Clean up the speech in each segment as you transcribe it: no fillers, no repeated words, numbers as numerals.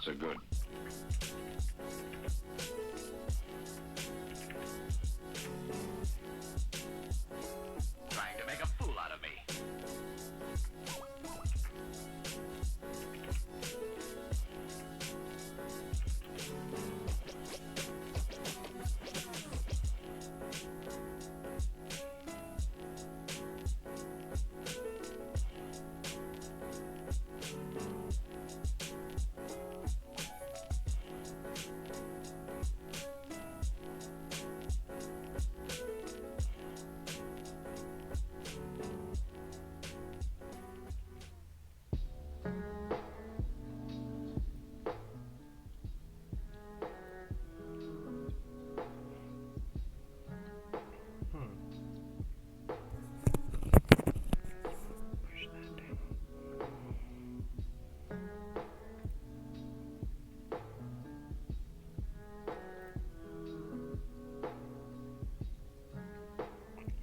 so good. Trying to make a fool out of me.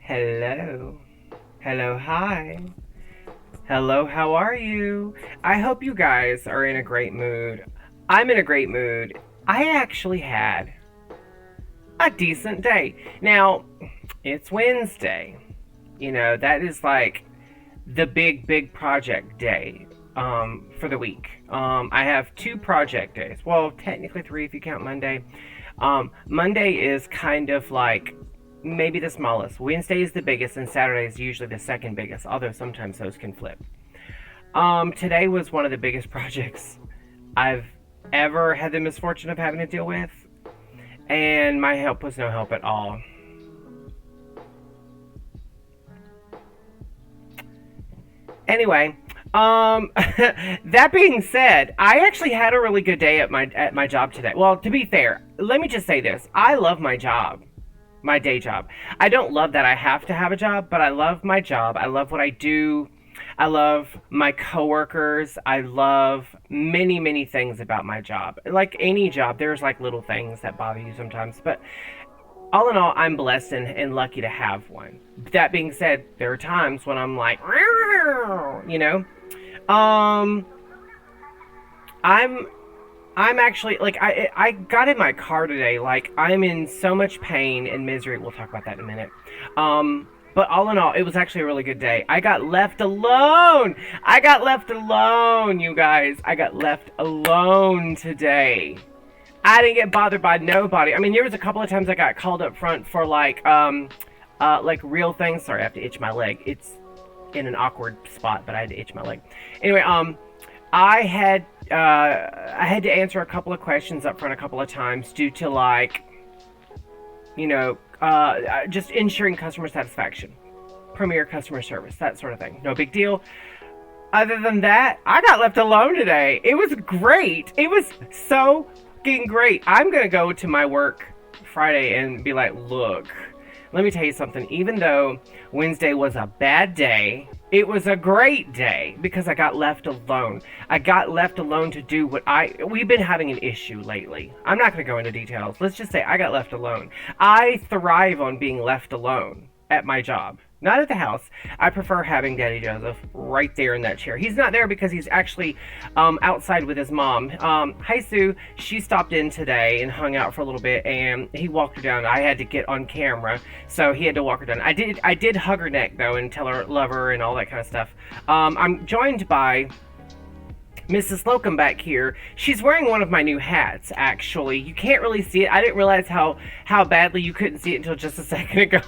Hello. Hello, hi. Hello, how are you? I hope you guys are in a great mood. I'm in a great mood. I actually had a decent day. Now, it's Wednesday. You know, that is like the big project day for the week. I have 2 project days. Well, technically 3 if you count Monday. Monday is kind of like maybe the smallest. Wednesday is the biggest, and Saturday is usually the second biggest, although sometimes those can flip. Today was one of the biggest projects I've ever had the misfortune of having to deal with, and my help was no help at all. Anyway, that being said, I actually had a really good day at my job today. Well, to be fair, let me just say this: I love my job, my day job. I don't love that I have to have a job, but I love my job. I love what I do. I love my coworkers. I love many things about my job. Like any job, there's like little things that bother you sometimes, but all in all, I'm blessed and lucky to have one. That being said, there are times when I'm like, you know, um, I'm I'm actually like I got in my car today. Like I'm in so much pain and misery. We'll talk about that in a minute. But all in all, it was actually a really good day. I got left alone. I got left alone, you guys. I got left alone today. I didn't get bothered by nobody. I mean, there was a couple of times I got called up front for like real things. Sorry, I have to itch my leg. It's in an awkward spot, but I had to itch my leg. Anyway, I had to answer a couple of questions up front a couple of times due to like, you know, just ensuring customer satisfaction, premier customer service, that sort of thing. No big deal. Other than that, I got left alone today. It was great. It was so fucking great. I'm gonna go to my work Friday and be like, look, let me tell you something. Even though Wednesday was a bad day, it was a great day because I got left alone. I got left alone to do what we've been having an issue lately. I'm not going to go into details. Let's just say I got left alone. I thrive on being left alone at my job. Not at the house. I prefer having Daddy Joseph right there in that chair. He's not there because he's actually outside with his mom. Hi, Sue. She stopped in today and hung out for a little bit, and he walked her down. I had to get on camera, so he had to walk her down. I did hug her neck, though, and tell her love her and all that kind of stuff. I'm joined by Mrs. Slocum back here. She's wearing one of my new hats, actually. You can't really see it. I didn't realize how badly you couldn't see it until just a second ago.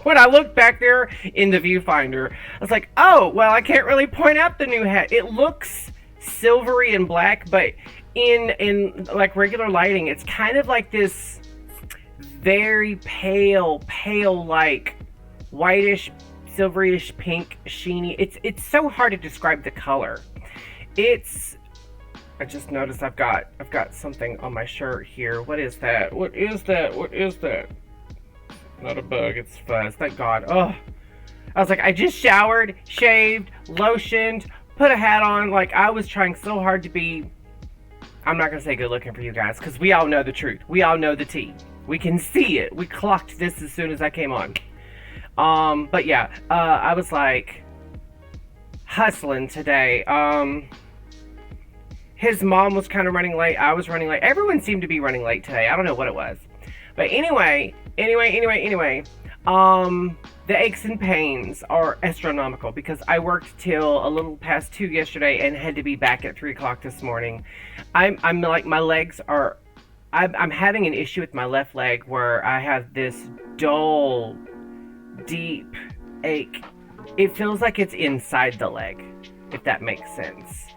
When I looked back there in the viewfinder, I was like, oh, well, I can't really point out the new hat. It looks silvery and black, but in like regular lighting, it's kind of like this very pale, like whitish, silverish, pink, sheeny. It's so hard to describe the color. I just noticed I've got something on my shirt here. What is that? What is that? Not a bug, it's fuzz. Thank God. Oh, I was like, I just showered, shaved, lotioned, put a hat on. Like, I was trying so hard to be, I'm not going to say good looking for you guys, because we all know the truth. We all know the tea. We can see it. We clocked this as soon as I came on. But yeah, I was like, hustling today. His mom was kind of running late. I was running late. Everyone seemed to be running late today. I don't know what it was. But anyway. The aches and pains are astronomical because I worked till a little past 2 yesterday and had to be back at 3 o'clock this morning. I'm like, my legs are. I'm having an issue with my left leg where I have this dull, deep ache. It feels like it's inside the leg, if that makes sense.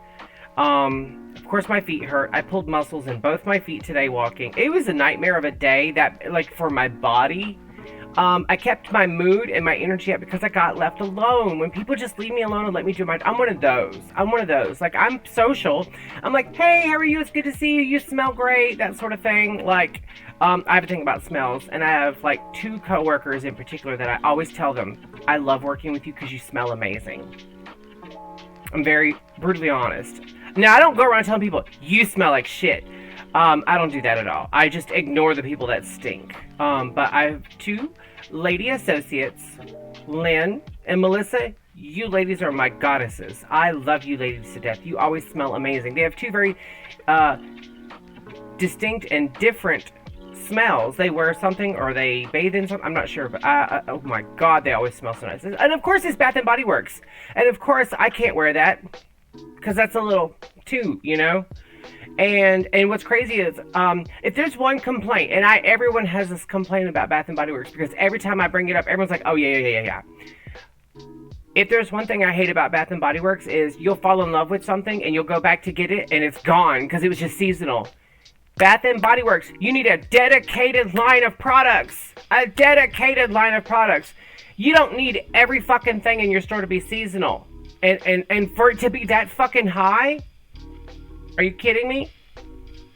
Of course my feet hurt. I pulled muscles in both my feet today walking. It was a nightmare of a day that, like, for my body. I kept my mood and my energy up because I got left alone. When people just leave me alone and let me do my... I'm one of those. Like, I'm social. I'm like, hey, how are you? It's good to see you. You smell great. That sort of thing. Like, I have a thing about smells. And I have, like, 2 coworkers in particular that I always tell them, I love working with you because you smell amazing. I'm very brutally honest. Now, I don't go around telling people, you smell like shit. I don't do that at all. I just ignore the people that stink. But I have 2 lady associates, Lynn and Melissa. You ladies are my goddesses. I love you ladies to death. You always smell amazing. They have 2 very distinct and different smells. They wear something or they bathe in something. I'm not sure, but oh my god, they always smell so nice. And of course, it's Bath and Body Works. And of course, I can't wear that because that's a little too, you know. And what's crazy is, if there's one complaint, and everyone has this complaint about Bath and Body Works because every time I bring it up, everyone's like, oh yeah. If there's one thing I hate about Bath and Body Works is you'll fall in love with something and you'll go back to get it and it's gone because it was just seasonal. Bath and Body Works, you need a dedicated line of products. A dedicated line of products. You don't need every fucking thing in your store to be seasonal. And for it to be that fucking high? Are you kidding me?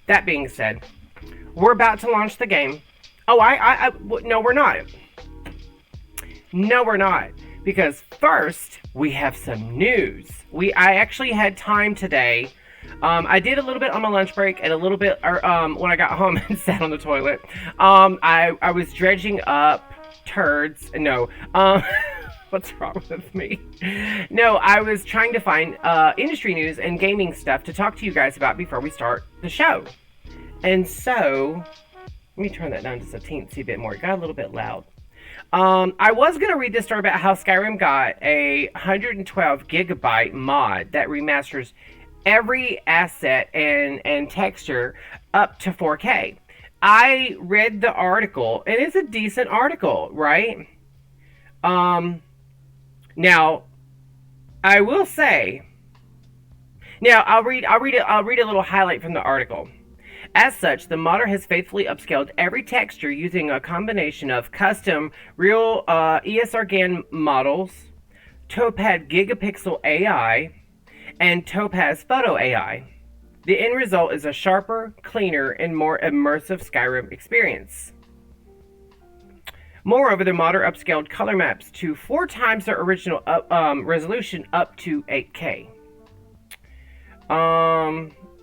That being said, we're about to launch the game. Oh, no, we're not. No, we're not. Because first, we have some news. I actually had time today. I did a little bit on my lunch break and a little bit when I got home and sat on the toilet. I was dredging up turds. No. What's wrong with me? No, I was trying to find industry news and gaming stuff to talk to you guys about before we start the show. And so, let me turn that down just a teensy bit more. It got a little bit loud. I was going to read this story about how Skyrim got a 112 gigabyte mod that remasters every asset and texture up to 4K. I read the article, and it's a decent article, right? Now, I will say. Now, I'll read a little highlight from the article. As such, the modder has faithfully upscaled every texture using a combination of custom real ESRGAN models, Topaz Gigapixel AI, and Topaz Photo AI. The end result is a sharper, cleaner, and more immersive Skyrim experience. Moreover, the modder upscaled color maps to 4 times their original resolution up to 8K.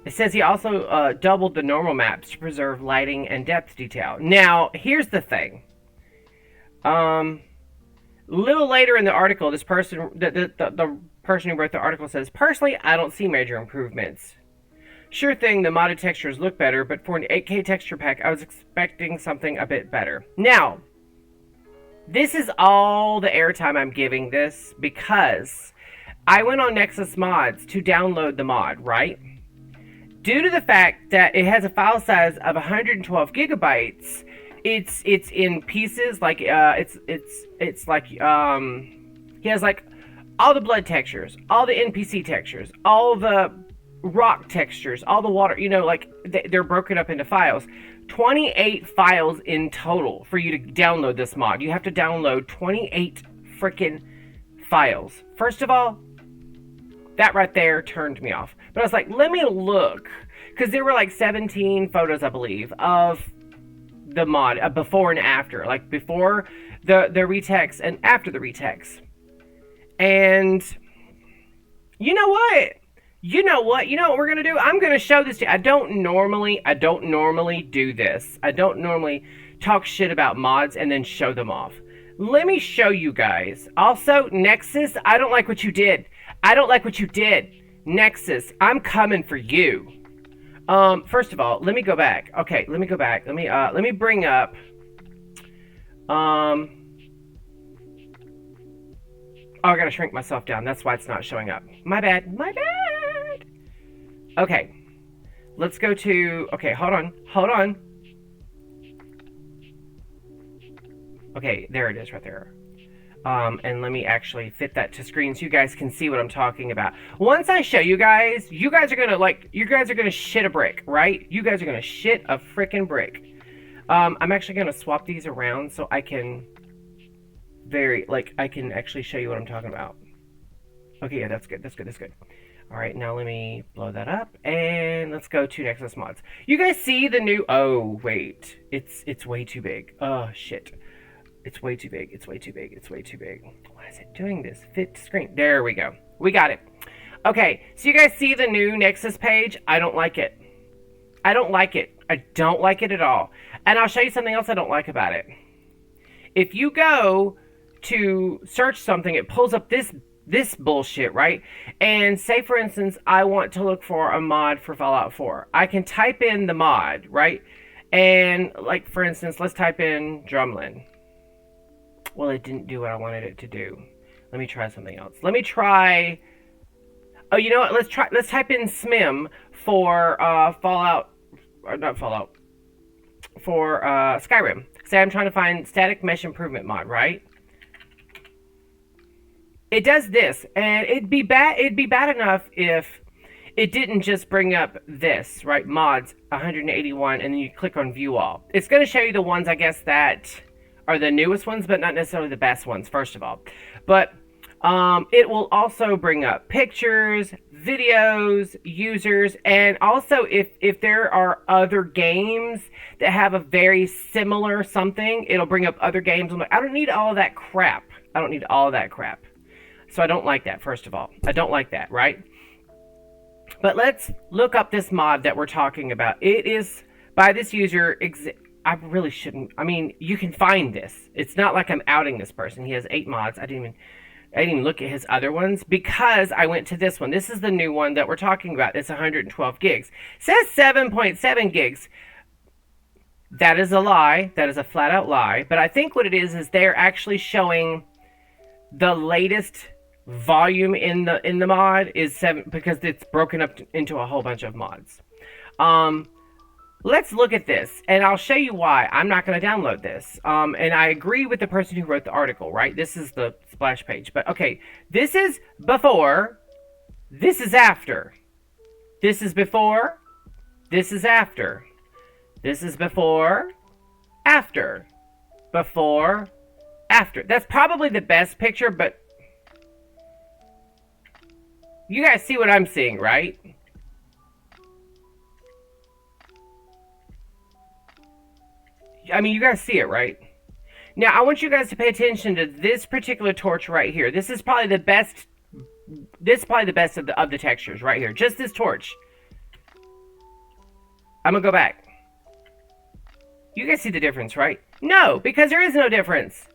It says he also doubled the normal maps to preserve lighting and depth detail. Now, here's the thing. A little later in the article, this person, the person who wrote the article says, personally, I don't see major improvements. Sure thing, the modded textures look better, but for an 8K texture pack, I was expecting something a bit better. Now, this is all the airtime I'm giving this because I went on Nexus Mods to download the mod, right? Due to the fact that it has a file size of 112 gigabytes, it's in pieces. Like it's like he has like all the blood textures, all the NPC textures, all the rock textures, all the water. You know, like they're broken up into files. 28 files in total for you to download this mod. You have to download 28 freaking files. First of all, that right there turned me off. But I was like, let me look. Because there were like 17 photos, I believe, of the mod, before and after. Like before the retext and after the retext. And you know what? You know what we're going to do? I'm going to show this to you. I don't normally do this. I don't normally talk shit about mods and then show them off. Let me show you guys. Also, Nexus, I don't like what you did. Nexus, I'm coming for you. First of all, let me go back. Okay, let me go back. Let me bring up. Oh, I gotta shrink myself down. That's why it's not showing up. My bad. My bad. Okay, let's go to. Okay, hold on. Hold on. Okay, there it is, right there. And let me actually fit that to screen so you guys can see what I'm talking about. Once I show you guys are gonna shit a brick, right? You guys are gonna shit a freaking brick. I'm actually gonna swap these around so I can I can actually show you what I'm talking about. Okay, yeah, that's good. That's good. That's good. All right, now let me blow that up and let's go to Nexus mods. You guys see the new? Oh wait, it's way too big. Oh shit. It's way too big. It's way too big. It's way too big. Why is it doing this? Fit to screen. There we go. We got it. Okay, so you guys see the new Nexus page? I don't like it. I don't like it. I don't like it at all. And I'll show you something else I don't like about it. If you go to search something, it pulls up this bullshit, right? And say, for instance, I want to look for a mod for Fallout 4. I can type in the mod, right? And, like, for instance, let's type in Drumlin. Well, it didn't do what I wanted it to do. Let me try something else. Let me try... Oh, you know what? Let's type in SMIM for Fallout... Or not Fallout. For Skyrim. Say I'm trying to find static mesh improvement mod, right? It does this, and it'd be bad enough if it didn't just bring up this, right? Mods 181, and then you click on view all. It's going to show you the ones, I guess, that are the newest ones, but not necessarily the best ones, first of all. But it will also bring up pictures, videos, users, and also if there are other games that have a very similar something, it'll bring up other games. I'm like, I don't need all of that crap. I don't need all of that crap. So I don't like that, first of all. I don't like that, right? But let's look up this mod that we're talking about. It is by this user. I really shouldn't. I mean, you can find this. It's not like I'm outing this person. He has 8 mods. I didn't even look at his other ones because I went to this one. This is the new one that we're talking about. It's 112 gigs. It says 7.7 gigs. That is a lie. That is a flat out lie. But I think what it is they're actually showing the latest volume in the mod is 7 because it's broken up into a whole bunch of mods. Let's look at this, and I'll show you why I'm not going to download this. And I agree with the person who wrote the article, right? This is the splash page. But, okay, this is before. This is after. This is before. This is after. This is before. After. Before. After. That's probably the best picture, but you guys see what I'm seeing, right? I mean, you guys see it, right? Now, I want you guys to pay attention to this particular torch right here. This is probably the best. This is probably the best of the textures right here. Just this torch. I'm gonna go back. You guys see the difference, right? No, because there is no difference.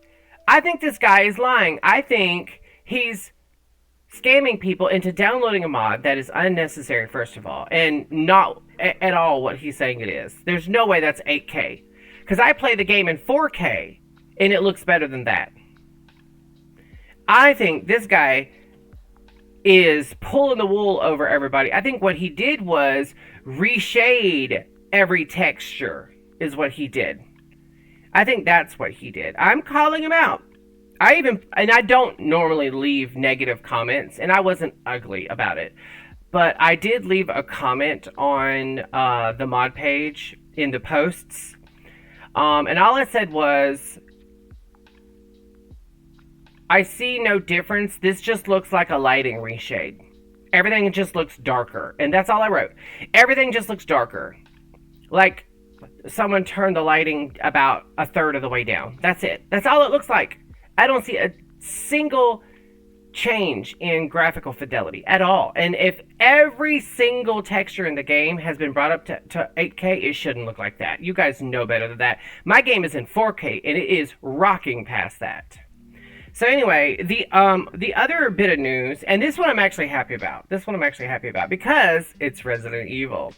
I think this guy is lying. I think he's scamming people into downloading a mod that is unnecessary, first of all, and not at all what he's saying it is. There's no way that's 8K. Because I play the game in 4K, and it looks better than that. I think this guy is pulling the wool over everybody. I think what he did was reshade every texture, is what he did. I think that's what he did. I'm calling him out. I don't normally leave negative comments, and I wasn't ugly about it. But I did leave a comment on the mod page in the posts. And all I said was, I see no difference. This just looks like a lighting reshade. Everything just looks darker. And that's all I wrote. Everything just looks darker. Like someone turned the lighting about a third of the way down. That's it. That's all it looks like. I don't see a single change in graphical fidelity at all. And if every single texture in the game has been brought up to 8K, it shouldn't look like that. You guys know better than that. My game is in 4K, and it is rocking past that. So anyway, the other bit of news, and this one I'm actually happy about. This one I'm actually happy about because it's Resident Evil.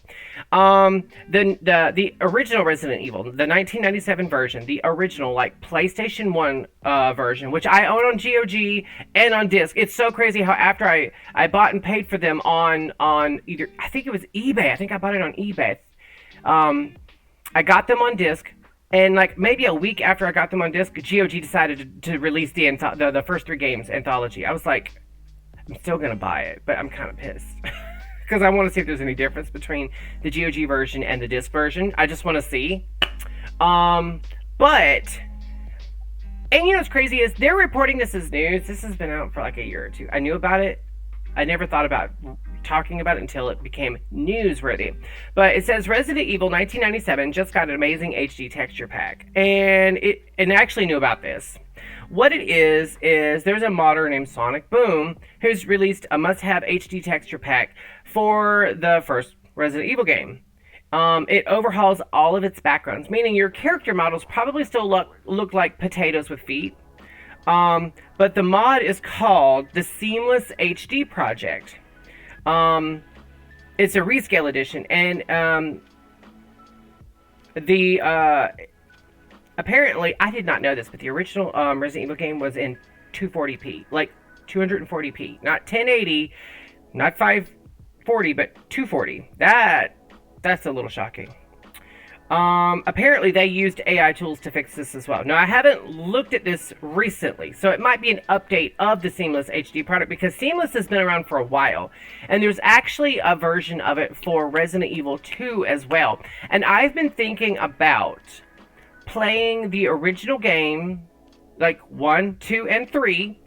The original Resident Evil, the 1997 version, the original like PlayStation One version, which I own on GOG and on disc. It's so crazy how after I bought and paid for them on either, I think it was eBay. I think I bought it on eBay. I got them on disc. And like maybe a week after I got them on disc, GOG decided to release the first three games anthology. I was like, I'm still gonna buy it, but I'm kind of pissed because I want to see if there's any difference between the GOG version and the disc version. I just want to see. But and you know what's crazy is they're reporting this as news. This has been out for like a year or two. I knew about it. I never thought about talking about it until it became newsworthy. But it says Resident Evil 1997 just got an amazing HD texture pack. And I actually knew about this. What it is there's a modder named Sonic Boom who's released a must-have HD texture pack for the first Resident Evil game. It overhauls all of its backgrounds, meaning your character models probably still look like potatoes with feet. But the mod is called the Seamless HD Project. It's a rescale edition, and apparently I did not know this, but the original Resident Evil game was in 240p, like 240p, not 1080, not 540, but 240. That's a little shocking. Apparently they used AI tools to fix this as well. Now, I haven't looked at this recently, so it might be an update of the Seamless HD product because Seamless has been around for a while, and there's actually a version of it for Resident Evil 2 as well. And I've been thinking about playing the original game, like 1, 2, and 3,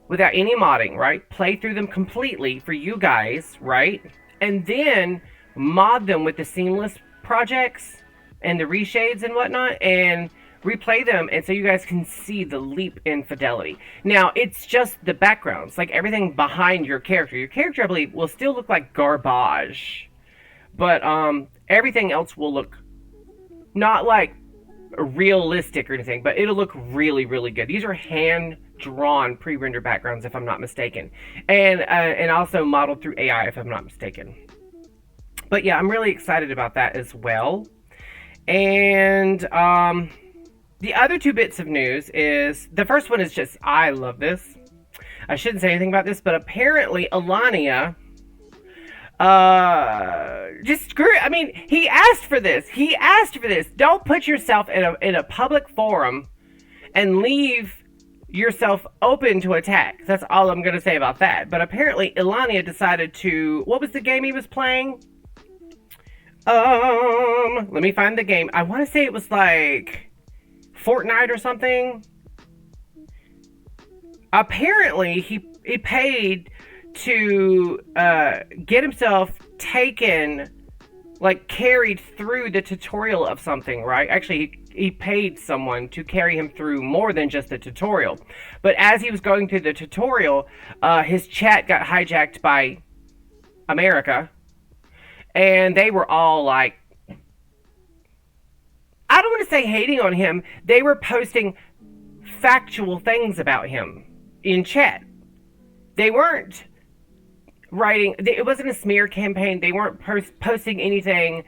without any modding, right? Play through them completely for you guys, right? And then mod them with the Seamless projects and the reshades and whatnot and replay them, and so you guys can see the leap in fidelity. Now it's just the backgrounds, like everything behind your character I believe will still look like garbage, but everything else will look not like realistic or anything, but it'll look really, really good. These are hand drawn pre-rendered backgrounds if I'm not mistaken, and also modeled through AI if I'm not mistaken. But yeah, I'm really excited about that as well. And the other two bits of news is, the first one is just, I love this. I shouldn't say anything about this, but apparently Alania just screw. I mean, he asked for this. Don't put yourself in a public forum and leave yourself open to attack. That's all I'm gonna say about that. But apparently Alania decided to, what was the game he was playing? Let me find the game. I want to say it was like Fortnite or something. Apparently, he paid to get himself taken, like carried through the tutorial of something, right? Actually, he paid someone to carry him through more than just the tutorial. But as he was going through the tutorial, his chat got hijacked by America. And they were all like, I don't want to say hating on him. They were posting factual things about him in chat. They weren't writing, it wasn't a smear campaign. They weren't posting anything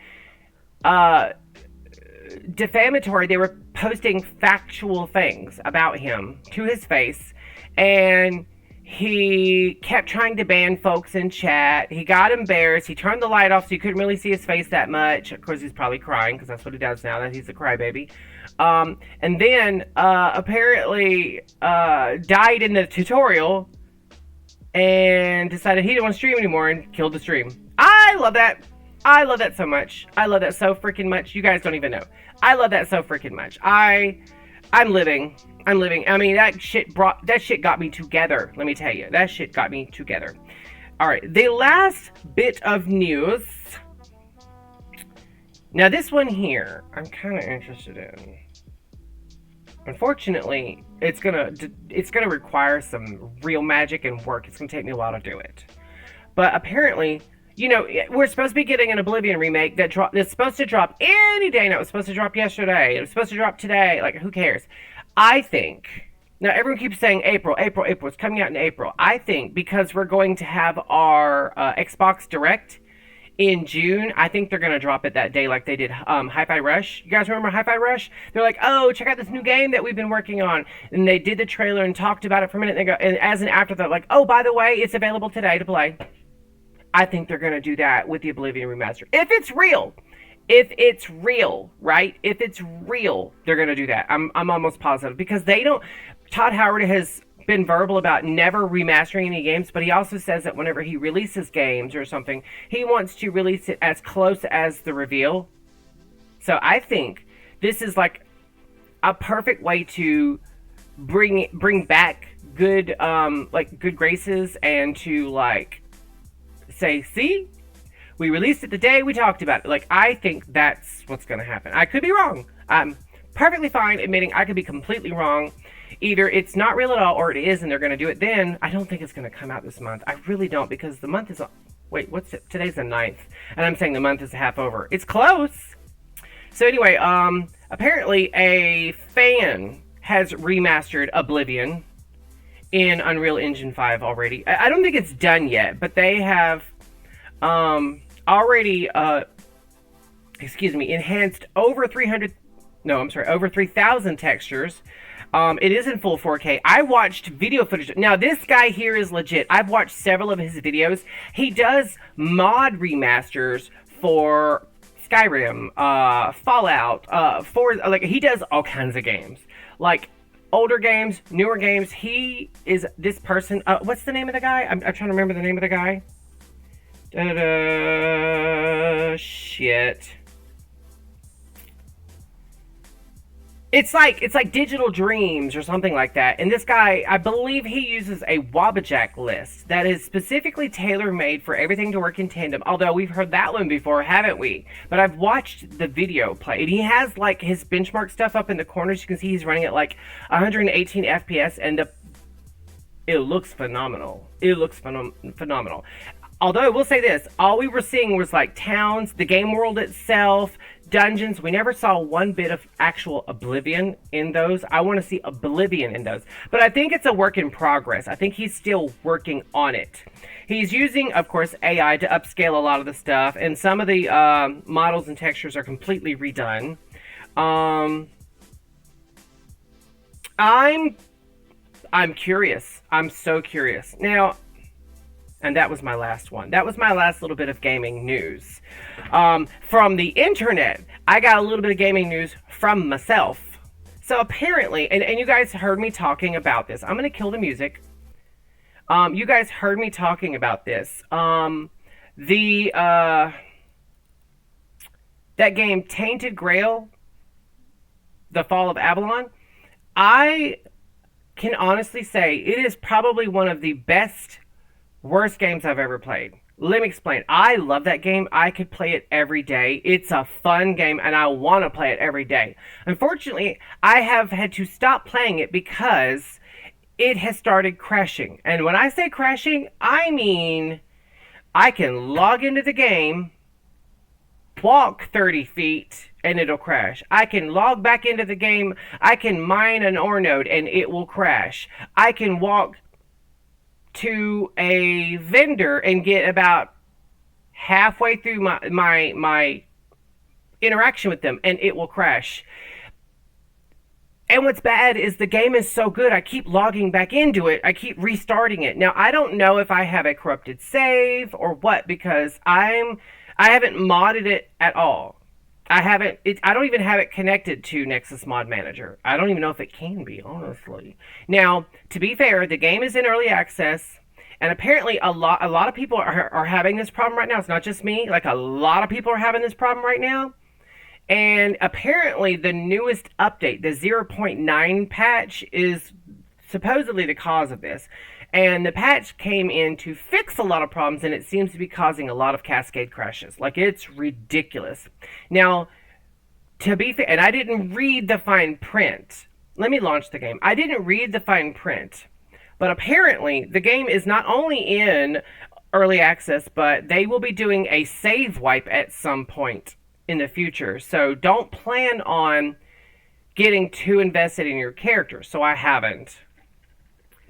defamatory. They were posting factual things about him to his face. And he kept trying to ban folks in chat. He got embarrassed. He turned the light off so you couldn't really see his face that much. Of course, he's probably crying because that's what he does now, that he's a crybaby. And then apparently died in the tutorial and decided he didn't want to stream anymore and killed the stream. I love that. I love that so much. I love that so freaking much. You guys don't even know. I love that so freaking much. I'm living. I mean, that shit got me together. Let me tell you, that shit got me together. All right, the last bit of news. Now, this one here, I'm kind of interested in. Unfortunately, it's gonna require some real magic and work. It's gonna take me a while to do it. But apparently, you know, we're supposed to be getting an Oblivion remake that's supposed to drop any day now. It was supposed to drop yesterday. It was supposed to drop today. Like, who cares? I think Now, everyone keeps saying April, April, April. It's coming out in April. I think because we're going to have our Xbox Direct in June, I think they're going to drop it that day like they did Hi-Fi Rush. You guys remember Hi-Fi Rush? They're like, oh, check out this new game that we've been working on. And they did the trailer and talked about it for a minute. And, they go, and as an afterthought, like, oh, by the way, it's available today to play. I think they're going to do that with the Oblivion remaster. If it's real. If it's real, right? If it's real, they're going to do that. I'm almost positive. Because they don't... Todd Howard has been verbal about never remastering any games, but he also says that whenever he releases games or something, he wants to release it as close as the reveal. So I think this is like a perfect way to bring back good good graces and to like say, see, we released it the day we talked about it. Like, I think that's what's going to happen. I could be wrong. I'm perfectly fine admitting I could be completely wrong. Either it's not real at all or it is and they're going to do it then. I don't think it's going to come out this month. I really don't, because the month is... Wait, what's it? Today's the 9th. And I'm saying the month is half over. It's close. So anyway, apparently a fan has remastered Oblivion in Unreal Engine 5 already. I don't think it's done yet, but they have already enhanced over 3,000 textures. It is in full 4K. I watched video footage. Now, this guy here is legit. I've watched several of his videos. He does mod remasters for Skyrim, Fallout, he does all kinds of games. Like, older games, newer games. He is this person. What's the name of the guy? I'm trying to remember the name of the guy. Shit. It's like Digital Dreams or something like that. And this guy, I believe he uses a Wabbajack list that is specifically tailor-made for everything to work in tandem. Although we've heard that one before, haven't we? But I've watched the video play. And he has like his benchmark stuff up in the corners. You can see he's running at like 118 FPS and it looks phenomenal. It looks phenomenal. Although I will say this, all we were seeing was like towns, the game world itself, dungeons. We never saw one bit of actual Oblivion in those. I want to see Oblivion in those. But I think it's a work in progress. I think he's still working on it. He's using, of course, AI to upscale a lot of the stuff. And some of the models and textures are completely redone. I'm curious. I'm so curious. Now... And that was my last one. That was my last little bit of gaming news. From the internet, I got a little bit of gaming news from myself. So apparently, and you guys heard me talking about this. I'm going to kill the music. You guys heard me talking about this. That game, Tainted Grail, The Fall of Avalon, I can honestly say it is probably one of the worst games I've ever played. Let me explain. I love that game. I could play it every day. It's a fun game, and I want to play it every day. Unfortunately, I have had to stop playing it because it has started crashing. And when I say crashing, I mean I can log into the game, walk 30 feet, and it'll crash. I can log back into the game. I can mine an ore node, and it will crash. I can walk to a vendor and get about halfway through my interaction with them and it will crash. And what's bad is the game is so good, I keep logging back into it. I keep restarting it. Now, I don't know if I have a corrupted save or what, because I haven't modded it at all. I don't even have it connected to Nexus Mod Manager. I don't even know if it can be, honestly. Now, to be fair, the game is in early access, and apparently a lot of people are having this problem right now. It's not just me. Like, a lot of people are having this problem right now. And apparently the newest update, the 0.9 patch, is supposedly the cause of this. And the patch came in to fix a lot of problems, and it seems to be causing a lot of cascade crashes. Like, it's ridiculous. Now, to be fair, and I didn't read the fine print. Let me launch the game. I didn't read the fine print. But apparently, the game is not only in early access, but they will be doing a save wipe at some point in the future. So don't plan on getting too invested in your character. So I haven't.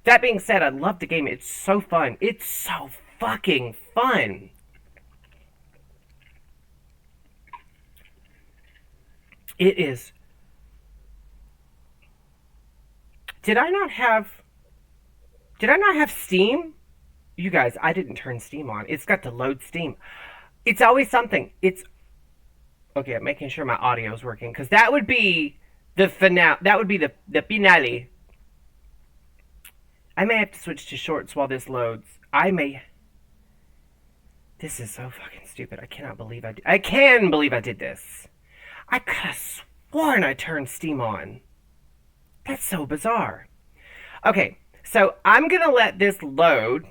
That being said, I love the game. It's so fun. It's so fucking fun. It is. Did I not have. Did I not have Steam? You guys, I didn't turn Steam on. It's got to load Steam. It's always something. It's. Okay, I'm making sure my audio is working. Because that would be the finale. That would be the finale. I may have to switch to shorts while this loads. I may. This is so fucking stupid. I cannot believe I can believe I did this. I could have sworn I turned Steam on. That's so bizarre. Okay, so I'm gonna let this load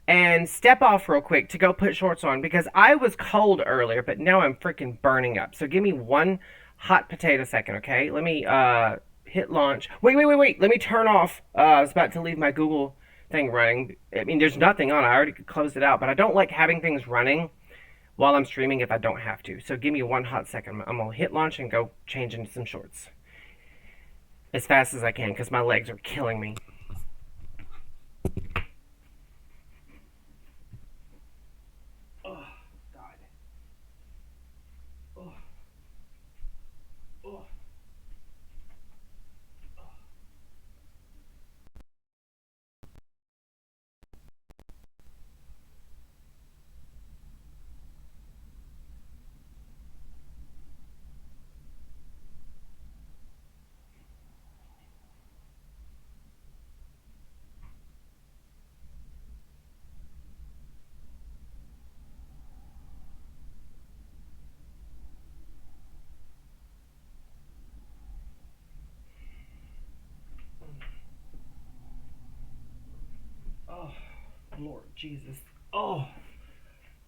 and step off real quick to go put shorts on because I was cold earlier, but now I'm freaking burning up. So give me one hot potato second, okay? Let me hit launch. Wait. Let me turn off. I was about to leave my Google thing running. I mean, there's nothing on. I already closed it out, but I don't like having things running while I'm streaming if I don't have to. So give me one hot second. I'm gonna hit launch and go change into some shorts as fast as I can because my legs are killing me. Oh, God. Oh. Oh. Oh, Lord Jesus. Oh.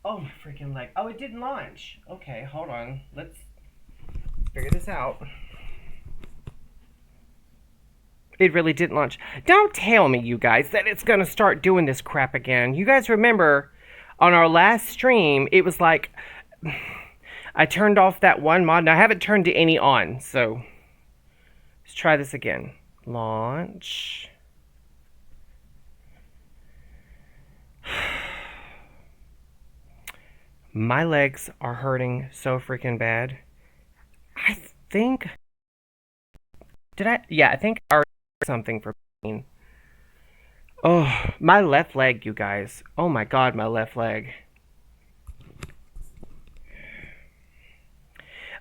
Oh, my freaking leg. Oh, it didn't launch. Okay, hold on. Let's figure this out. It really didn't launch. Don't tell me, you guys, that it's going to start doing this crap again. You guys remember on our last stream, it was like I turned off that one mod, and I haven't turned any on. So let's try this again. Launch. My legs are hurting so freaking bad. I think... Did I? Yeah, I think I already did something for pain. Oh, my left leg, you guys. Oh my God, my left leg.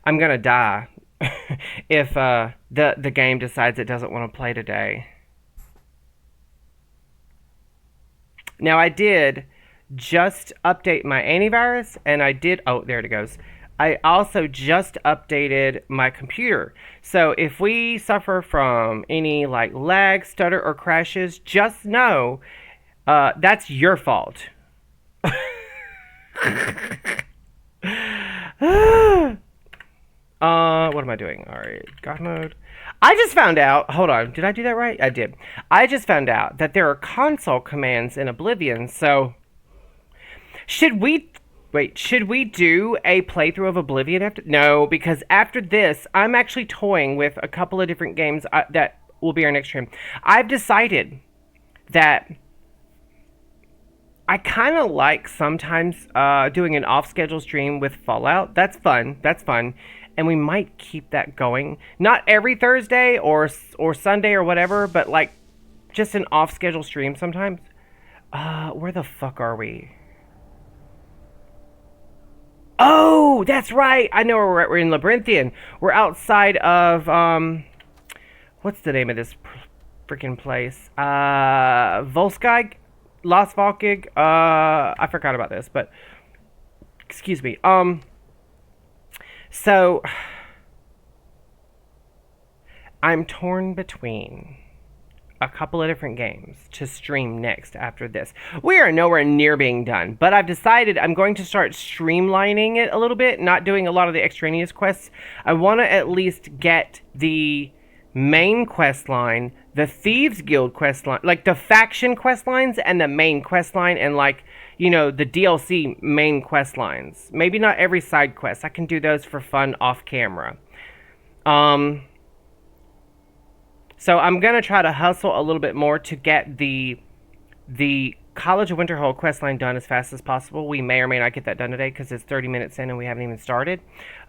I'm gonna die if the game decides it doesn't want to play today. Now, I did just update my antivirus, and I did... Oh, there it goes. I also just updated my computer. So if we suffer from any like lag, stutter, or crashes, just know that's your fault. What am I doing? All right, God mode. I just found out. Hold on, did I do that right? I did. I just found out that there are console commands in Oblivion. So should we? Wait, should we do a playthrough of Oblivion after? No, because after this, I'm actually toying with a couple of different games that will be our next stream. I've decided that I kind of like sometimes doing an off-schedule stream with Fallout. That's fun. That's fun. And we might keep that going. Not every Thursday or Sunday or whatever, but like just an off-schedule stream sometimes. Where the fuck are we? Oh, that's right. I know where we're at. We're in Labyrinthian. We're outside of, what's the name of this freaking place? Volskag? Las Volkig? I forgot about this, but, excuse me. So, I'm torn between a couple of different games to stream next after this. We are nowhere near being done, but I've decided I'm going to start streamlining it a little bit, not doing a lot of the extraneous quests. I want to at least get the main quest line, the Thieves Guild quest line, like the faction quest lines and the main quest line, and like, you know, the DLC main quest lines. Maybe not every side quest. I can do those for fun off camera. So I'm gonna try to hustle a little bit more to get the College of Winterhold questline done as fast as possible. We may or may not get that done today because it's 30 minutes in and we haven't even started.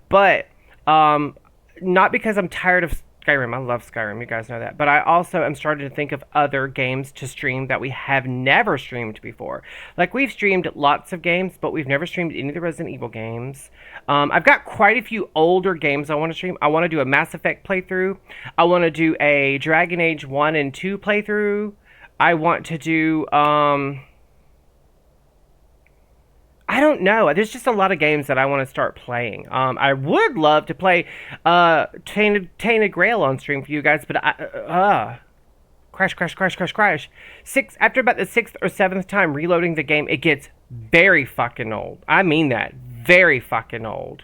But not because I'm tired of Skyrim. I love Skyrim. You guys know that. But I also am starting to think of other games to stream that we have never streamed before. Like, we've streamed lots of games, but we've never streamed any of the Resident Evil games. I've got quite a few older games I want to stream. I want to do a Mass Effect playthrough. I want to do a Dragon Age 1 and 2 playthrough. I want to do, I don't know. There's just a lot of games that I want to start playing. I would love to play Tainted Grail on stream for you guys, but crash. After about the 6th or 7th time reloading the game, it gets very fucking old. I mean that. Very fucking old.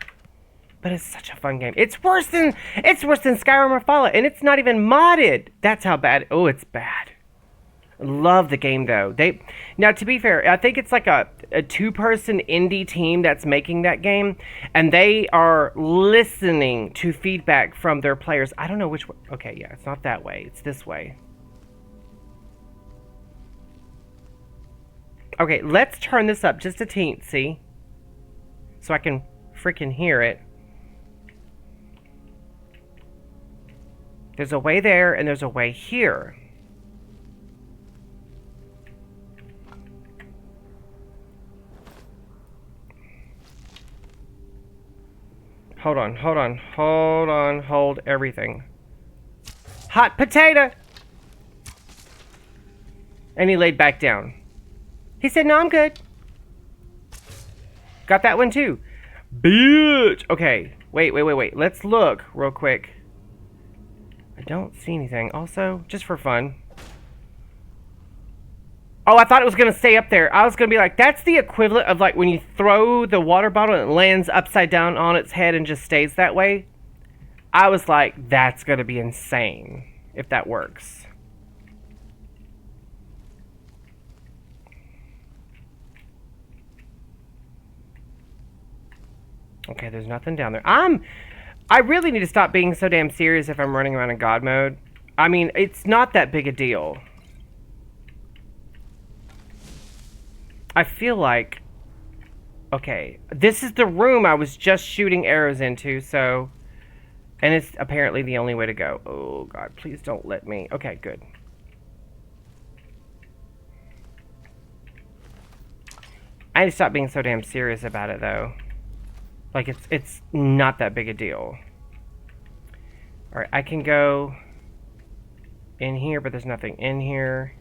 But it's such a fun game. It's worse than Skyrim or Fallout, and it's not even modded. That's how bad. Oh, it's bad. Love the game though. Now, to be fair, I think it's like a two-person indie team that's making that game, and they are listening to feedback from their players. I don't know which way. Okay, yeah, it's not that way. It's this way. Okay, let's turn this up just a teensy so I can freaking hear it. There's a way there, and there's a way here. Hold everything. Hot potato! And he laid back down. He said, no, I'm good. Got that one too. Bitch! Okay, wait. Let's look real quick. I don't see anything. Also, just for fun. Oh, I thought it was going to stay up there. I was going to be like, that's the equivalent of like when you throw the water bottle and it lands upside down on its head and just stays that way. I was like, that's going to be insane if that works. Okay, there's nothing down there. I really need to stop being so damn serious if I'm running around in God mode. I mean, it's not that big a deal. I feel like, okay, this is the room I was just shooting arrows into, so, and it's apparently the only way to go. Oh, God, please don't let me. Okay, good. I need to stop being so damn serious about it, though. Like, it's not that big a deal. Alright, I can go in here, but there's nothing in here.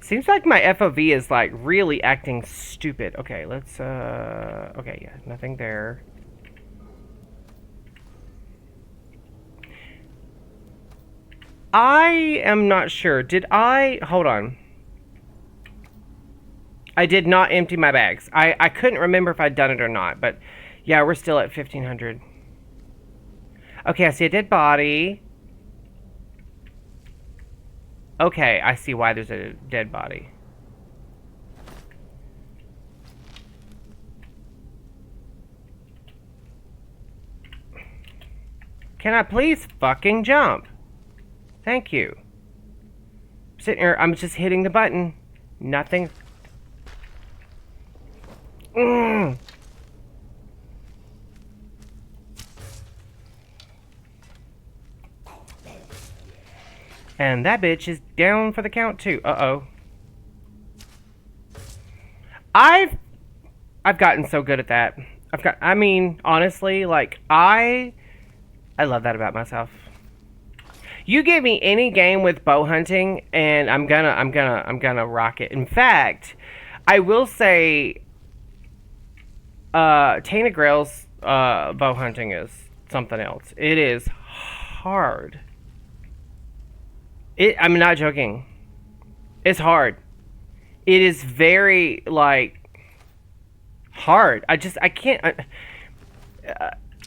Seems like my FOV is, like, really acting stupid. Okay, let's, okay, yeah, nothing there. I am not sure. Hold on. I did not empty my bags. I couldn't remember if I'd done it or not, but, yeah, we're still at 1,500. Okay, I see a dead body. Okay, I see why there's a dead body. Can I please fucking jump? Thank you. I'm sitting here, I'm just hitting the button. Nothing. And that bitch is down for the count too. Uh-oh. I've gotten so good at that. I mean, honestly, like, I love that about myself. You give me any game with bow hunting and I'm gonna rock it. In fact, I will say Tainted Grail's bow hunting is something else. It is hard. I'm not joking. It's hard. It is very, like, hard. I can't.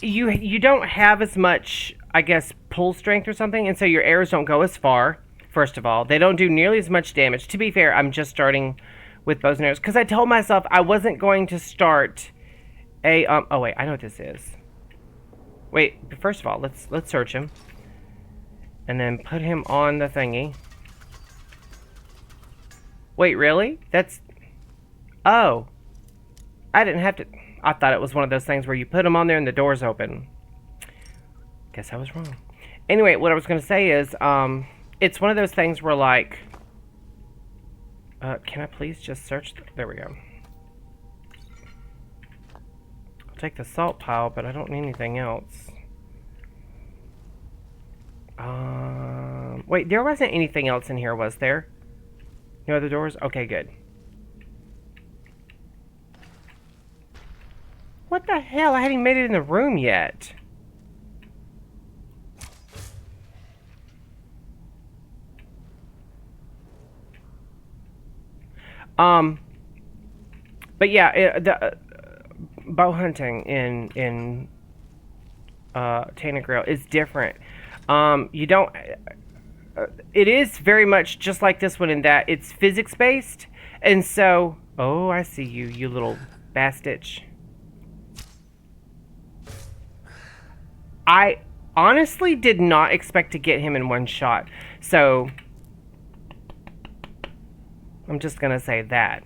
You don't have as much, I guess, pull strength or something, and so your arrows don't go as far. First of all, they don't do nearly as much damage. To be fair, I'm just starting with bows and arrows because I told myself I wasn't going to start a. Oh wait, I know what this is. Wait, first of all, let's search him. And then put him on the thingy. Wait, really? That's... Oh. I didn't have to... I thought it was one of those things where you put them on there and the door's open. Guess I was wrong. Anyway, what I was going to say is, it's one of those things where, like... can I please just search... There we go. I'll take the salt pile, but I don't need anything else. Wait, there wasn't anything else in here, was there? No other doors? Okay, good. What the hell? I hadn't made it in the room yet. But yeah, the bow hunting in Tana Grill is different. You don't... it is very much just like this one in that it's physics-based. And so... Oh, I see you, you little bastich. I honestly did not expect to get him in one shot. So... I'm just gonna say that.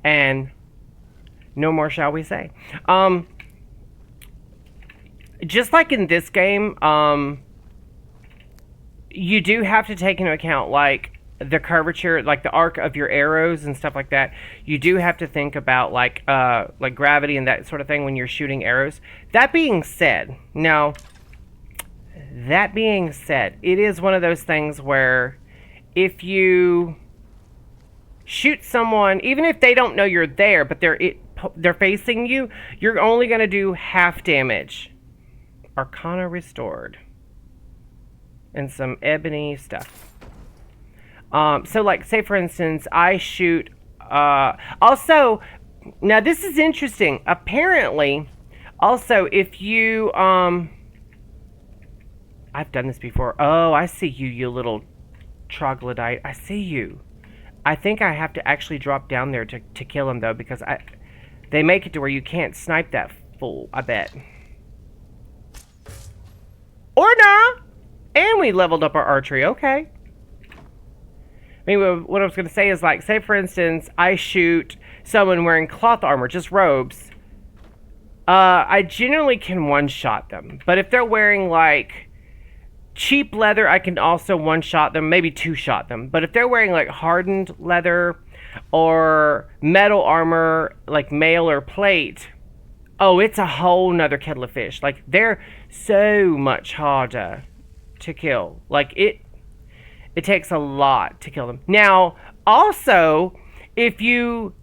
And... no more shall we say. Just like in this game, you do have to take into account, like, the curvature, like the arc of your arrows and stuff like that. You do have to think about, like gravity and that sort of thing when you're shooting arrows. That being said, it is one of those things where if you shoot someone, even if they don't know you're there, but they're facing you, you're only going to do half damage. Arcana restored. And some ebony stuff. So, like, say for instance, I shoot... also, now this is interesting. Apparently, also, if you... I've done this before. Oh, I see you, you little troglodyte. I see you. I think I have to actually drop down there to kill him, though, because they make it to where you can't snipe that fool, I bet. Or nah! And we leveled up our archery, okay. I mean, what I was going to say is, like, say for instance, I shoot someone wearing cloth armor, just robes. I generally can one-shot them. But if they're wearing, like, cheap leather, I can also one-shot them, maybe two-shot them. But if they're wearing, like, hardened leather or metal armor, like mail or plate, oh, it's a whole nother kettle of fish. Like, they're so much harder to kill. Like, it takes a lot to kill them. Now, also, if you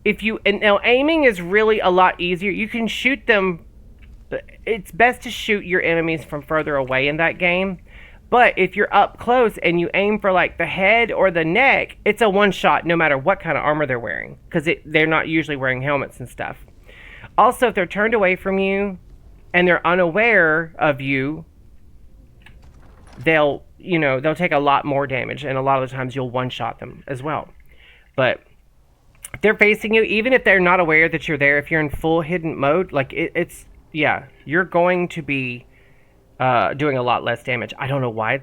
and now aiming is really a lot easier. You can shoot them. It's best to shoot your enemies from further away in that game. But if you're up close and you aim for, like, the head or the neck, it's a one shot no matter what kind of armor they're wearing, because they're not usually wearing helmets and stuff. Also, if they're turned away from you and they're unaware of you, they'll take a lot more damage, and a lot of the times you'll one-shot them as well. But if they're facing you, even if they're not aware that you're there, if you're in full hidden mode, like, yeah, you're going to be doing a lot less damage. I don't know why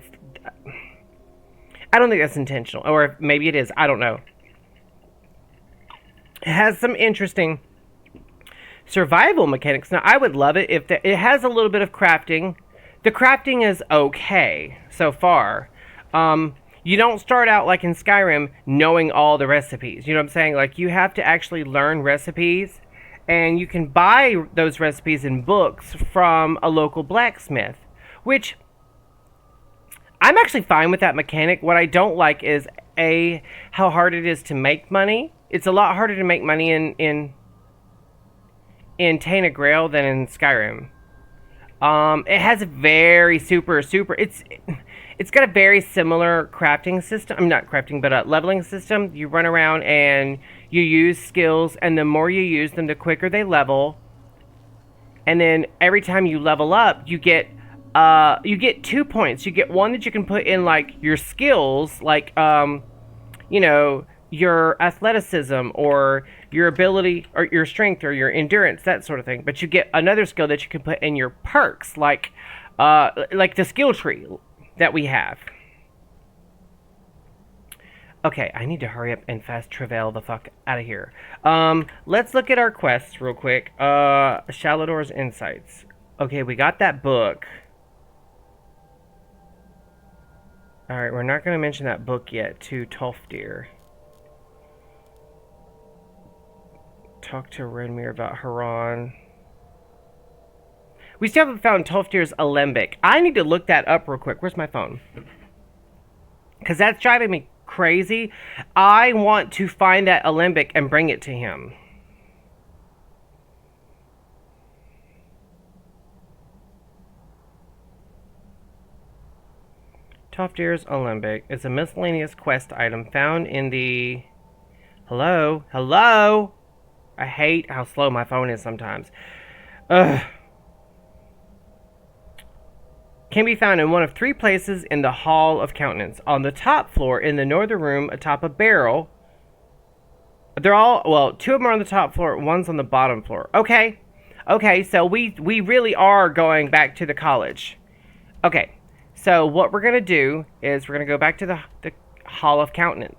I don't think that's intentional, or maybe it is. I don't know. It has some interesting survival mechanics. Now, I would love it if it has a little bit of crafting. The crafting is okay so far. You don't start out like in Skyrim knowing all the recipes. You know what I'm saying? Like, you have to actually learn recipes, and you can buy those recipes in books from a local blacksmith, which I'm actually fine with that mechanic. What I don't like is how hard it is to make money. It's a lot harder to make money in Tana Grail than in Skyrim. It has a very it's got a very similar crafting system. I'm not crafting, but a leveling system. You run around and you use skills, and the more you use them, the quicker they level. And then every time you level up, you get 2 points. You get one that you can put in, like, your skills, like, your athleticism or your ability or your strength or your endurance, that sort of thing. But you get another skill that you can put in your perks, like the skill tree. that we have. Okay, I need to hurry up and fast travel the fuck out of here. Let's look at our quests real quick. Shalador's Insights. Okay, we got that book. Alright, we're not going to mention that book yet to Tolfdir. Talk to Renmir about Haran. We still haven't found Tolfdir's Alembic. I need to look that up real quick. Where's my phone? Because that's driving me crazy. I want to find that Alembic and bring it to him. Tolfdir's Alembic is a miscellaneous quest item found in the... Hello? Hello? I hate how slow my phone is sometimes. Ugh. Can be found in one of 3 places in the Hall of Countenance. On the top floor, in the northern room, atop a barrel. They're all, well, 2 of them are on the top floor, 1's on the bottom floor. Okay. Okay, so we really are going back to the college. Okay, so what we're going to do is we're going to go back to the Hall of Countenance.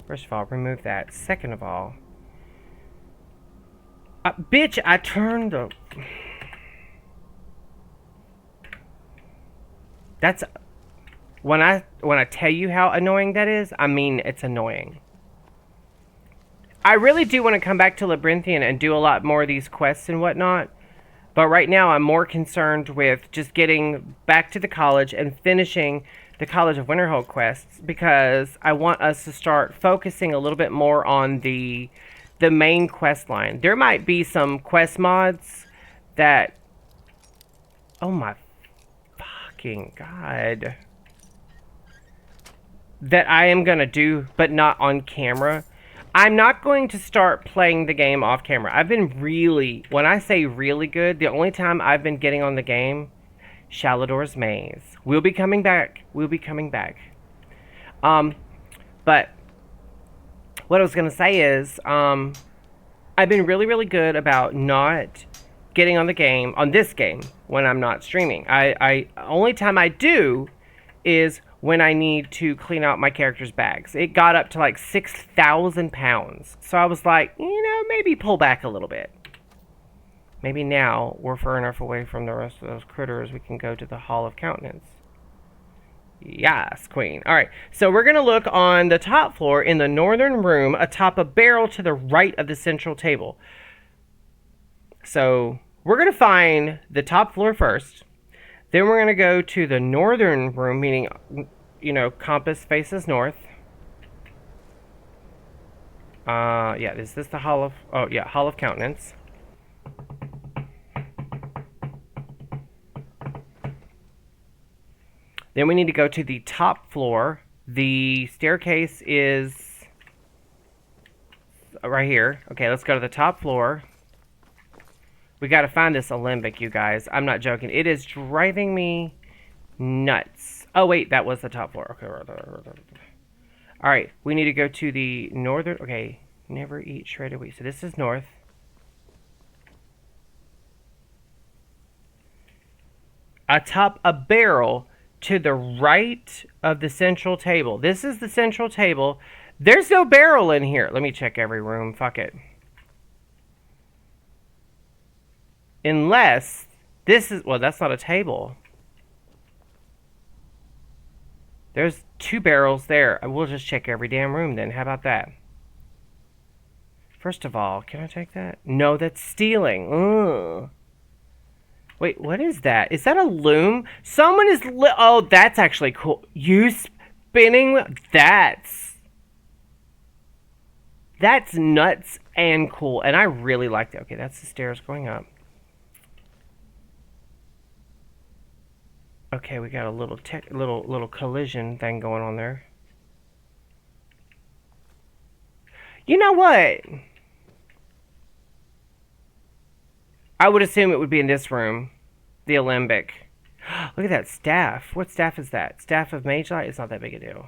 First of all, remove that. Second of all... bitch, I turned the... That's... When I tell you how annoying that is, I mean it's annoying. I really do want to come back to Labyrinthian and do a lot more of these quests and whatnot. But right now I'm more concerned with just getting back to the college and finishing the College of Winterhold quests. Because I want us to start focusing a little bit more on the main quest line. There might be some quest mods that... Oh my fucking god. That I am going to do, but not on camera. I'm not going to start playing the game off camera. I've been really, when I say really good, the only time I've been getting on the game, Shalador's Maze. We'll be coming back. We'll be coming back. But what I was going to say is, I've been really, really good about not getting on the game, on this game, when I'm not streaming. Only time I do is when I need to clean out my character's bags. It got up to like 6,000 pounds. So I was like, you know, maybe pull back a little bit. Maybe now we're far enough away from the rest of those critters we can go to the Hall of Countenance. Yes, queen. Alright, so we're going to look on the top floor in the northern room atop a barrel to the right of the central table. So we're going to find the top floor first. Then we're going to go to the northern room, meaning, you know, compass faces north. Yeah, is this the Hall of... Oh, yeah, Hall of Countenance. Then we need to go to the top floor. The staircase is right here. Okay, let's go to the top floor. We gotta find this Alembic, you guys. I'm not joking. It is driving me nuts. Oh, wait, that was the top floor. Okay. Alright, we need to go to the northern... Okay, never eat shredded wheat. So this is north. Atop a barrel to the right of the central table. This is the central table. There's no barrel in here. Let me check every room. Fuck it. Unless this is... Well, that's not a table. There's 2 barrels there. We'll just check every damn room then. How about that? First of all, can I take that? No, that's stealing. Ugh. Wait, what is that? Is that a loom? Someone is... Oh, that's actually cool. You spinning... That's nuts and cool. And I really like that. Okay, that's the stairs going up. Okay, we got a little collision thing going on there. You know what? I would assume it would be in this room. The Alembic. Look at that staff. What staff is that? Staff of Mage Light? It's not that big a deal.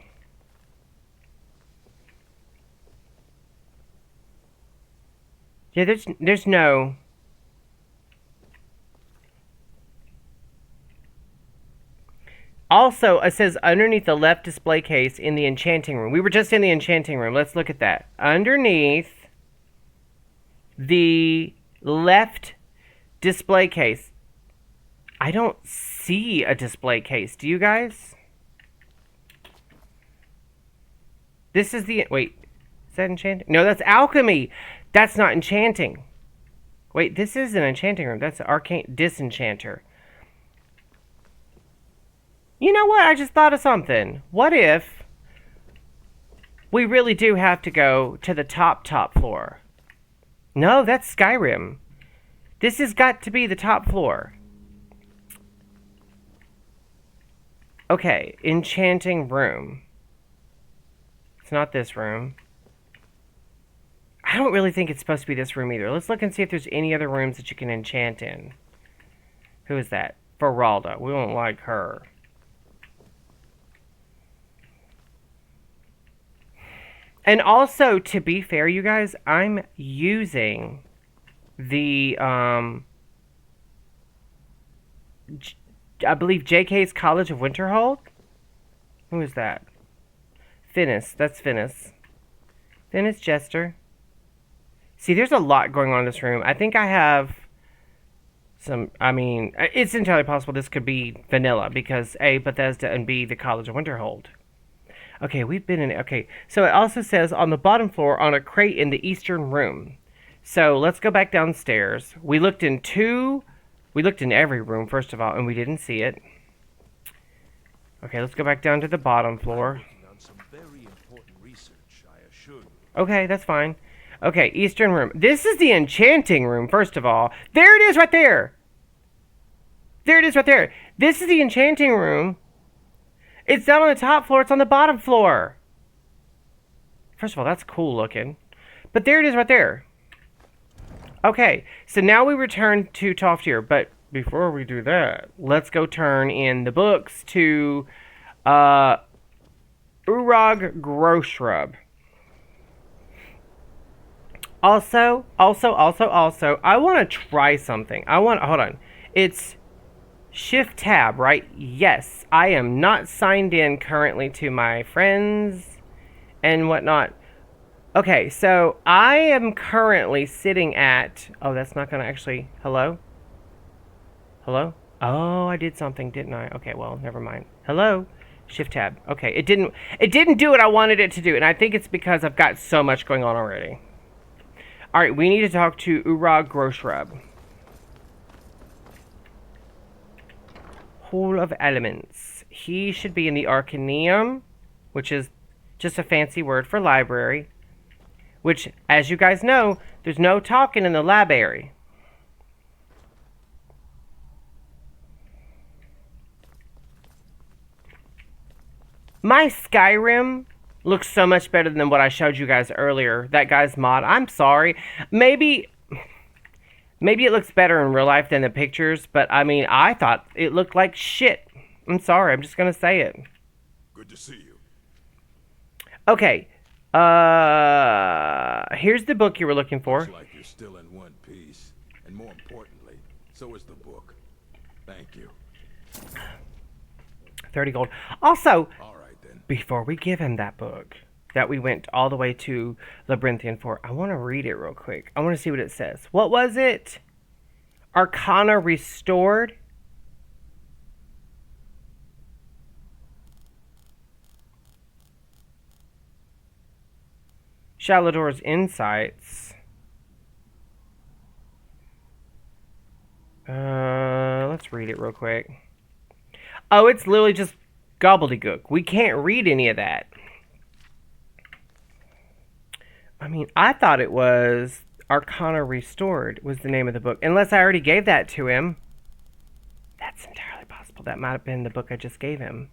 Yeah, there's no... Also, it says underneath the left display case in the enchanting room. We were just in the enchanting room. Let's look at that. Underneath the left display case. I don't see a display case. Do you guys? This is the... Wait. Is that enchanting? No, that's alchemy. That's not enchanting. Wait, this is an enchanting room. That's arcane disenchanter. You know what? I just thought of something. What if we really do have to go to the top floor? No, that's Skyrim. This has got to be the top floor. Okay, enchanting room. It's not this room. I don't really think it's supposed to be this room either. Let's look and see if there's any other rooms that you can enchant in. Who is that? Feralda. We won't like her. And also, to be fair, you guys, I'm using the, I believe JK's College of Winterhold? Who is that? Finnis. That's Finnis. Finnis Jester. See, there's a lot going on in this room. I think I have some... I mean, it's entirely possible this could be vanilla because A, Bethesda, and B, the College of Winterhold. Okay, we've been in... Okay, so it also says on the bottom floor on a crate in the eastern room. So let's go back downstairs. We looked in every room, first of all, and we didn't see it. Okay, let's go back down to the bottom floor. Okay, that's fine. Okay, eastern room. This is the enchanting room, first of all. There it is right there. There it is right there. This is the enchanting room. It's not on the top floor. It's on the bottom floor. First of all, that's cool looking. But there it is right there. Okay, so now we return to Toftier. But before we do that, let's go turn in the books to Urag Groshrub. Also, I want to try something. Hold on. It's Shift Tab, right? Yes. I am not signed in currently to my friends and whatnot. Okay, so I am currently sitting at... Oh, that's not going to actually... Hello? Hello? Oh, I did something, didn't I? Okay, well, never mind. Hello? Shift Tab. Okay, it didn't do what I wanted it to do, and I think it's because I've got so much going on already. Alright, we need to talk to Urag Groshrub. Hall of Elements. He should be in the Arcaneum, which is just a fancy word for library. Which, as you guys know, there's no talking in the library. My Skyrim looks so much better than what I showed you guys earlier. That guy's mod. I'm sorry. Maybe it looks better in real life than the pictures, but I mean, I thought it looked like shit. I'm sorry. I'm just going to say it. Good to see you. Okay. Here's the book you were looking for. Looks like you're still in one piece. And more importantly, so is the book. Thank you. 30 gold. Also, All right then. before we give him that book that we went all the way to Labyrinthian for, I want to read it real quick. I want to see what it says. What was it? Arcana Restored? Shalador's Insights. Let's read it real quick. Oh, it's literally just gobbledygook. We can't read any of that. I mean, I thought it was Arcana Restored was the name of the book. Unless I already gave that to him. That's entirely possible. That might have been the book I just gave him.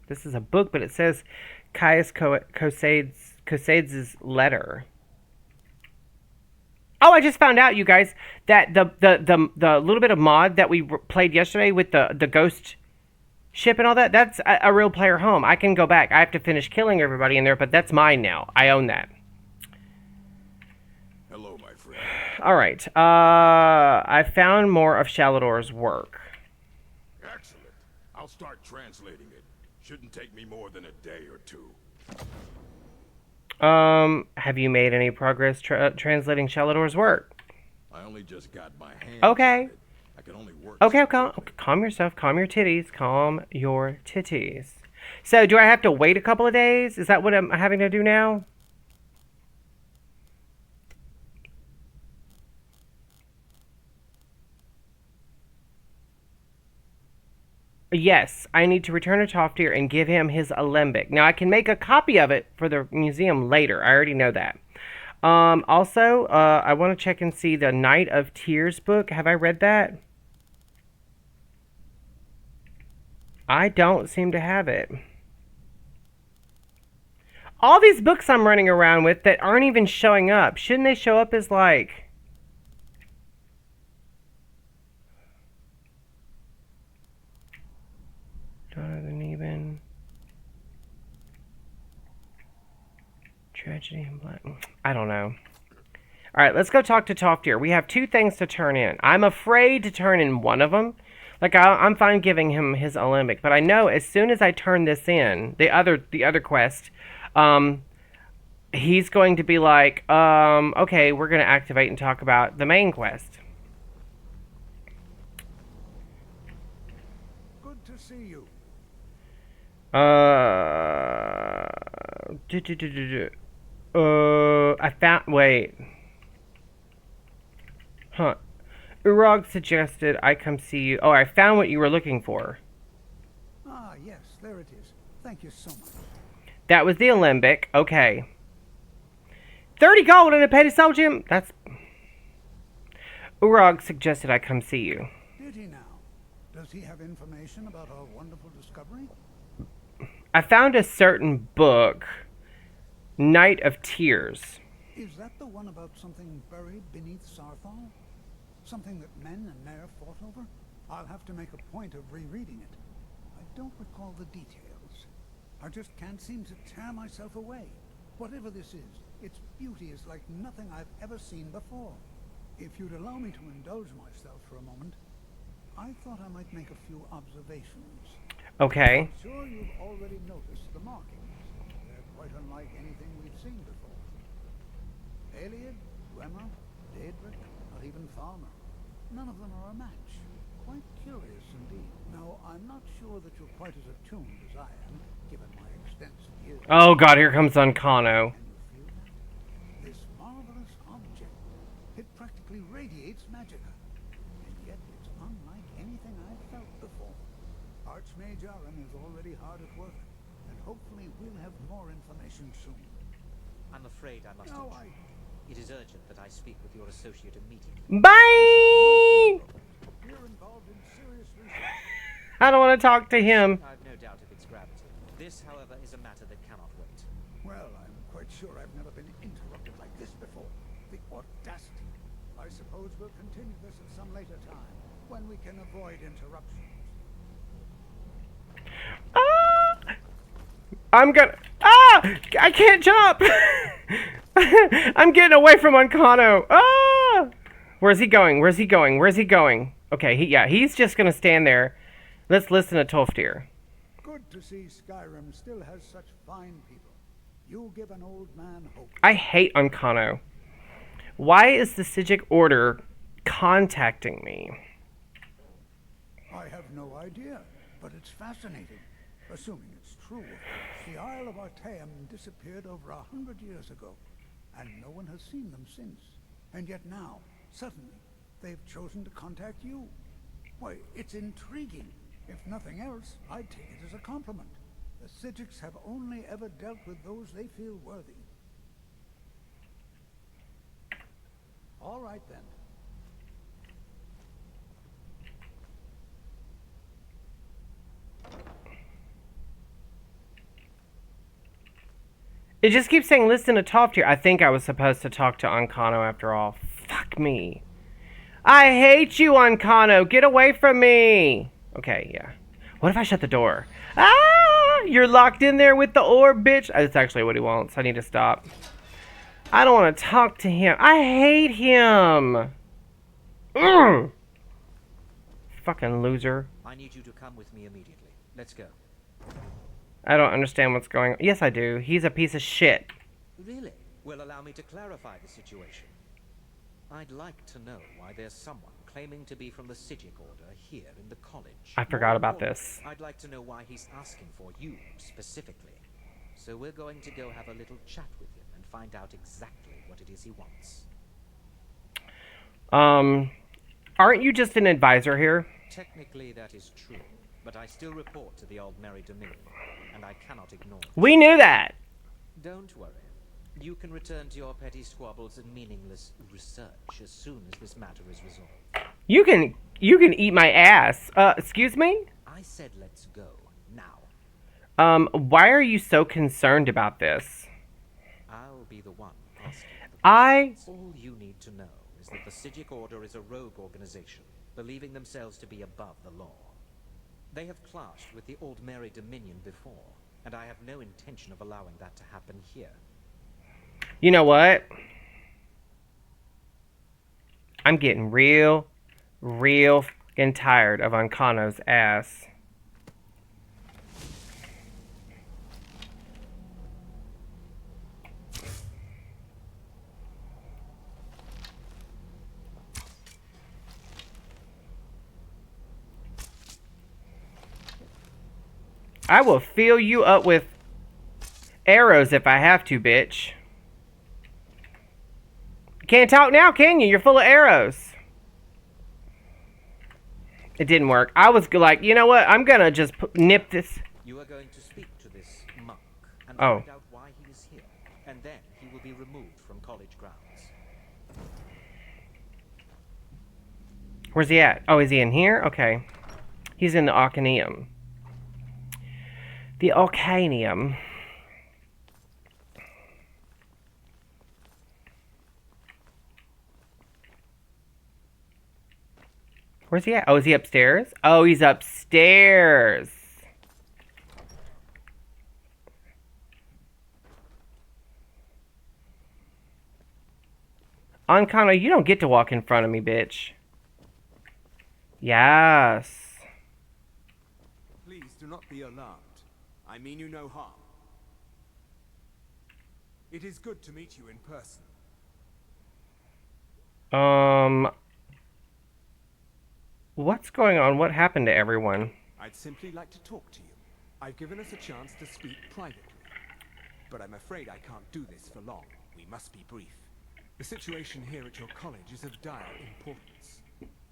This is a book, but it says Caius Cosades' letter. Oh, I just found out, you guys, that the little bit of mod that we played yesterday with the ghost ship and all that. That's a real player home. I can go back. I have to finish killing everybody in there, but that's mine now. I own that. Hello, my friend. All right. I found more of Shalador's work. Excellent. I'll start translating it. Shouldn't take me more than a day or two. Have you made any progress translating Shalador's work? I only just got my hands Okay. on it. I can only work. Okay, so calm quickly. yourself. Calm your titties. Calm your titties. So, do I have to wait a couple of days? Is that what I'm having to do now? Yes, I need to return to Toftir and give him his alembic. Now, I can make a copy of it for the museum later. I already know that. Also, I want to check and see the Night of Tears book. Have I read that? I don't seem to have it. All these books I'm running around with that aren't even showing up. Shouldn't they show up as like... Jonathan Even. Tragedy in Black. I don't know. Alright, let's go talk to Toftir. We have 2 things to turn in. I'm afraid to turn in one of them. Like, I'm fine giving him his Alembic, but I know as soon as I turn this in, the other quest, he's going to be like, okay, we're going to activate and talk about the main quest. Good to see you. I found, wait. Huh. Urog suggested I come see you. Oh, I found what you were looking for. Ah, yes, there it is. Thank you so much. That was the Alembic. Okay. 30 gold and a petty soul gem? That's... Urog suggested I come see you. Did he now? Does he have information about our wonderful discovery? I found a certain book. Night of Tears. Is that the one about something buried beneath Sarthal? Something that men and Mare fought over? I'll have to make a point of rereading it. I don't recall the details. I just can't seem to tear myself away. Whatever this is, its beauty is like nothing I've ever seen before. If you'd allow me to indulge myself for a moment, I thought I might make a few observations. Okay. I'm sure you've already noticed the markings. They're quite unlike anything we've seen before. Aliad, Dwemer, Daedric, not even Falmer. None of them are a match. Quite curious indeed. Now, I'm not sure that you're quite as attuned as I am, given my extensive years. Oh god, here comes Uncano. Can you feel that? This marvelous object. It practically radiates magicka. And yet it's unlike anything I've felt before. Archmage Aran is already hard at work, and hopefully we'll have more information soon. I'm afraid I must No, intrude. It is urgent that I speak with your associate immediately. Bye! You're involved in serious research. I don't want to talk to him. I have no doubt of its gravity. This, however, is a matter that cannot wait. Well, I'm quite sure I've never been interrupted like this before. The audacity. I suppose we'll continue this at some later time, when we can avoid interruptions. I'm gonna... Ah! I can't jump! I'm getting away from Uncano. Ah! Where's he going? Where's he going? Where's he going? Okay, he's just gonna stand there. Let's listen to Tolfdir. Good to see Skyrim still has such fine people. You give an old man hope. I hate Uncano. Why is the Sijic Order contacting me? I have no idea, but it's fascinating. Assuming it's true, of course. The Isle of Artaeum disappeared over 100 years ago, and no one has seen them since. And yet now, suddenly, they've chosen to contact you. Why, it's intriguing. If nothing else, I'd take it as a compliment. The Sijics have only ever dealt with those they feel worthy. All right, then. It just keeps saying listen to Tolfdir. I think I was supposed to talk to Uncano after all. Fuck me. I hate you, Uncano. Get away from me. Okay, yeah. What if I shut the door? Ah! You're locked in there with the orb, bitch. That's actually what he wants. I need to stop. I don't want to talk to him. I hate him. Ugh. Fucking loser. I need you to come with me immediately. Let's go. I don't understand what's going on. Yes, I do. He's a piece of shit. Really? Well, allow me to clarify the situation. I'd like to know why there's someone claiming to be from the Sijic Order here in the college. I forgot about More this. I'd like to know why he's asking for you specifically. So we're going to go have a little chat with him and find out exactly what it is he wants. Aren't you just an advisor here? Technically, that is true, but I still report to the Old Merry Dominion, and I cannot ignore it. We knew that. Don't worry. You can return to your petty squabbles and meaningless research as soon as this matter is resolved. You can eat my ass. Excuse me? I said let's go, now. Why are you so concerned about this? I'll be the one asking the I questions. All you need to know is that the Sijic Order is a rogue organization, believing themselves to be above the law. They have clashed with the Old Merry Dominion before, and I have no intention of allowing that to happen here. You know what? I'm getting real fucking tired of Ankano's ass. I will fill you up with arrows if I have to, bitch. You can't talk now, can you? You're full of arrows. It didn't work. I was like, you know what? I'm gonna just nip this. You are going to speak to this monk and Oh. find out why he is here, and then he will be removed from college grounds. Where's he at? Oh, is he in here? Okay. He's in the Arcaneum. The Arcaneum. Where's he at? Oh, is he upstairs? Oh, he's upstairs. Ankano, you don't get to walk in front of me, bitch. Yes. Please do not be alarmed. I mean you no harm. It is good to meet you in person. What's going on? What happened to everyone? I'd simply like to talk to you. I've given us a chance to speak privately. But I'm afraid I can't do this for long. We must be brief. The situation here at your college is of dire importance.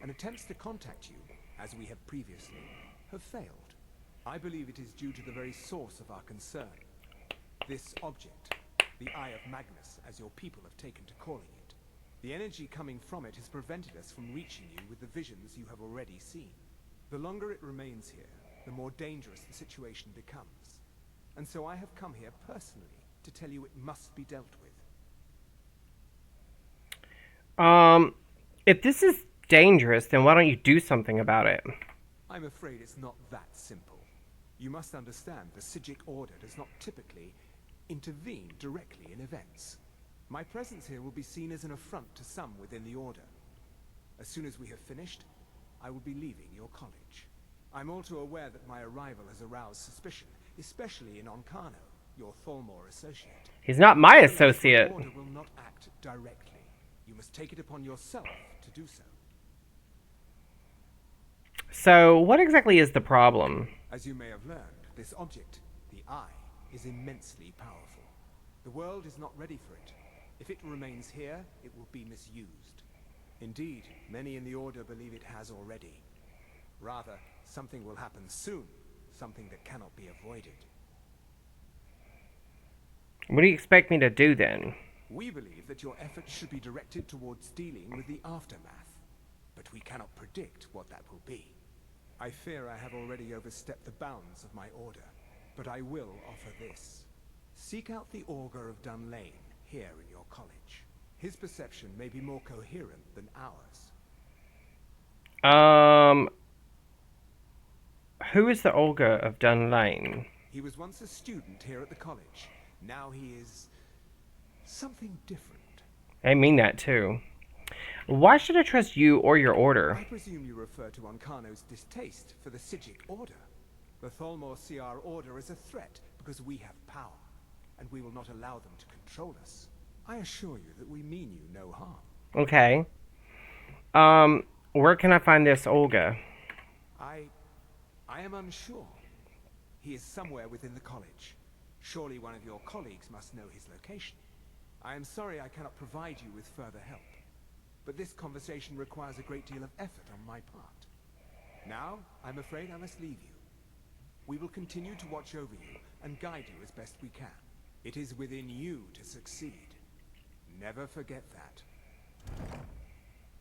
And attempts to contact you, as we have previously, have failed. I believe it is due to the very source of our concern. This object, the Eye of Magnus, as your people have taken to calling it. The energy coming from it has prevented us from reaching you with the visions you have already seen. The longer it remains here, the more dangerous the situation becomes. And so I have come here personally to tell you it must be dealt with. If this is dangerous, then why don't you do something about it? I'm afraid it's not that simple. You must understand the Sijic Order does not typically intervene directly in events. My presence here will be seen as an affront to some within the Order. As soon as we have finished, I will be leaving your college. I'm all too aware that my arrival has aroused suspicion, especially in Ankano, your Thalmor associate. He's not my associate. The Order will not act directly. You must take it upon yourself to do so. So, what exactly is the problem? As you may have learned, this object, the Eye, is immensely powerful. The world is not ready for it. If it remains here, it will be misused. Indeed, many in the Order believe it has already. Rather, something will happen soon, something that cannot be avoided. What do you expect me to do then? We believe that your efforts should be directed towards dealing with the aftermath, but we cannot predict what that will be. I fear I have already overstepped the bounds of my order, but I will offer this. Seek out the Augur of Dunlane here in your college. His perception may be more coherent than ours. Who is the Olga of Dunlane? He was once a student here at the college. Now he is something different. I mean that too. Why should I trust you or your order? I presume you refer to Ankano's distaste for the Sijic Order. The Tholmor see our order as a threat because we have power, and we will not allow them to control us. I assure you that we mean you no harm. Okay. Where can I find this Olga? I am unsure. He is somewhere within the college. Surely one of your colleagues must know his location. I am sorry I cannot provide you with further help, but this conversation requires a great deal of effort on my part. Now, I'm afraid I must leave you. We will continue to watch over you and guide you as best we can. It is within you to succeed. Never forget that.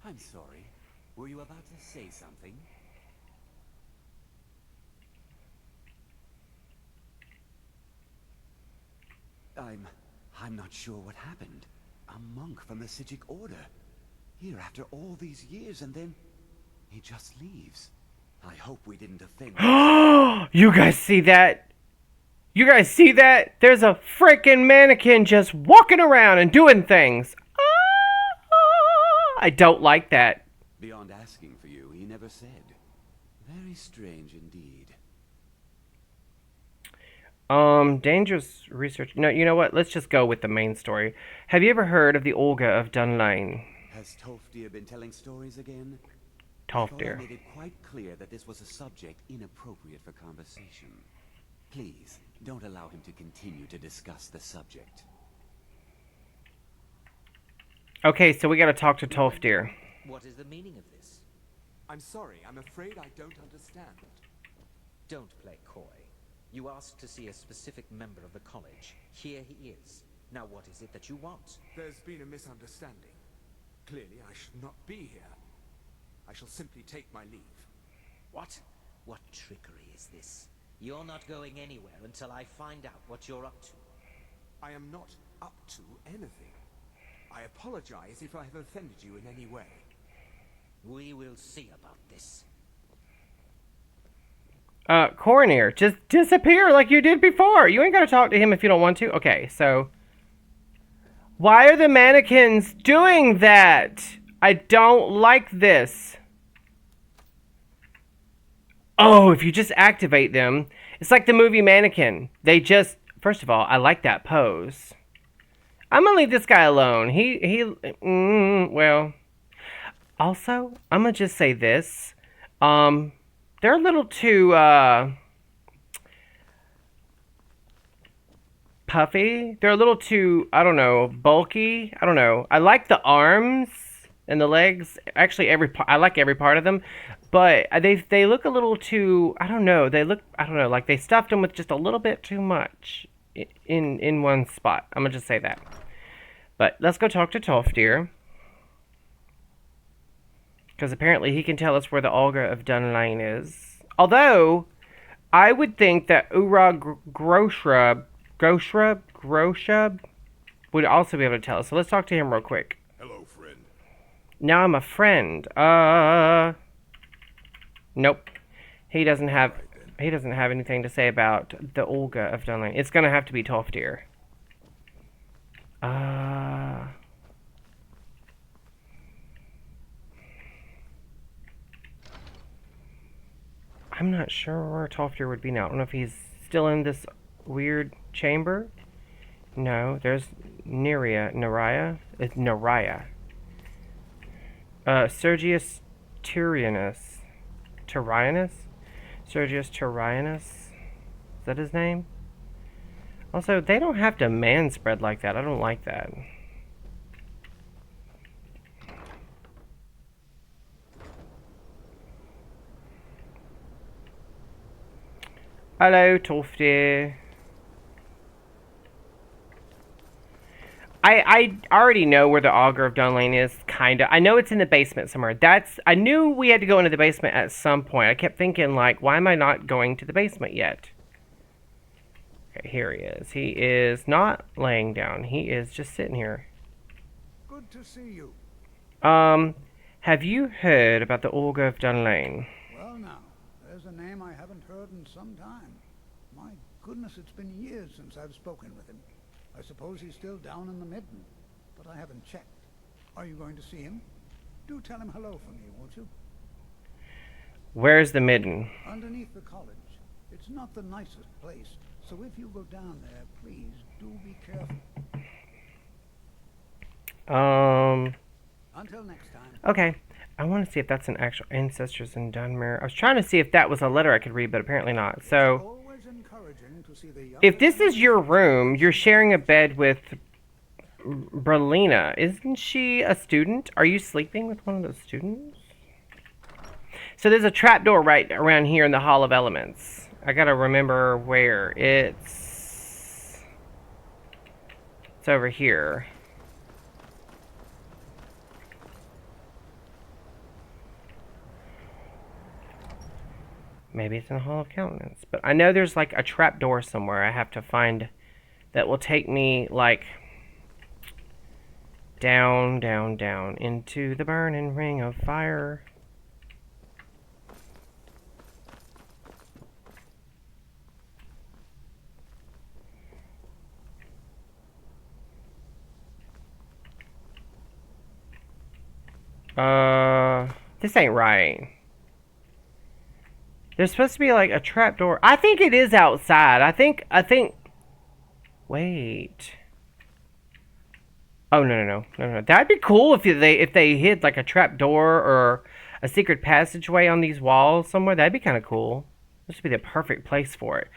I'm sorry. Were you about to say something? I'm not sure what happened. A monk from the Sijic Order. Here after all these years, and then he just leaves. I hope we didn't offend him. You guys see that? You guys see that? There's a freaking mannequin just walking around and doing things. I don't like that. Beyond asking for you, he never said. Very strange indeed. Dangerous research. No, you know what? Let's just go with the main story. Have you ever heard of the Olga of Dunlane? Has Tolfdir been telling stories again? I thought I Tolfdir. made it quite clear that this was a subject inappropriate for conversation. Please, don't allow him to continue to discuss the subject. Okay, so we gotta talk to Tolfdir. What is the meaning of this? I'm sorry, I'm afraid I don't understand. Don't play coy. You asked to see a specific member of the college. Here he is. Now what is it that you want? There's been a misunderstanding. Clearly, I should not be here. I shall simply take my leave. What? What trickery is this? You're not going anywhere until I find out what you're up to. I am not up to anything. I apologize if I have offended you in any way. We will see about this. Coroner, just disappear like you did before. You ain't gotta talk to him if you don't want to. Okay, so... Why are the mannequins doing that? I don't like this. Oh, if you just activate them... It's like the movie Mannequin. They just... First of all, I like that pose. I'm gonna leave this guy alone. Well... Also, I'm gonna just say this. They're a little too, puffy. They're a little too, I don't know, bulky. I don't know. I like the arms and the legs. Actually, I like every part of them. But they look a little too, I don't know. They look, I don't know, like they stuffed them with just a little bit too much in one spot. I'm gonna just say that. But let's go talk to Tolfdir. Because apparently he can tell us where the Olga of Dunlane is. Although, I would think that Ura Groshrub would also be able to tell us. So let's talk to him real quick. Hello, friend. Now I'm a friend. Nope. He doesn't have anything to say about the Olga of Dunlane. It's gonna have to be Tolfdir. I'm not sure where Tolfdir would be now. I don't know if he's still in this weird chamber. No, there's Neraya. It's Neraya. Sergius Tyrianus. Sergius Tyrianus? Is that his name? Also, they don't have to manspread like that. I don't like that. Hello, Tolfdir. I already know where the Augur of Dunlane is, kinda. I know it's in the basement somewhere. I knew we had to go into the basement at some point. I kept thinking, like, why am I not going to the basement yet? Okay, here he is. He is not laying down. He is just sitting here. Good to see you. Have you heard about the Augur of Dunlane? Well now, There's a name I haven't heard in some time. My goodness, it's been years since I've spoken with him. I suppose he's still down in the Midden, but I haven't checked. Are you going to see him? Do tell him hello for me, won't you? Where's the Midden? Underneath the college. It's not the nicest place, so if you go down there, please do be careful. Until next time. Okay. I want to see if that's an actual ancestors in Dunmere. I was trying to see if that was a letter I could read, but apparently not. So, Always encouraging to see the young if this is your room, you're sharing a bed with Berlina. Isn't she a student? Are you sleeping with one of those students? So there's a trapdoor right around here in the Hall of Elements. I gotta remember where. It's over here. Maybe it's in the Hall of Countenance. But I know there's like a trapdoor somewhere I have to find that will take me like down, down, down into the burning ring of fire. This ain't right. There's supposed to be like a trapdoor. I think it is outside. I think. Wait. Oh no. That'd be cool if they hid like a trapdoor or a secret passageway on these walls somewhere. That'd be kind of cool. This would be the perfect place for it.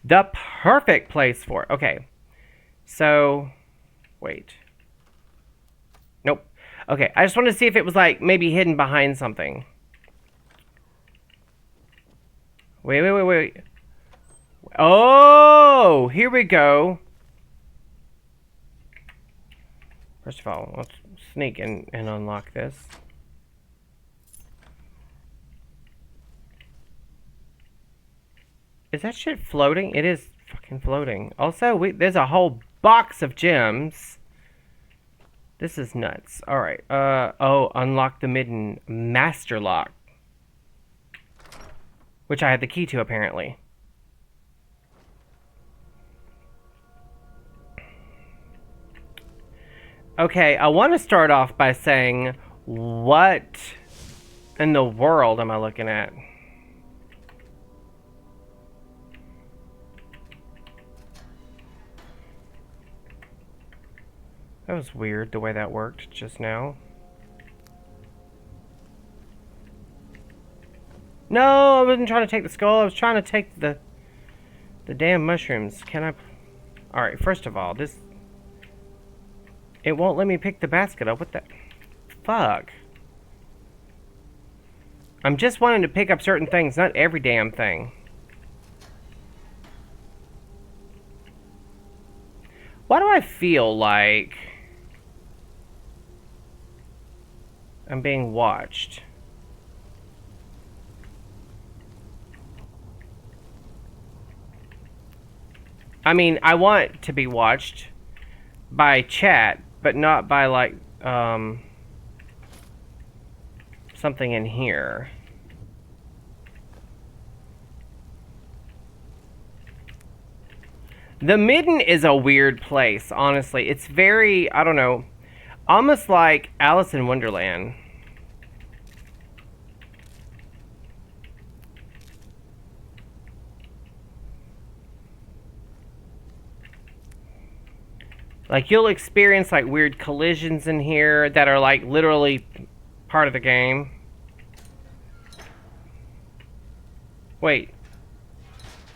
The perfect place for it. Okay. So, wait. Nope. Okay, I just wanted to see if it was like maybe hidden behind something. Wait. Oh, here we go. First of all, let's sneak and unlock this. Is that shit floating? It is fucking floating. Also, there's a whole box of gems. This is nuts. Alright, oh, unlock the Midden Master Lock. Which I had the key to, apparently. Okay, I want to start off by saying, what in the world am I looking at? That was weird, the way that worked just now. No, I wasn't trying to take the skull. I was trying to take the damn mushrooms. Can I... Alright, first of all, this... It won't let me pick the basket up. What the... Fuck. I'm just wanting to pick up certain things, not every damn thing. Why do I feel like I'm being watched? I mean, I want to be watched by chat, but not by, like, something in here. The Midden is a weird place, honestly. It's very, I don't know, almost like Alice in Wonderland. Like, you'll experience, like, weird collisions in here that are, like, literally part of the game. Wait.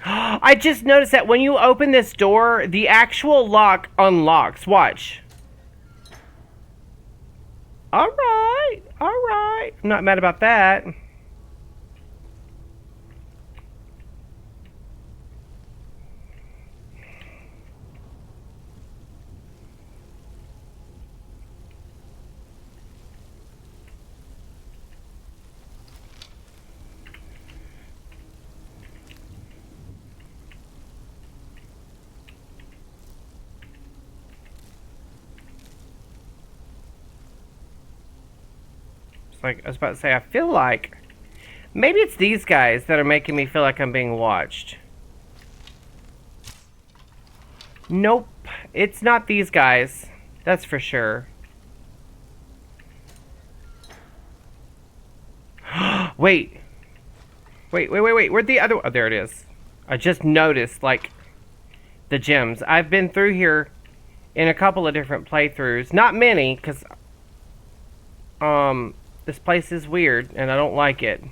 I just noticed that when you open this door, the actual lock unlocks. Watch. Alright. Alright. I'm not mad about that. Like I was about to say, I feel like Maybe it's these guys that are making me feel like I'm being watched. Nope. It's not these guys. That's for sure. Wait. Wait. Where'd the other... Oh, there it is. I just noticed, like, the gems. I've been through here in a couple of different playthroughs. Not many, because... this place is weird, and I don't like it.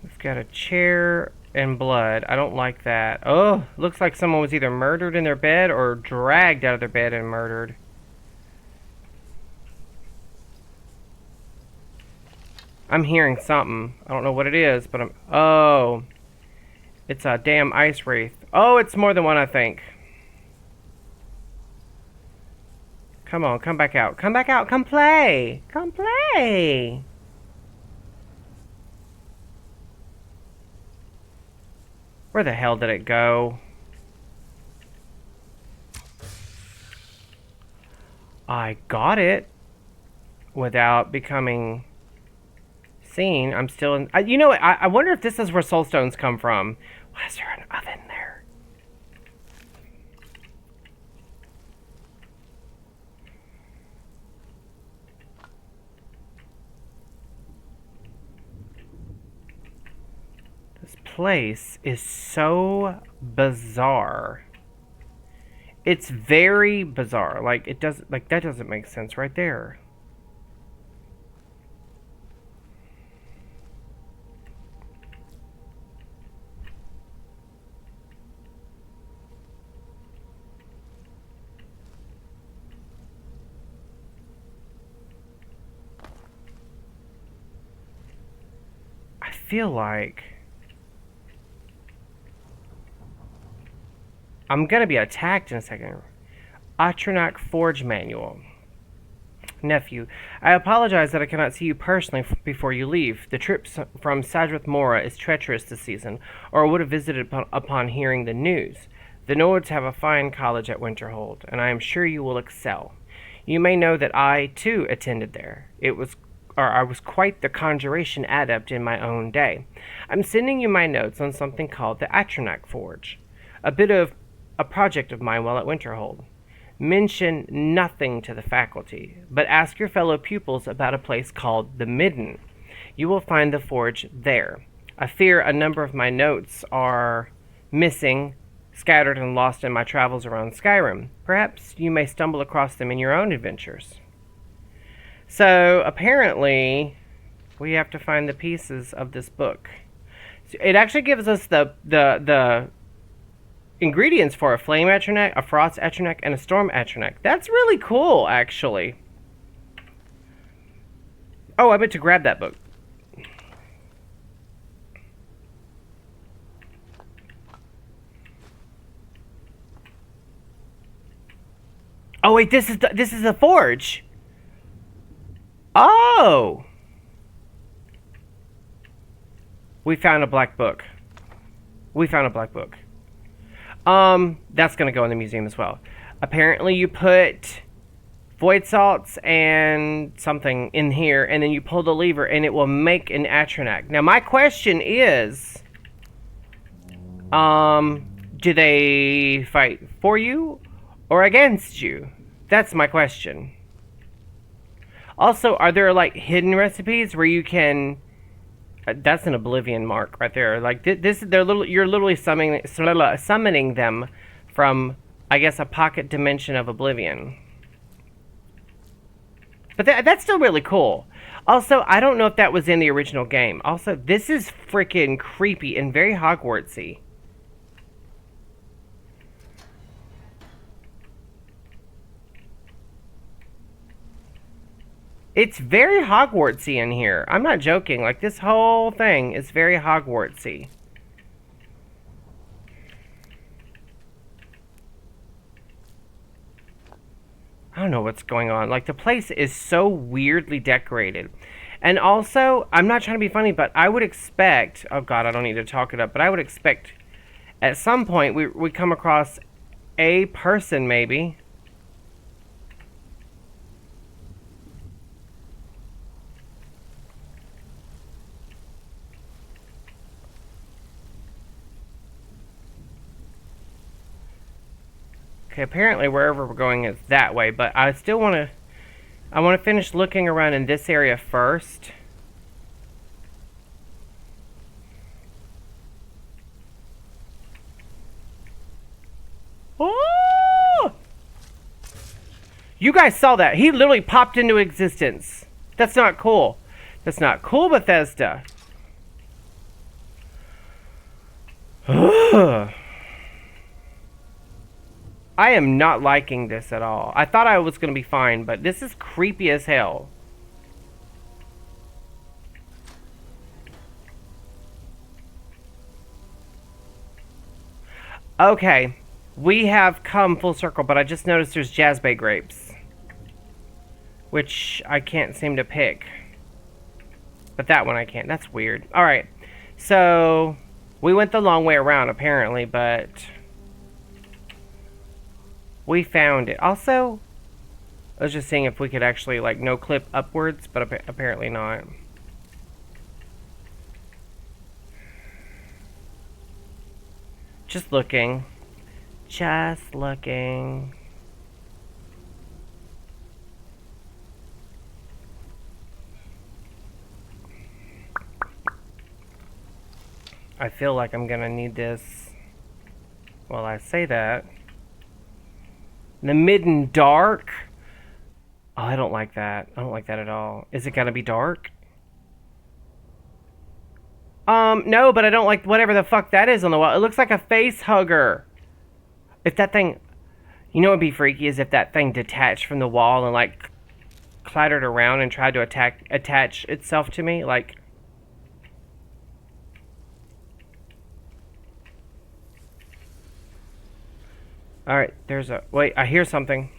We've got a chair and blood. I don't like that. Oh, looks like someone was either murdered in their bed or dragged out of their bed and murdered. I'm hearing something. I don't know what it is, but I'm... Oh. It's a damn ice wraith. Oh, it's more than one, I think. Come on, come back out. Come back out. Come play. Come play. Where the hell did it go? I got it without becoming seen. I'm still in... you know what? I wonder if this is where soul stones come from. Why is there an oven there? This place is so bizarre. It's very bizarre. Like, it doesn't... Like, that doesn't make sense right there. I feel like I'm gonna be attacked in a second. Atronach Forge Manual. Nephew, I apologize that I cannot see you personally before you leave. The trip from Sadrith Mora is treacherous this season, or I would have visited upon hearing the news. The Nords have a fine college at Winterhold, and I am sure you will excel. You may know that I, too, attended there. I was quite the conjuration adept in my own day. I'm sending you my notes on something called the Atronach Forge, a bit of a project of mine while at Winterhold. Mention nothing to the faculty, but ask your fellow pupils about a place called the Midden. You will find the forge there. I fear a number of my notes are missing, scattered and lost in my travels around Skyrim. Perhaps you may stumble across them in your own adventures. So, apparently, we have to find the pieces of this book. So it actually gives us the ingredients for a flame atronach, a frost atronach, and a storm atronach. That's really cool, actually. Oh, I meant to grab that book. Oh wait, this is the forge. Oh, we found a black book. That's gonna go in the museum as well. Apparently, you put void salts and something in here, and then you pull the lever, and it will make an atronach. Now, my question is, do they fight for you or against you? That's my question. Also, are there like hidden recipes where you can? That's an oblivion mark right there. Like you're literally summoning them from, I guess, a pocket dimension of oblivion. But that's still really cool. Also, I don't know if that was in the original game. Also, this is freaking creepy and very Hogwartsy. It's very Hogwartsy in here. I'm not joking. Like, this whole thing is very Hogwartsy. I don't know what's going on. Like, the place is so weirdly decorated. And also, I'm not trying to be funny, but I would expect... Oh, God, I don't need to talk it up. But I would expect at some point we come across a person, maybe. Okay, apparently wherever we're going is that way, but I still want to... I want to finish looking around in this area first. Oh! You guys saw that. He literally popped into existence. That's not cool. That's not cool, Bethesda. I am not liking this at all. I thought I was going to be fine, but this is creepy as hell. Okay, we have come full circle, but I just noticed there's jazzbay grapes, which I can't seem to pick. But that one I can't. That's weird. Alright, so we went the long way around apparently, but we found it. Also, I was just seeing if we could actually, like, no clip upwards, but apparently not. Just looking. Just looking. I feel like I'm gonna need this. Well, I say that. The mid and dark? Oh, I don't like that. I don't like that at all. Is it gonna be dark? No, but I don't like whatever the fuck that is on the wall. It looks like a face hugger. If that thing... You know what would be freaky is if that thing detached from the wall and, like, clattered around and tried to attach itself to me. Like... Alright, there's a... Wait, I hear something.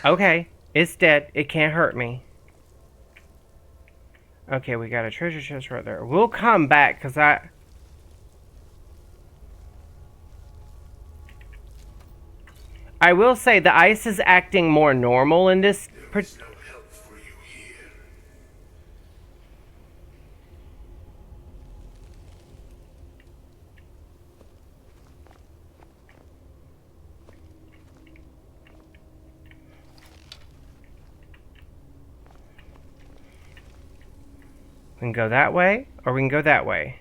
Okay, it's dead. It can't hurt me. Okay, we got a treasure chest right there. We'll come back, because I will say the ice is acting more normal in this... There is no help for you here. We can go that way, or we can go that way.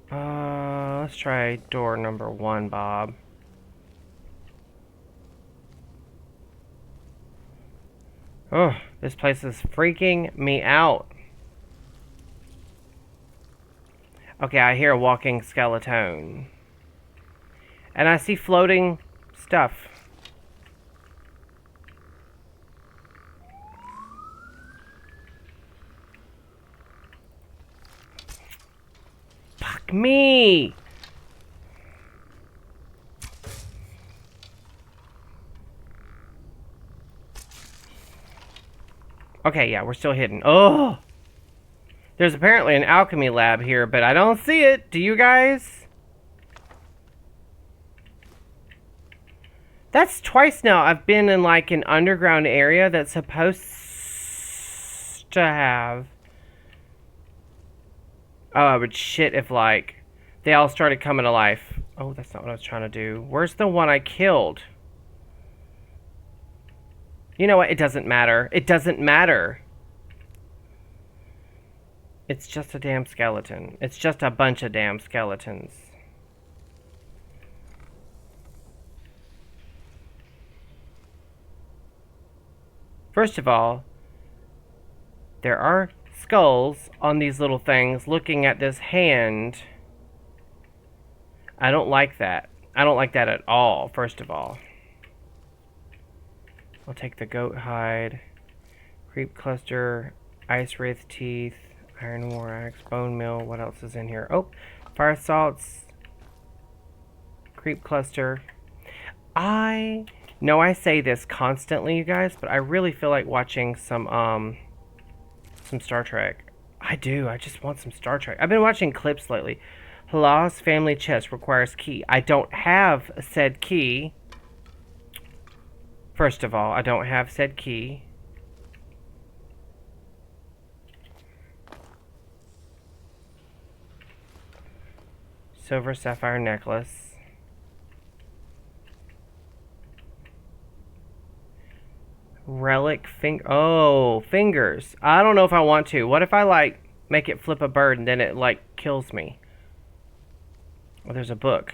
Let's try door number 1, Bob. Oh, this place is freaking me out. Okay, I hear a walking skeleton. And I see floating stuff. Fuck me! Okay, yeah, we're still hidden. Oh! There's apparently an alchemy lab here, but I don't see it. Do you guys? That's twice now I've been in, like, an underground area that's supposed to have... Oh, I would shit if, like, they all started coming to life. Oh, that's not what I was trying to do. Where's the one I killed? You know what? It doesn't matter. It doesn't matter. It's just a damn skeleton. It's just a bunch of damn skeletons. First of all, there are skulls on these little things looking at this hand. I don't like that. I don't like that at all, first of all. I'll take the goat hide, creep cluster, ice wraith teeth, iron war axe, bone mill. What else is in here? Oh, fire salts, creep cluster. I know I say this constantly, you guys, but I really feel like watching some Star Trek. I do. I just want some Star Trek. I've been watching clips lately. Halah's family chest requires key. I don't have said key. First of all, I don't have said key. Silver sapphire necklace. Relic fingers. I don't know if I want to. What if I, like, make it flip a bird and then it, like, kills me? Oh, there's a book.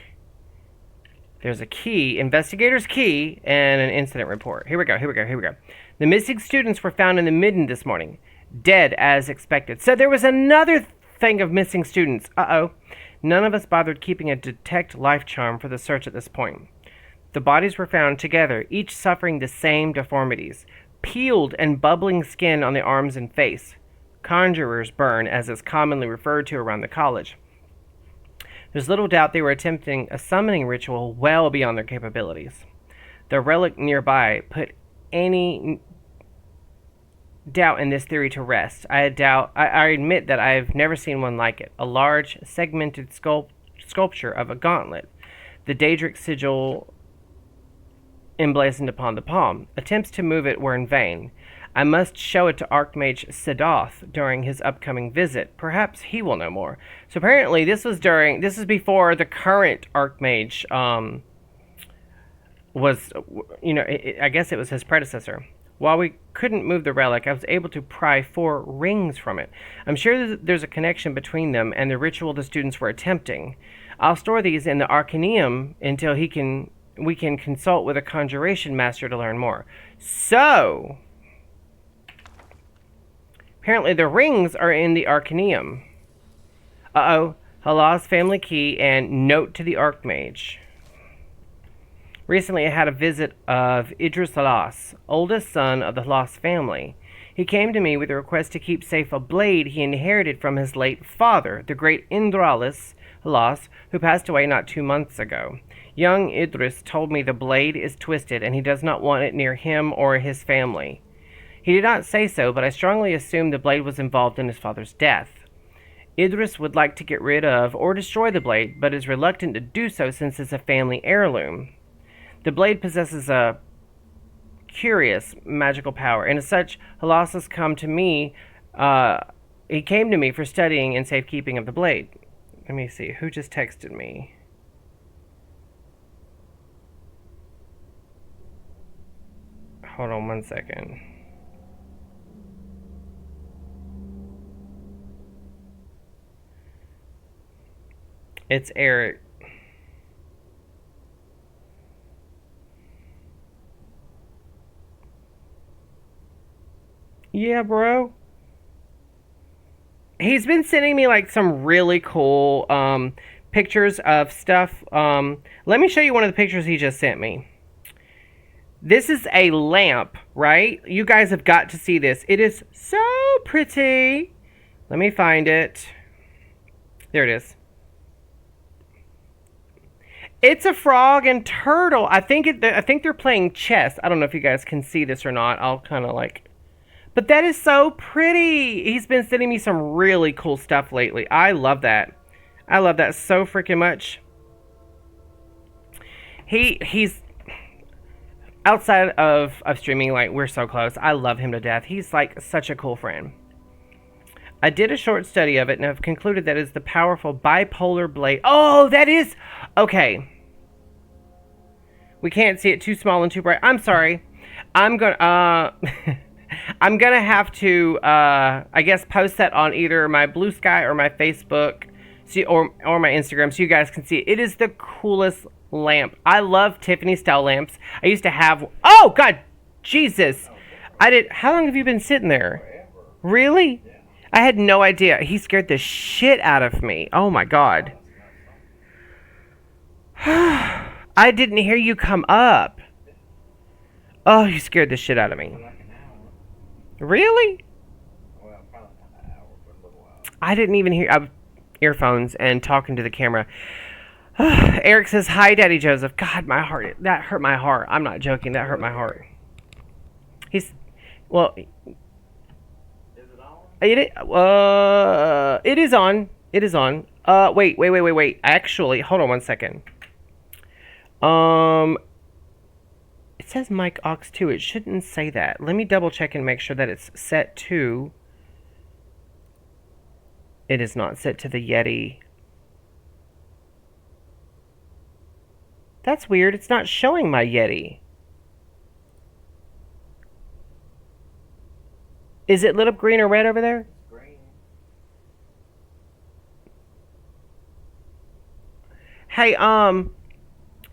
There's a key, investigator's key, and an incident report. Here we go. The missing students were found in the midden this morning, dead as expected. So there was another thing of missing students. Uh-oh. None of us bothered keeping a detect life charm for the search at this point. The bodies were found together, each suffering the same deformities. Peeled and bubbling skin on the arms and face. Conjurer's burn, as is commonly referred to around the college. There's little doubt they were attempting a summoning ritual well beyond their capabilities. The relic nearby put any doubt in this theory to rest. I admit that I've never seen one like it. A large, segmented sculpture of a gauntlet. The Daedric sigil emblazoned upon the palm. Attempts to move it were in vain. I must show it to Archmage Sidoth during his upcoming visit. Perhaps he will know more. So apparently this is before the current Archmage was, I guess it was his predecessor. While we couldn't move the relic, I was able to pry 4 rings from it. I'm sure there's a connection between them and the ritual the students were attempting. I'll store these in the Arcaneum until we can consult with a conjuration master to learn more. So apparently the rings are in the Arcaneum. Uh-oh. Halah's family key and note to the Archmage. Recently I had a visit of Idris Halas, oldest son of the Halas family. He came to me with a request to keep safe a blade he inherited from his late father, the great Indralis Halas, who passed away not 2 months ago. Young Idris told me the blade is twisted and he does not want it near him or his family. He did not say so, but I strongly assume the blade was involved in his father's death. Idris would like to get rid of or destroy the blade, but is reluctant to do so since it's a family heirloom. The blade possesses a curious magical power, and as such, Halas come to me. He came to me for studying and safekeeping of the blade. Let me see, who just texted me? Hold on 1 second. It's Eric. Yeah, bro. He's been sending me like some really cool pictures of stuff. Let me show you one of the pictures he just sent me. This is a lamp, right? You guys have got to see this. It is so pretty. Let me find it. There it is. It's a frog and turtle. I think they're playing chess. I don't know if you guys can see this or not. I'll kind of like... But that is so pretty. He's been sending me some really cool stuff lately. I love that. I love that so freaking much. He's... Outside of streaming, like, we're so close. I love him to death. He's, like, such a cool friend. I did a short study of it and have concluded that it's the powerful bipolar blade. Oh, that is... Okay. We can't see it, too small and too bright. I'm sorry. I'm gonna have to, I guess, post that on either my Blue Sky or my Facebook, or my Instagram, so you guys can see it. It is the coolest lamp. I love Tiffany style lamps. I used to have... Oh, God! Jesus! How long have you been sitting there? Really? I had no idea. He scared the shit out of me. Oh, my God. I didn't hear you come up. Oh, you scared the shit out of me. Really? I didn't even hear... I have earphones and talking to the camera. Eric says, hi, Daddy Joseph. God, my heart. That hurt my heart. I'm not joking. That hurt my heart. Well... It is on. It is on. Wait. Actually, hold on 1 second. It says mic aux 2. It shouldn't say that. Let me double check and make sure that it's set to... It is not set to the Yeti. That's weird. It's not showing my Yeti. Is it lit up green or red over there? Green. Hey,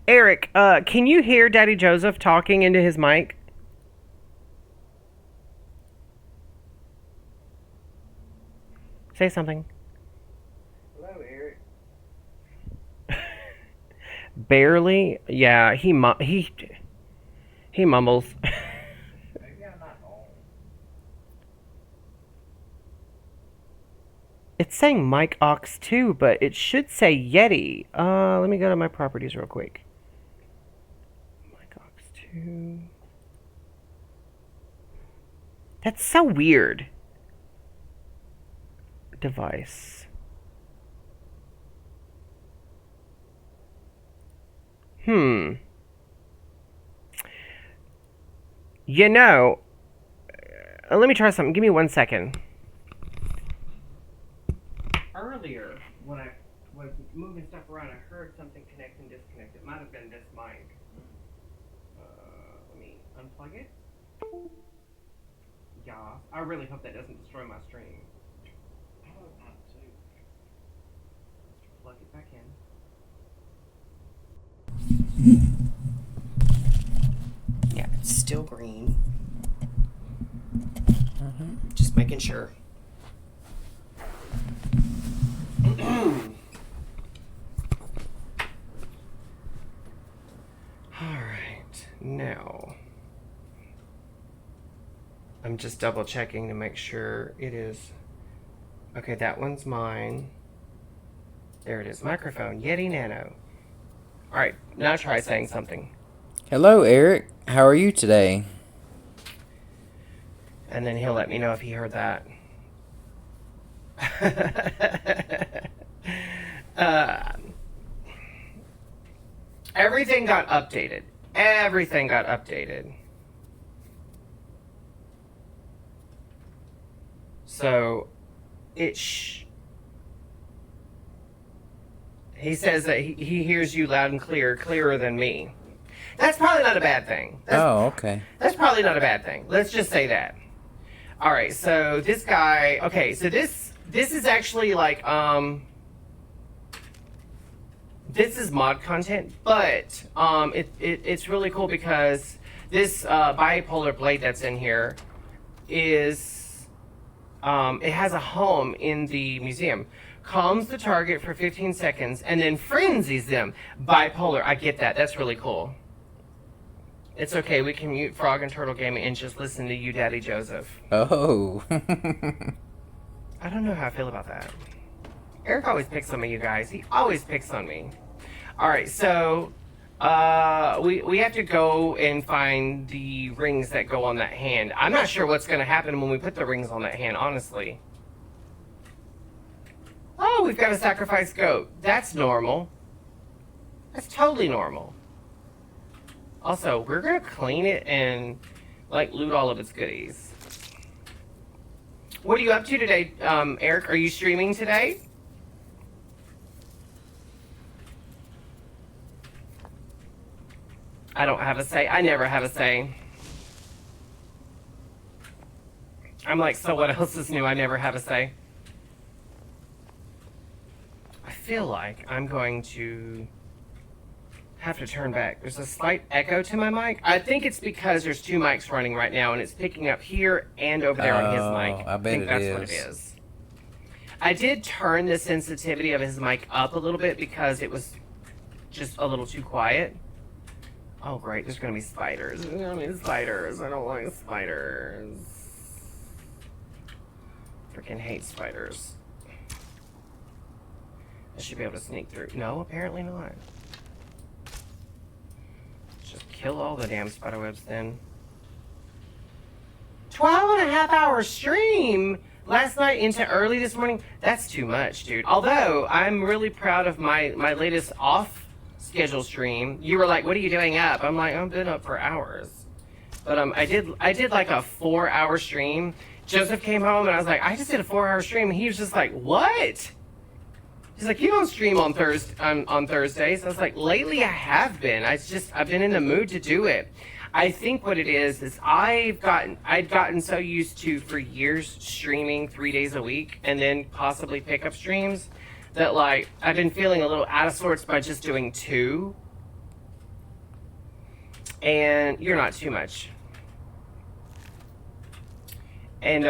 Eric, can you hear Daddy Joseph talking into his mic? Say something. Hello, Eric. Barely? Yeah, he mumbles. Maybe I'm not home. It's saying Mic Aux 2, but it should say Yeti. Let me go to my properties real quick. Mic Aux 2. That's so weird. Device. You know, let me try something. Give me 1 second. Earlier, when I was moving stuff around, I heard something connect and disconnect. It might have been this mic. Let me unplug it. Yeah, I really hope that doesn't destroy my stream. I hope not too. Let's plug it back in. Yeah, it's still green. Just making sure. Alright, now I'm just double checking to make sure it is. Okay, that one's mine. There it is. Microphone, Yeti Nano. Alright, now try saying something. Hello, Eric. How are you today? And then he'll let me know if he heard that. Everything got updated. Everything got updated. So, he says that he hears you loud and clear, clearer than me. That's probably not a bad thing. Okay. That's probably not a bad thing. Let's just say that. All right, so this guy. Okay, so this is actually like this is mod content, but it's really cool because this bipolar blade that's in here is it has a home in the museum. Calms the target for 15 seconds and then frenzies them. Bipolar, I get that. That's really cool. It's okay, we can mute Frog and Turtle Gaming and just listen to you, Daddy Joseph. Oh. I don't know how I feel about that. Eric always picks on me, you guys. He always picks on me. Alright, so we have to go and find the rings that go on that hand. I'm not sure what's going to happen when we put the rings on that hand, honestly. Oh, we've got to sacrifice goat. That's normal. That's totally normal. Also, we're going to clean it and, like, loot all of its goodies. What are you up to today, Eric? Are you streaming today? I don't have a say. I never have a say. I'm like, so what else is new? I never have a say. I feel like I'm going to have to turn back. There's a slight echo to my mic. I think it's because there's two mics running right now, and it's picking up here and over there on his mic. I bet think that's what it is. I did turn the sensitivity of his mic up a little bit because it was just a little too quiet. Oh, great. There's going to be spiders. There's going to be spiders. I don't like spiders. Freaking hate spiders. I should be able to sneak through. No, apparently not. Just kill all the damn spiderwebs then. 12.5-hour stream last night into early this morning. That's too much, dude. Although, I'm really proud of my latest off schedule stream. You were like, what are you doing up? I'm like, I've been up for hours. But I did like a 4-hour stream. Joseph came home and I was like, I just did a 4-hour stream. And he was just like, what? He's like, you don't stream on Thursdays. I was like, lately I have been. I've been in the mood to do it. I think what it is I'd gotten so used to for years streaming 3 days a week and then possibly pickup streams that like I've been feeling a little out of sorts by just doing 2. And you're not too much. And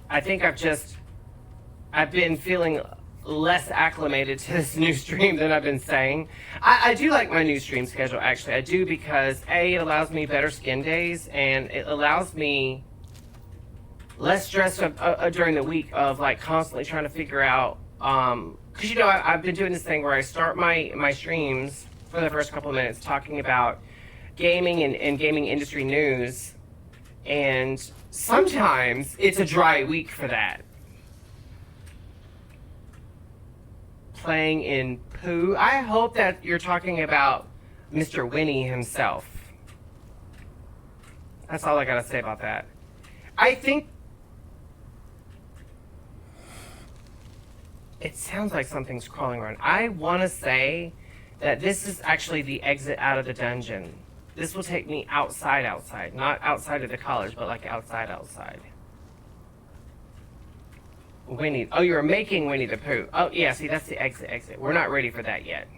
I think I've been feeling less acclimated to this new stream than I've been saying. I do like my new stream schedule, actually. I do because, A, it allows me better skin days, and it allows me less stress during the week of, like, constantly trying to figure out, because, you know, I've been doing this thing where I start my streams for the first couple of minutes talking about gaming and gaming industry news, and sometimes it's a dry week for that. Playing in poo. I hope that you're talking about Mr. Winnie himself. That's all I gotta say about that. I think it sounds like something's crawling around. I want to say that this is actually the exit out of the dungeon. This will take me outside. Not outside of the college, but like outside. Winnie. Oh, you're making Winnie the Pooh. Oh, yeah, see, that's the exit. We're not ready for that yet.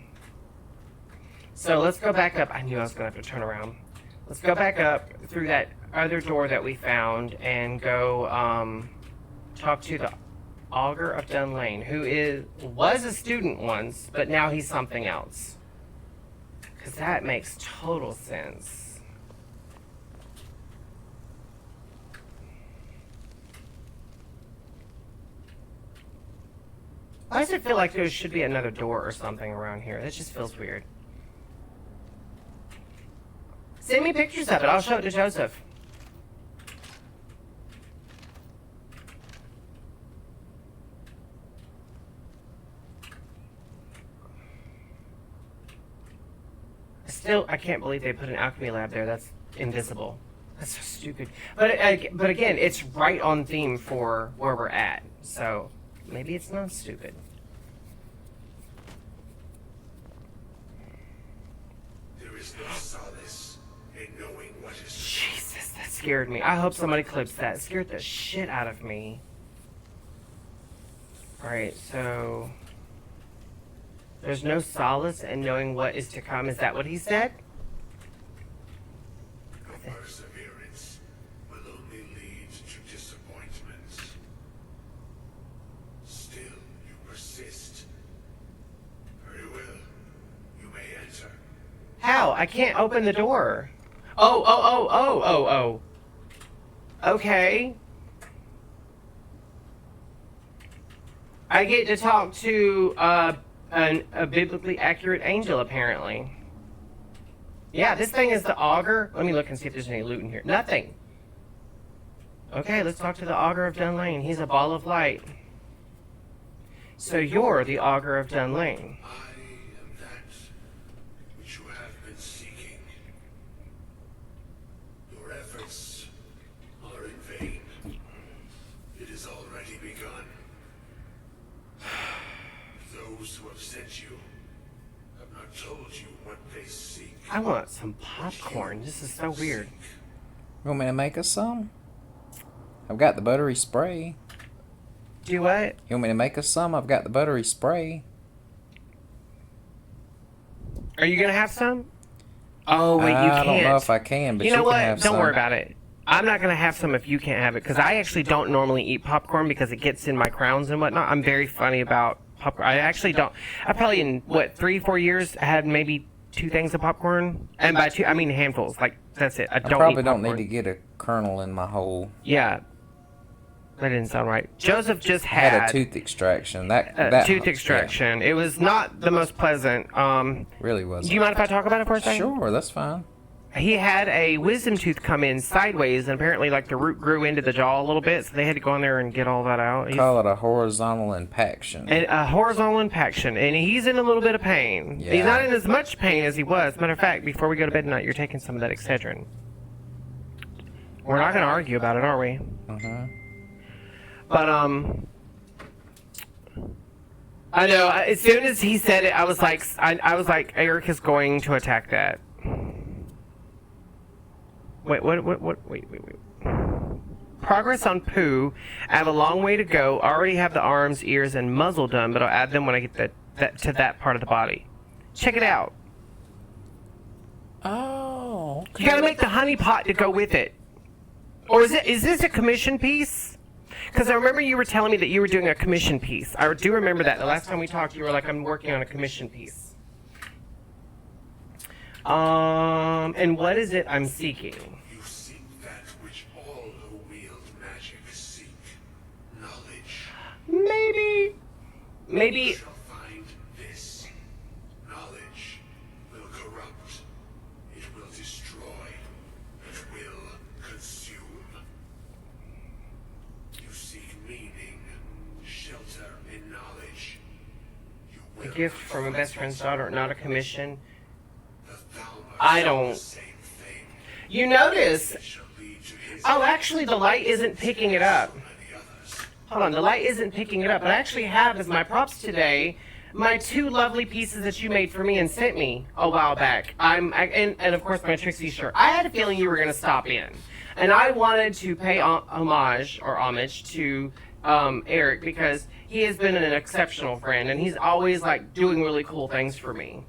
So let's go back up. I knew I was going to have to turn around. Let's go back up through that other door that we found and go talk to the Augur of Dunlane, who was a student once, but now he's something else. Because that makes total sense. Why does it feel like there should be another door or something around here? That just feels weird. Send me pictures of it. I'll show it to Joseph. I can't believe they put an alchemy lab there. That's invisible. That's so stupid. But again, it's right on theme for where we're at. So maybe it's not stupid. There is no solace in knowing what is. Jesus, that scared me. I hope somebody clips that. It scared the shit out of me. Alright, so there's no solace in knowing what is to come. Is that what he said? No perseverance will only lead to disappointments. Still, you persist. Very well. You may enter. How? I can't open the door. Oh. Okay. I get to talk to a biblically accurate angel, apparently. Yeah, this thing is the Augur. Let me look and see if there's any loot in here. Nothing. Okay, let's talk to the Augur of Dunlane. He's a ball of light. So you're the Augur of Dunlane. I am that which you have been seeking. Your efforts are in vain. It has already begun. Those who have sent you have not told you what they seek. I want some popcorn. This is so weird. You want me to make us some? I've got the buttery spray. Do what? You want me to make us some? I've got the buttery spray. Are you gonna have some? Oh wait, you can't. I don't know if I can, but you know what? can have Don't some. worry about it. I'm not gonna have some if you can't have it, because I actually don't normally eat popcorn because it gets in my crowns and whatnot. I'm very funny about popcorn. I actually don't. I probably in 3-4 years had maybe 2 things of popcorn, and by 2 I mean handfuls. Like that's it. I probably eat don't popcorn. need to get a kernel in my hole. Yeah, that didn't sound right. Joseph just I had had a tooth extraction. That tooth extraction. It was not the most pleasant. really was. Do you mind if I talk about it for a second? Sure, that's fine. He had a wisdom tooth come in sideways, and apparently, like, the root grew into the jaw a little bit, so they had to go in there and get all that out. Call it a horizontal impaction. A horizontal impaction, and he's in a little bit of pain. Yeah. He's not in as much pain as he was. Matter of fact, before we go to bed tonight, you're taking some of that Excedrin. We're not going to argue about it, are we? Uh-huh. But, I know. As soon as he said it, I was like, I was like, Eric is going to attack that. Wait, what? Wait. Progress on poo. I have a long way to go. Already have the arms, ears, and muzzle done, but I'll add them when I get to that part of the body. Check it out. Oh. Okay. You gotta make the honey pot to go with it. Or is this a commission piece? Because I remember you were telling me that you were doing a commission piece. I do remember that. The last time we talked, you were like, I'm working on a commission piece. And what is it I'm seeking? You seek that which all who wield magic seek. Knowledge. Maybe. You shall find this. Knowledge will corrupt. It will destroy. It will consume. You seek meaning, shelter in knowledge. You A will gift from a best friend's daughter, not a commission. The Thalmor I saw don't. the same thing. You notice. It shall lead to his Oh, actually, the light isn't picking it up. many others. Hold on, the light isn't picking it up. But I actually have as my props today my 2 lovely pieces that you made for me and sent me a while back. And of course my Trixie shirt. I had a feeling you were going to stop in, and I wanted to pay homage to Eric, because he has been an exceptional friend, and he's always like doing really cool things for me.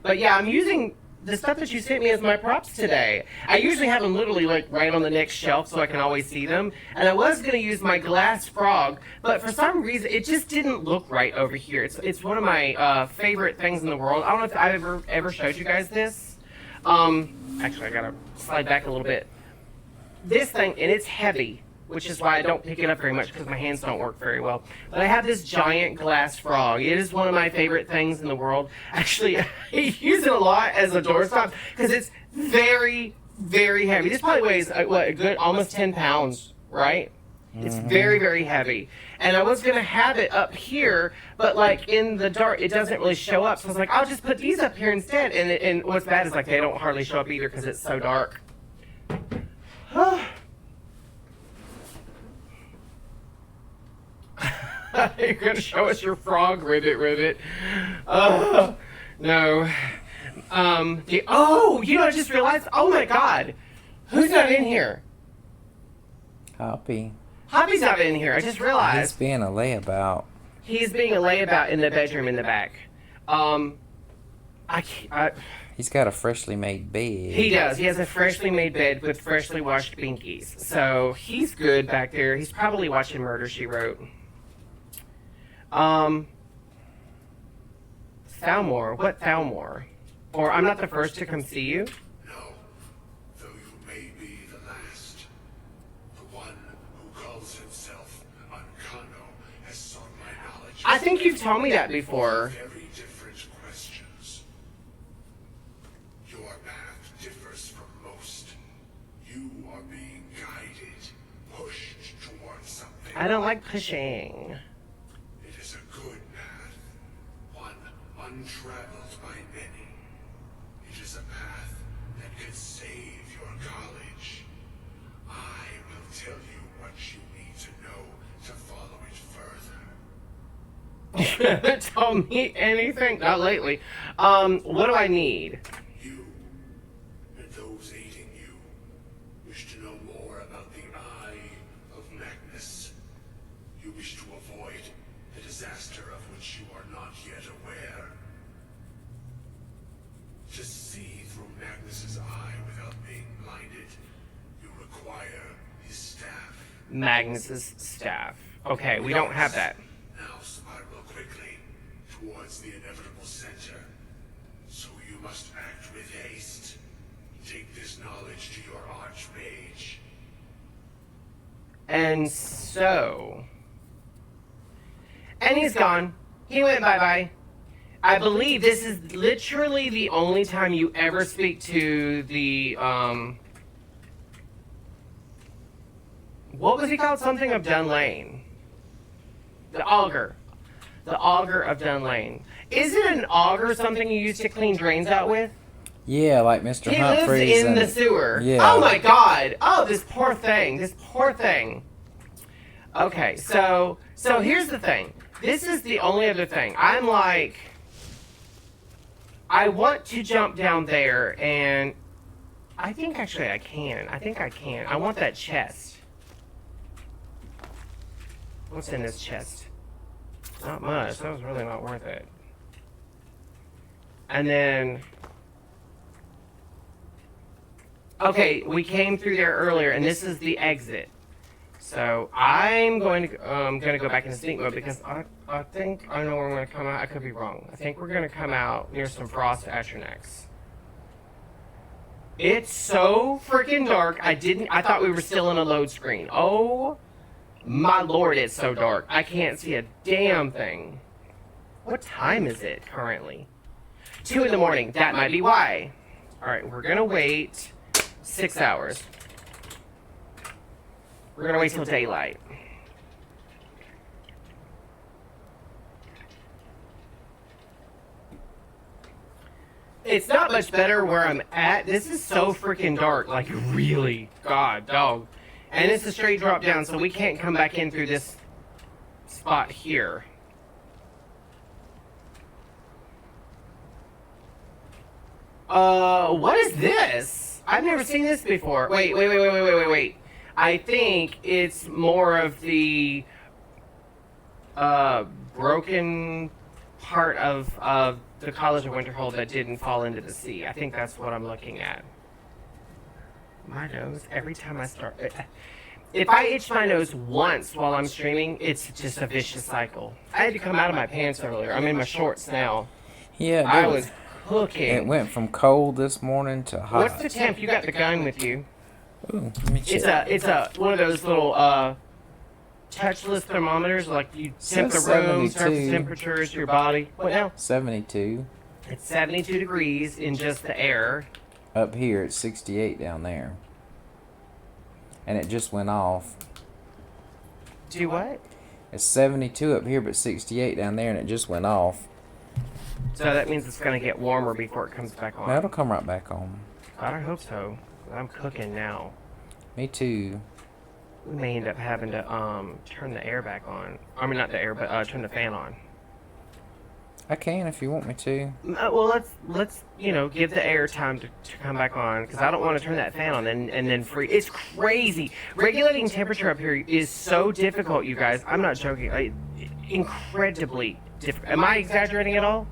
But yeah, I'm using the stuff that you sent me as my props today. I usually have them literally like right on the next shelf so I can always see them. And I was going to use my glass frog, but for some reason it just didn't look right over here. It's one of my favorite things in the world. I don't know if I've ever showed you guys this. Actually, I got to slide back a little bit. This thing, and it's heavy, which is why I don't pick it up very much, because my hands don't work very well. But I have this giant glass frog. It is one of my favorite things in the world. Actually, I use it a lot as a doorstop because it's very, very heavy. This probably weighs, a good almost 10 pounds, right? It's very, very heavy. And I was going to have it up here, but like in the dark, it doesn't really show up. So I was like, I'll just put these up here instead. And what's bad is like they don't hardly show up either because it's so dark. You're gonna show us your frog ribbit. No. I just realized. Oh my God, who's not in here? Hoppy. Hoppy's not in here. I just He's realized being a layabout. he's being a layabout in the bedroom in the back. He's got a freshly made bed. He does. He has a freshly made bed with freshly washed binkies, so he's good back there. He's probably watching Murder, She Wrote. Thalmor. What Thalmor? Or I'm not the first to come see you? No, though you may be the last. The one who calls himself Uncano has sought my knowledge. I think you've told me that before. Very different questions. Your path differs from most. You are being guided, pushed towards something. I don't like pushing. It is a good path, one untraveled by many. It is a path that can save your college. I will tell you what you need to know to follow it further. You haven't told me anything. Not lately. What do I need? You and those aiding you wish to know more about the Eye of Magnus. You wish to avoid the disaster of which you are not yet aware. To see through Magnus's eye without being blinded, you require his staff. Magnus's staff. Okay, we don't have that. Now spiral quickly towards the inevitable center. So you must act with haste. Take this knowledge to your archmage. And so... And he's gone. He went bye-bye. I believe this is literally the only time you ever speak to the, what was he called? Something of Dun Lane. The auger. The auger of Dun Lane. Isn't an auger something you use to clean drains out with? Yeah, like Mr. He Humphreys. lives in and- the sewer. Yeah. Oh my God. Oh, this poor thing. This poor thing. Okay, so here's the thing. This is the only other thing. I'm like, I want to jump down there, and I think actually I can. I think I can. I want that chest. What's in this chest? Not much. That was really not worth it. And then... Okay, we came through there earlier, and this is the exit. So I'm going to go back into sneak mode because I think I know where we're going to come out. I could be wrong. I think we're going to come out near some frost atronachs. It's so freaking dark. I thought we were still in a load screen. Oh my lord, it's so dark. I can't see a damn thing. What time is it currently? 2 in the morning. That might be why. All right, we're going to wait 6 hours. We're going to wait till daylight. It's not much better where I'm at. This is so freaking dark. Like, really. God, dog. And it's a straight drop down, so we can't come back in through this spot here. What is this? I've never seen this before. Wait. I think it's more of the broken part of the College of Winterhold that didn't fall into the sea. I think that's what I'm looking at. My nose, every time I start... If I itch my nose once while I'm streaming, it's just a vicious cycle. I had to come out of my pants earlier. I'm in my shorts now. Yeah, I was cooking. It went from cold this morning to hot. What's the temp? You got the gun with you. Ooh, let me check. It's a one of those little touchless thermometers, like you temp the Says room, 72. surface temperatures, your body. What now? 72. It's 72 degrees in just the air. Up here, it's 68 down there. And it just went off. Do what? It's 72 up here, but 68 down there, and it just went off. So that means it's going to get warmer before it comes back on. Now it'll come right back on. God, I hope so. I'm cooking now. Me too. We may end up having to turn the air back on. I mean, not the air, but turn the fan on. I can if you want me to. Well, let's give the air time to come back on, because I don't want to turn that fan on and then free. It's crazy. Regulating temperature up here is so difficult, you guys. I'm not joking. Incredibly difficult. Am I exaggerating at all?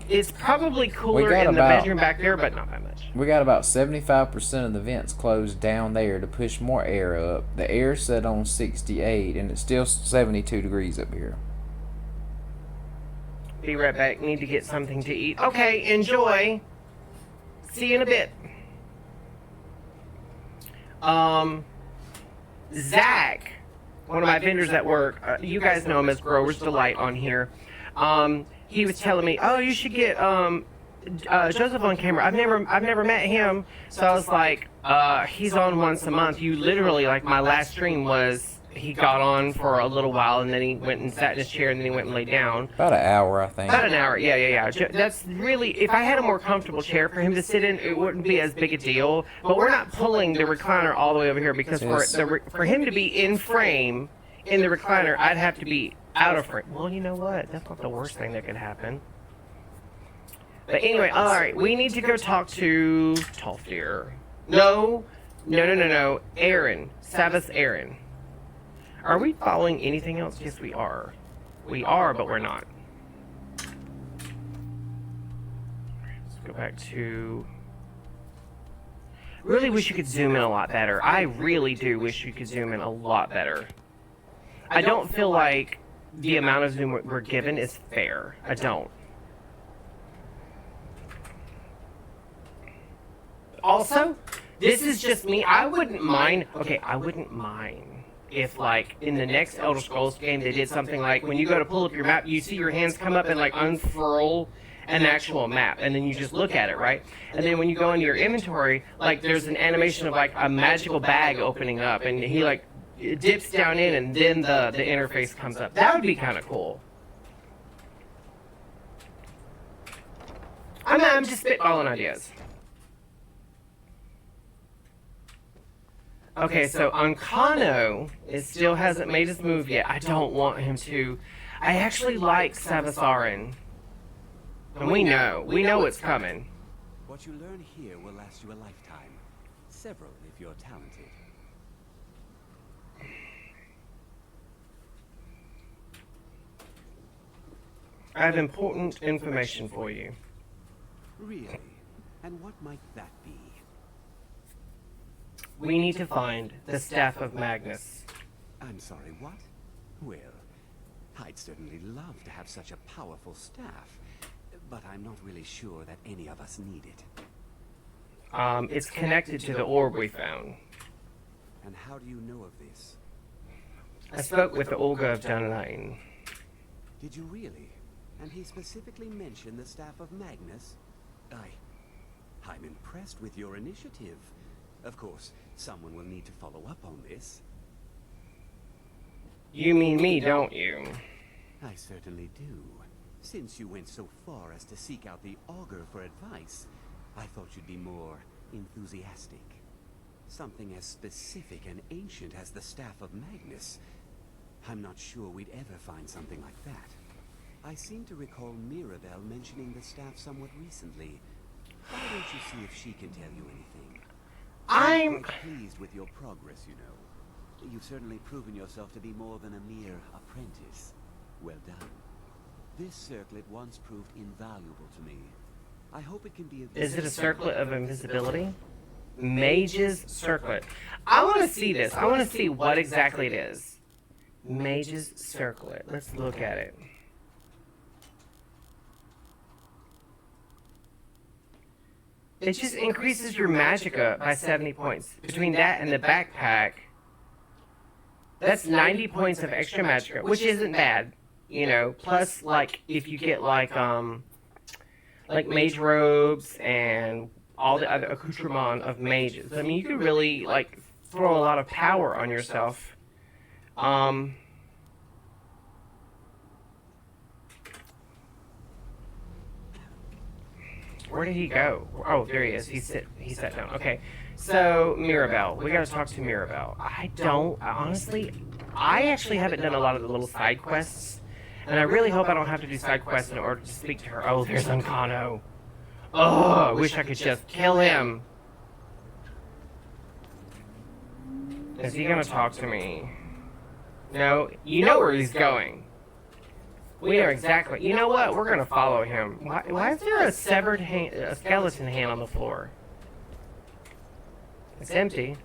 It's probably cooler in the bedroom back there, but not that much. We got about 75% of the vents closed down there to push more air up. The air set on 68, and it's still 72 degrees up here. Be right back. Need to get something to eat. Okay, enjoy. See you in a bit. Zach, one of my vendors at work, you guys know him as Grower's Delight on here. He was telling me, oh, you should get Joseph on camera. I've never met him, so I was like, he's on once a month. You literally, like, my last stream was, he got on for a little while, and then he went and sat in his chair, and then he went and laid down. About an hour, I think. About an hour, yeah. That's really, if I had a more comfortable chair for him to sit in, it wouldn't be as big a deal. But we're not pulling the recliner all the way over here, because for him to be in frame in the recliner, I'd have to be out of frame. Well, you know what? That's not the worst thing that could happen. But anyway, all right, we need to go talk to Tolfdir. No. Aaron, Savas Aaron. Are we following anything else? Yes, we are. We are, but we're not. Let's go back to... Really wish you could zoom in a lot better. I really do wish you could zoom in a lot better. I don't feel like the amount of zoom we're given is fair. I don't. Also, this is just me. I wouldn't mind if, like, in the next Elder Scrolls game they did something like, when you go to pull up your map, you see your hands come up and, like, unfurl an actual map, and then you just look at it, right? And then when you go into your inventory, like, there's an animation of, like, a magical bag opening up, and he, like, dips down in, and then the interface comes up. That would be kind of cool. I'm just spitballing ideas. Okay, so Ancano still hasn't made his move yet. I don't want him to. I actually like Savisarin. And we know it's coming. What you learn here will last you a lifetime. Several if you're talented. I have important information for you. Really? And what might that be? We need to find the Staff of Magnus. I'm sorry, what? Well, I'd certainly love to have such a powerful staff, but I'm not really sure that any of us need it. It's connected to the orb we found. And how do you know of this? I spoke with the Olga of Dunlane. Did you really? And he specifically mentioned the Staff of Magnus? I'm impressed with your initiative. Of course, someone will need to follow up on this. You mean me, don't you? I certainly do. Since you went so far as to seek out the Augur for advice, I thought you'd be more enthusiastic. Something as specific and ancient as the Staff of Magnus. I'm not sure we'd ever find something like that. I seem to recall Mirabelle mentioning the staff somewhat recently. Why don't you see if she can tell you anything? I'm pleased with your progress, you know. You've certainly proven yourself to be more than a mere apprentice. Well done. This circlet once proved invaluable to me. I hope it can be a... Is it a circlet of invisibility? Mage's circlet. I want to see this. I want to see what exactly it is. Mage's circlet. Let's look at it. It just increases your magicka by 70 points. Between that and the backpack, that's 90 points of extra magicka, which isn't bad, you know. Plus, like, if you get like mage robes and all the other accoutrement of mages, I mean, you could really like throw a lot of power on yourself. Where did he go? Oh, there he is. He sat down. Okay. So, Mirabelle. We gotta talk to Mirabelle. I actually haven't done a lot of the little side quests. And I really hope I don't have to do side quests in order to speak to her. Oh, there's Uncano. Oh, I wish I could just kill him. Is he gonna talk to me? No, you know where he's going. We know exactly. You know what? We're gonna follow him. Why is there a severed hand, a skeleton hand on the floor? It's empty.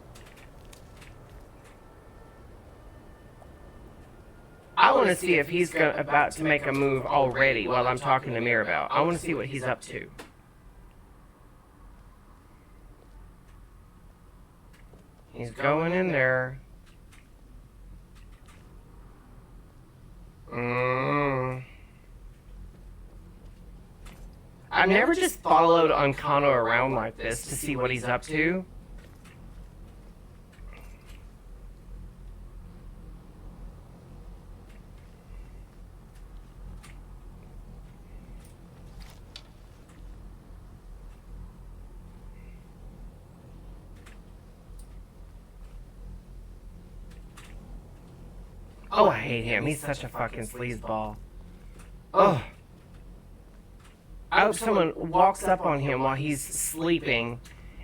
I want to see if he's about to make a move already while I'm talking to Mirabelle. I want to see what he's up to. He's going in there. I've never just followed Uncano around like this to see what he's up to. Oh, I hate him. He's such a fucking sleazeball. Ugh. I hope someone walks up on him while he's sleeping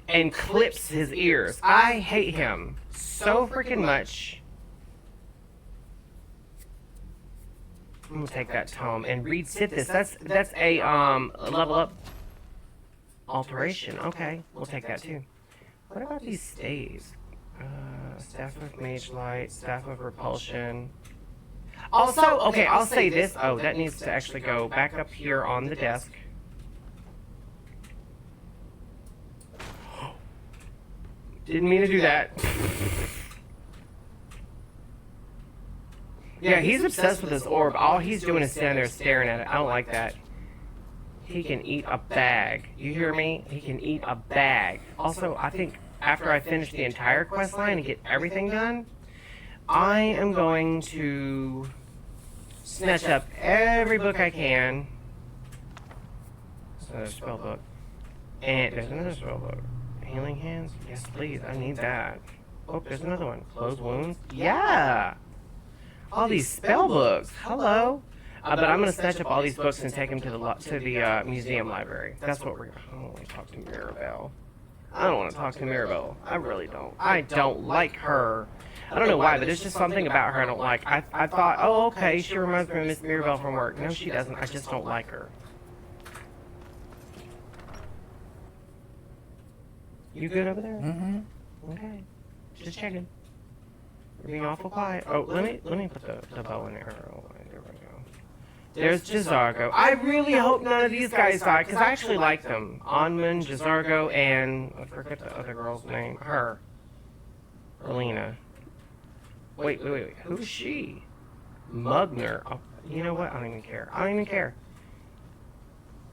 and clips his ears. I hate him so freaking much. I'm gonna take that tome and read Sithis. That's a level up alteration. Okay, we'll take that too. What about these staves? Staff of Mage Light, Staff of Repulsion. Also, okay, I'll say this. Oh, that needs to actually go back up here on the desk. Didn't mean to do that. Yeah, he's obsessed with this orb. All he's doing is standing there staring at it. I don't like that. He can eat a bag. You hear me? He can eat a bag. Also, I think after I finish the entire quest line and get everything done, I am going to snatch up every book I can. There's another spell book. And there's another spell book. Healing Hands? Yes, please. I need that. Oh, there's another one. Close Wounds? Yeah! All these spell books. Hello. But I'm gonna snatch up all these books and take them to the museum library. That's what we're. I don't want to talk to Mirabelle. I don't want to talk to Mirabelle. I really don't. I don't like her. I don't know why, but there's just something about her I don't like. I thought, oh, okay, she reminds me of Miss Mirabelle from work. No, she doesn't. I just don't like her. You good over there? Mm-hmm. Okay. Just checking. You're being awful quiet. Oh, let me put the bow in there. Oh, there we go. There's Jazargo. I really hope none of these guys die, because I actually like them. Onman, Jazargo, and I forget the other girl's name. Her. Erlina. Wait. Who's she? Mugner. Oh, you know what? I don't even care. I don't even care.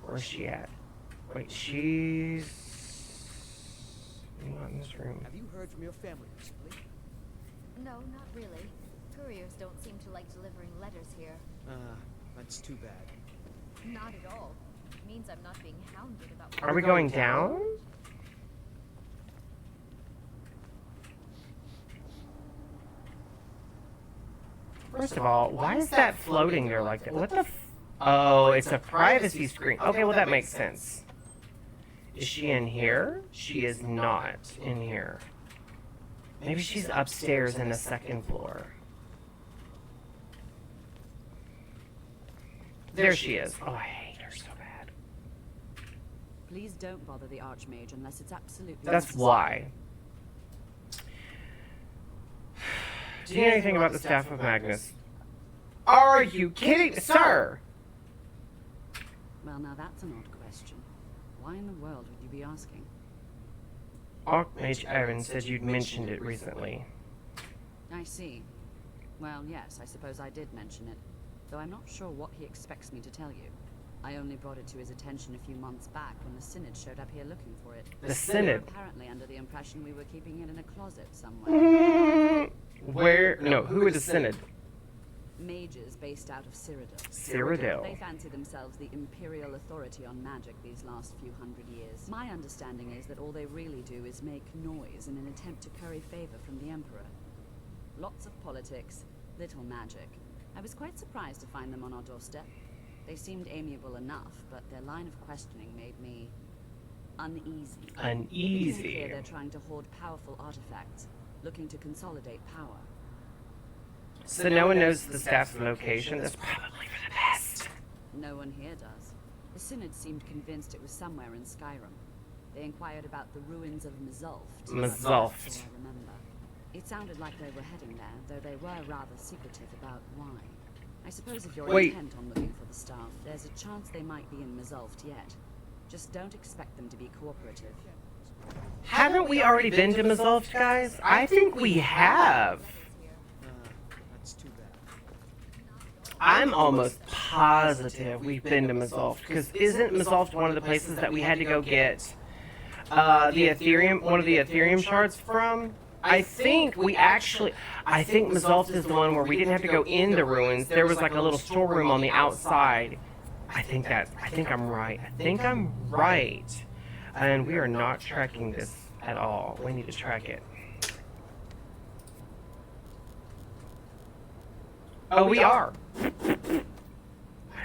Where's she at? Wait, she's not in this room. Have you heard from your family recently? No, not really. Couriers don't seem to like delivering letters here. That's too bad. Not at all. It means I'm not being hounded about... Are we going down? First of all, why is that floating there like that? What the oh, it's a privacy screen. Okay, well that makes sense. Is she in here? She is not in here. Maybe she's upstairs in the second floor. There she is. Oh, I hate her so bad. Please don't bother the Archmage unless it's absolutely That's necessary. why. Do you know anything about the staff of Magnus? Are you kidding, sir? Well, now that's an odd question. Why in the world would you be asking? Archmage Aaron said you'd mentioned it recently. I see. Well, yes, I suppose I did mention it, though I'm not sure what he expects me to tell you. I only brought it to his attention a few months back when the Synod showed up here looking for it. The They Synod? were apparently under the impression we were keeping it in a closet somewhere. Where? No, who are the Synod? Mages based out of Cyrodiil. Cyrodiil. They fancy themselves the imperial authority on magic these last few hundred years. My understanding is that all they really do is make noise in an attempt to curry favor from the Emperor. Lots of politics, little magic. I was quite surprised to find them on our doorstep. They seemed amiable enough, but their line of questioning made me uneasy. It became clear they're trying to hoard powerful artifacts, looking to consolidate power. So no one knows the staff's location? That's probably for the best. No one here does. The Synod seemed convinced it was somewhere in Skyrim. They inquired about the ruins of Mzulft. Mzulft. I remember. It sounded like they were heading there, though they were rather secretive about why. I suppose if you're intent on looking for the staff, there's a chance they might be in Mzulft yet. Just don't expect them to be cooperative. Haven't we already been to Mzulft, guys? I think we have. That's too bad. I'm almost positive we've been to Mzulft, because isn't Mzulft one of the places that we had to go get the Ethereum, one of the Ethereum shards from? I think Mzulft is the one where we didn't have to go in the ruins. There was like a little storeroom on the outside. I think I'm right. And we are not tracking this at all. We need to track it. Oh, we are. My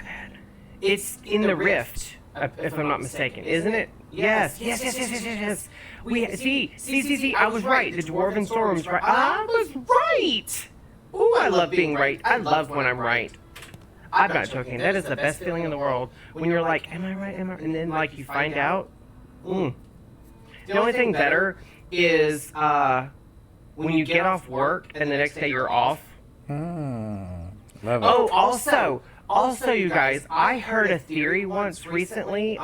bad. It's in the rift, if I'm not mistaken, isn't it? Yes. We see. I was right. The dwarven storeroom's right. I was right. Ooh, I love being right. I love when I'm right. I'm not joking. That is the best feeling in the world. When you're like, am I right? And then like you find out. The only thing better is when you get off work and the next day you're off. Love it. Oh, also, you guys, I heard a theory recently.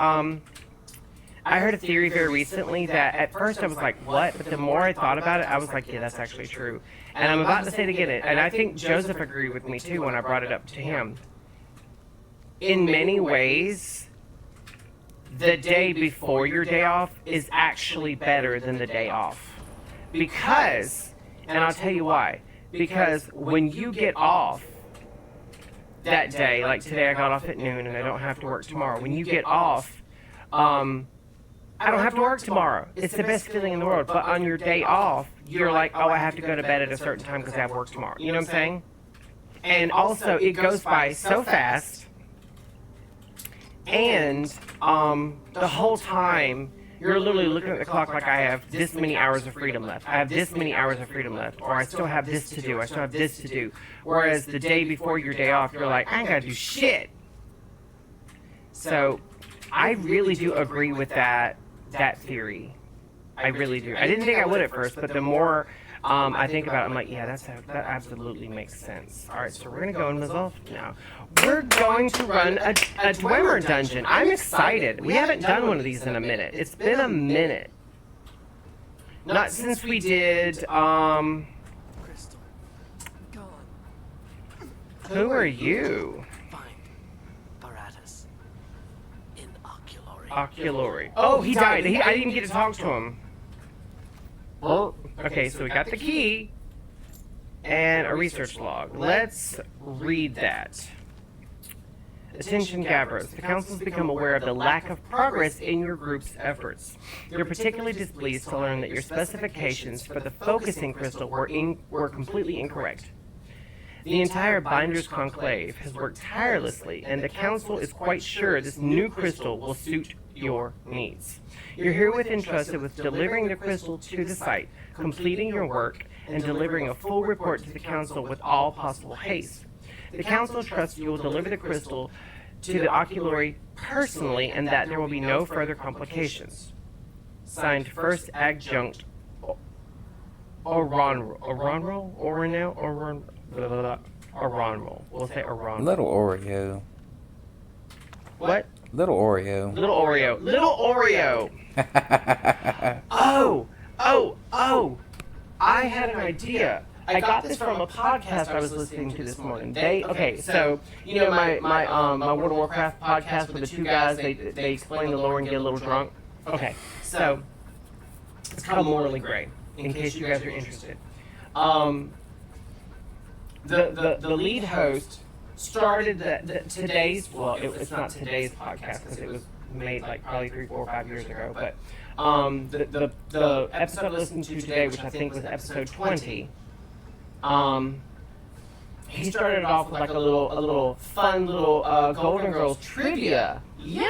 I heard a theory very recently that at first I was like, what? But the more I thought about it, I was like, yeah, that's actually true. And I'm about to say it again, and I think Joseph agreed with me too when I brought it up to him. In many ways, the day before your day off is actually better than the day off. Because, and I'll tell you why, because when you get off that day, like today I got off at noon and I don't have to work tomorrow, when you get off, I don't have to work tomorrow. It's the best feeling in the world. But on your day off, you're like, oh, I have to go to bed at a certain time because I have work tomorrow. You know what I'm saying? And also, it goes by so fast. And the whole time, you're literally looking at the clock like, I have this many hours of freedom left. I have this many hours of freedom left. Or I still have this to do. I still have this to do. Whereas the day before your day off, you're like, I ain't got to do shit. So, I really do agree with that theory. I really do. I didn't think I would at first, but the more I think about it, I'm like, yeah, that absolutely makes sense. All right, so we're going to go in Mazov now. We're going to run a Dwemer dungeon. I'm excited. We haven't done one of these in a minute. It's been a minute. Not since we did, Crystal. Gone. Who are you? Find Baratus. In Oculary. Oculary. Oh, he died. I didn't even get to talk to him. Well, okay, so we got the key and a research log. Let's read that. Attention Gavros, the Council has become aware of the lack of progress in your group's efforts. You're particularly displeased to learn that your specifications for the focusing crystal were completely incorrect. The entire Binders Conclave has worked tirelessly, and the Council is quite sure this new crystal will suit your needs. You're herewith entrusted with delivering the crystal to the site, completing your work, and delivering a full report to the Council with all possible haste. The Council trusts you will deliver the crystal to the Oculary personally and that there will be no further complications. Signed, First Adjunct Oronrol? We'll say Oronrol. Little Oreo. What? Little Oreo. Little Oreo. Little Oreo! Oh! I had an idea. I got this from a podcast I was listening to this morning. So you know my World of Warcraft podcast with the two guys, they explain the lore and get a little drunk. Okay, so it's called Morally Grey, in case you guys are interested. The lead host started today's, well, it's not today's podcast because it was made like probably 3, 4, 5 years ago, but the episode I listened to today, which I think was episode 20, he started off with like a little fun little Golden Girls trivia. Yeah!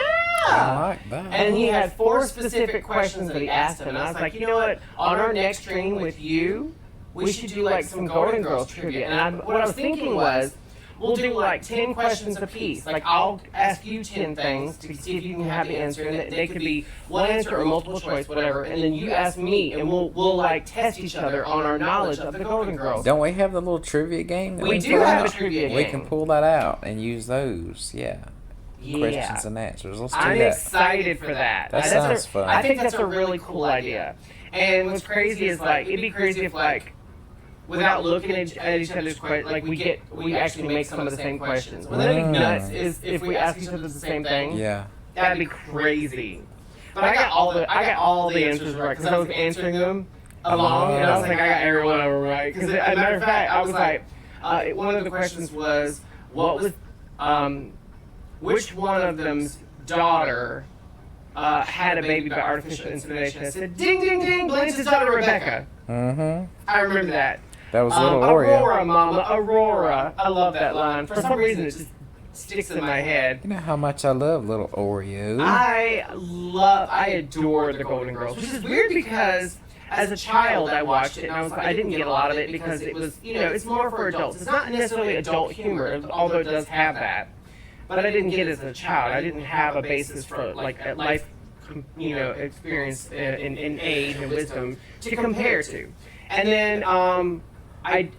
I like that. And he had 4 specific questions that he asked him. And I was like, you know what? On our next stream with you, we should do like some Golden Girls trivia. And what I was thinking was, we'll do like 10 questions apiece. Like I'll ask you 10 things to see if you can have the answer, and they could be one answer or multiple choice, whatever. And then you ask me, and we'll like test each other on our knowledge of the Golden Girls. Don't we have the little trivia game? We do have a trivia game. We can pull that out and use those. Yeah. Questions and answers. Let's do that. I'm excited for that. That sounds fun. I think that's a really cool idea. And what's crazy is like it'd be crazy if like, without looking at each other's questions, like we actually make some of the same questions. Wouldn't that be nuts? Is if we ask each other the same thing? Yeah. That'd be crazy. But I got all the answers right because I was answering them along, and I was like, I got every one of them right. Because as a matter of fact, I was like, one of the questions was, which one of them's daughter had a baby by artificial insemination? I said, ding, ding, ding, Blanche's daughter, Rebecca. Mm-hmm. I remember that. That was Little Oreo. Aurora, Mama, Aurora. I love that line. For some reason, it just sticks in my head. You know how much I love Little Oreo. I adore the Golden Girls, which is weird because as a child I watched it and I didn't get a lot of it because it was, it's more for adults. It's not necessarily adult humor, although it does have that. But I didn't get it as a child. I didn't have a basis for like a life, experience in age and wisdom to compare to. And then I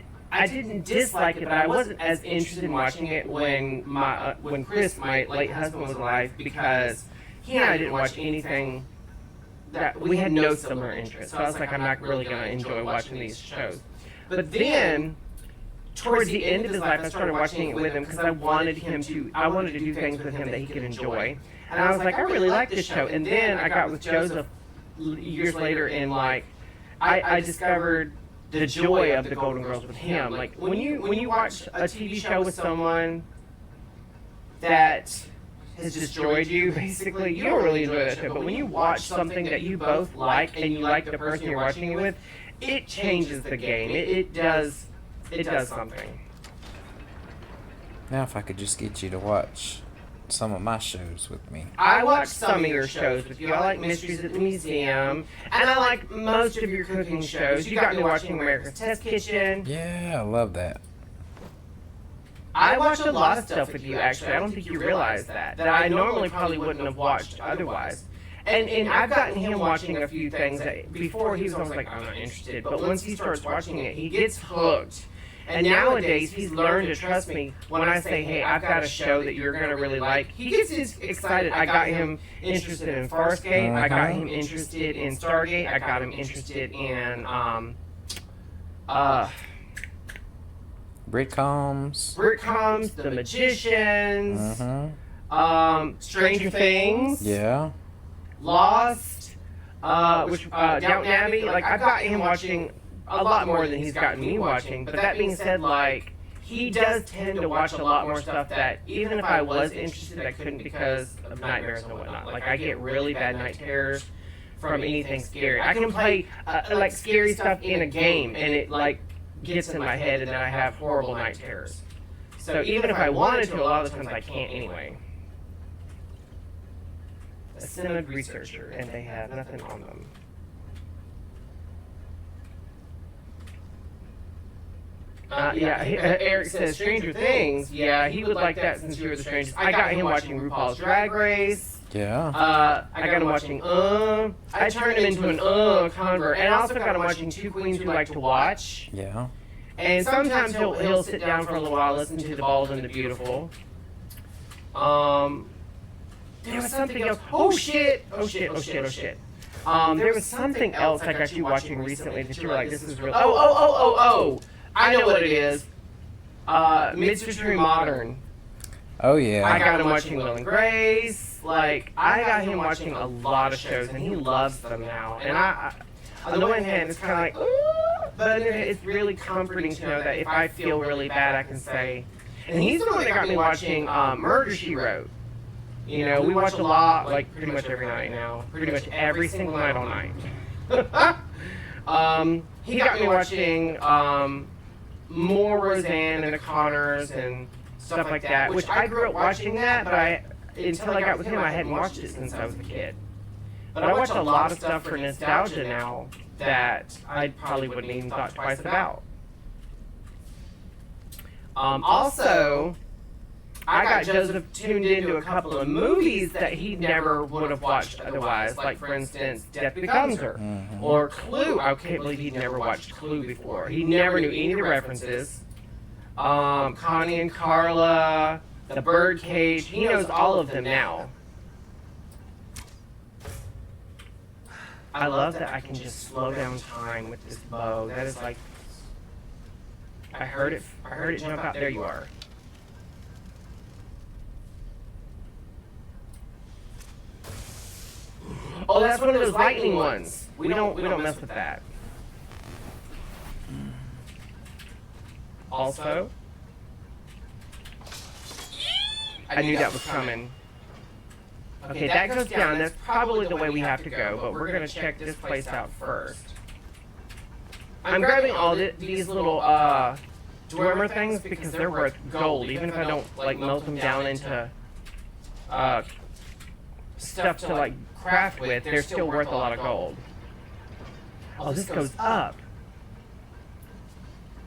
didn't dislike it, but I wasn't as interested in watching it when Chris, my late husband, was alive, because he and I didn't watch anything that we had no similar interests. So I was like, I'm not really going to enjoy watching these shows. But then, towards the end of his life, I started watching it with him because I wanted to do things with him that he could enjoy. And I was like, I really like this show. And then I got with Joseph years later, and like, I discovered the joy of the Golden Girls with him. Like when you watch a TV show with someone that has destroyed you, basically, you don't really enjoy that show. But when you watch something that you both like and you like the person you're watching it with, it changes the game. It does something. Now if I could just get you to watch some of my shows with me. I watch some of your shows with you. I like Mysteries at the Museum, and I like most of your cooking shows. You got me watching America's Test Kitchen. Yeah, I love that. I watch a lot of stuff with you, actually. I don't think you realize that I normally probably wouldn't have watched otherwise. And I've gotten him watching a few things that before he was always like, I'm not interested. But once he starts watching it, he gets hooked. And nowadays, he's learned to trust me when I say, hey, I've got a show that you're going to really like. He gets excited. I got him interested in Farscape. I got him interested in Stargate. I got him interested in, Britcoms, The Magicians, Stranger Things. Yeah. Lost, Downton Abbey. Like, I've got him watching a lot more than he's gotten me watching. But that being said, like, he does tend to watch a lot more stuff that even if I was interested, I couldn't because of nightmares and whatnot. Like, I get really bad night terrors from anything scary. I can play like scary stuff in a game and it like gets in my head and then I have horrible night terrors. So even if I wanted to, a lot of the times I can't anyway. A Synod researcher, and they have nothing on them. Eric says Stranger Things. Yeah, he would like that since you were the strangest. I got him watching RuPaul's Drag Race. Yeah. I got him watching I turned him into an convert, and I also got him watching Two Queens Who Like to Watch. Yeah. And sometimes he'll sit down for a little while, listen to The Bald and the Beautiful. There was something else. Oh shit! There was something else I got you watching recently that you were like, this is real. Oh! I know what it is. Mid-Century Modern. Oh yeah. I got him watching Will and Grace. Like, I got him watching a lot of shows, and he loves them now. And I on the one hand, it's kind of like, ooh, but on the other hand, it's really comforting to know that if I feel really bad, I can say. And he's the one that got me watching Murder, She Wrote. You know, we watch a lot, like, pretty much every night now. Pretty much every single night all night. He got me watching more Roseanne and the Connors and stuff like that, which I grew up watching that, but until I got with him, I hadn't watched it since I was a kid. But I watch a lot of stuff for nostalgia now that I probably wouldn't even thought twice about. Also, I got Joseph tuned into a couple of movies that he never would have watched otherwise, like, for instance, Death Becomes Her, or Clue. I can't believe he'd never watched Clue before. He never knew any of the references. Connie and Carla, The Birdcage, he knows all of them now. I love that I can just slow down time with this bow. That is like, I heard it jump out. There you are. Oh, that's one of those lightning ones. We don't mess with that. Also, I knew that was coming. Okay, that goes down. That's probably the way we have to go, but we're gonna check this place out first. I'm grabbing all these little dormer things because they're worth gold, even if I don't like melt them down into stuff to like craft with. They're still worth a lot of gold. Oh, this goes up.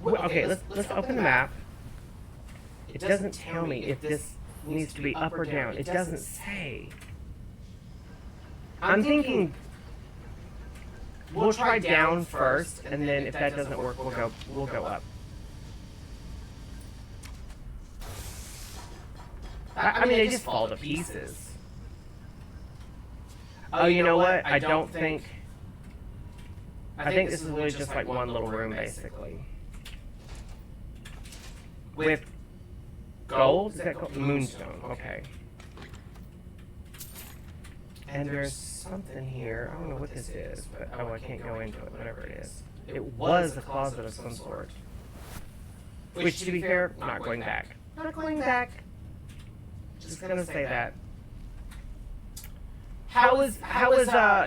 Okay, let's open the map. It doesn't tell me if this needs to be up or down. It doesn't say. I'm thinking we'll try down first, and then if that doesn't work, we'll go up. I mean, they just fall to pieces. Oh, you know what? I think this is really just like one little room, basically. With gold? Is that gold? Moonstone, okay. And there's something here. I don't know what this is, but oh, I can't go into it, whatever it is. It was a closet of some sort. Which, to be fair, not going back. Not going back. Just gonna say that. How was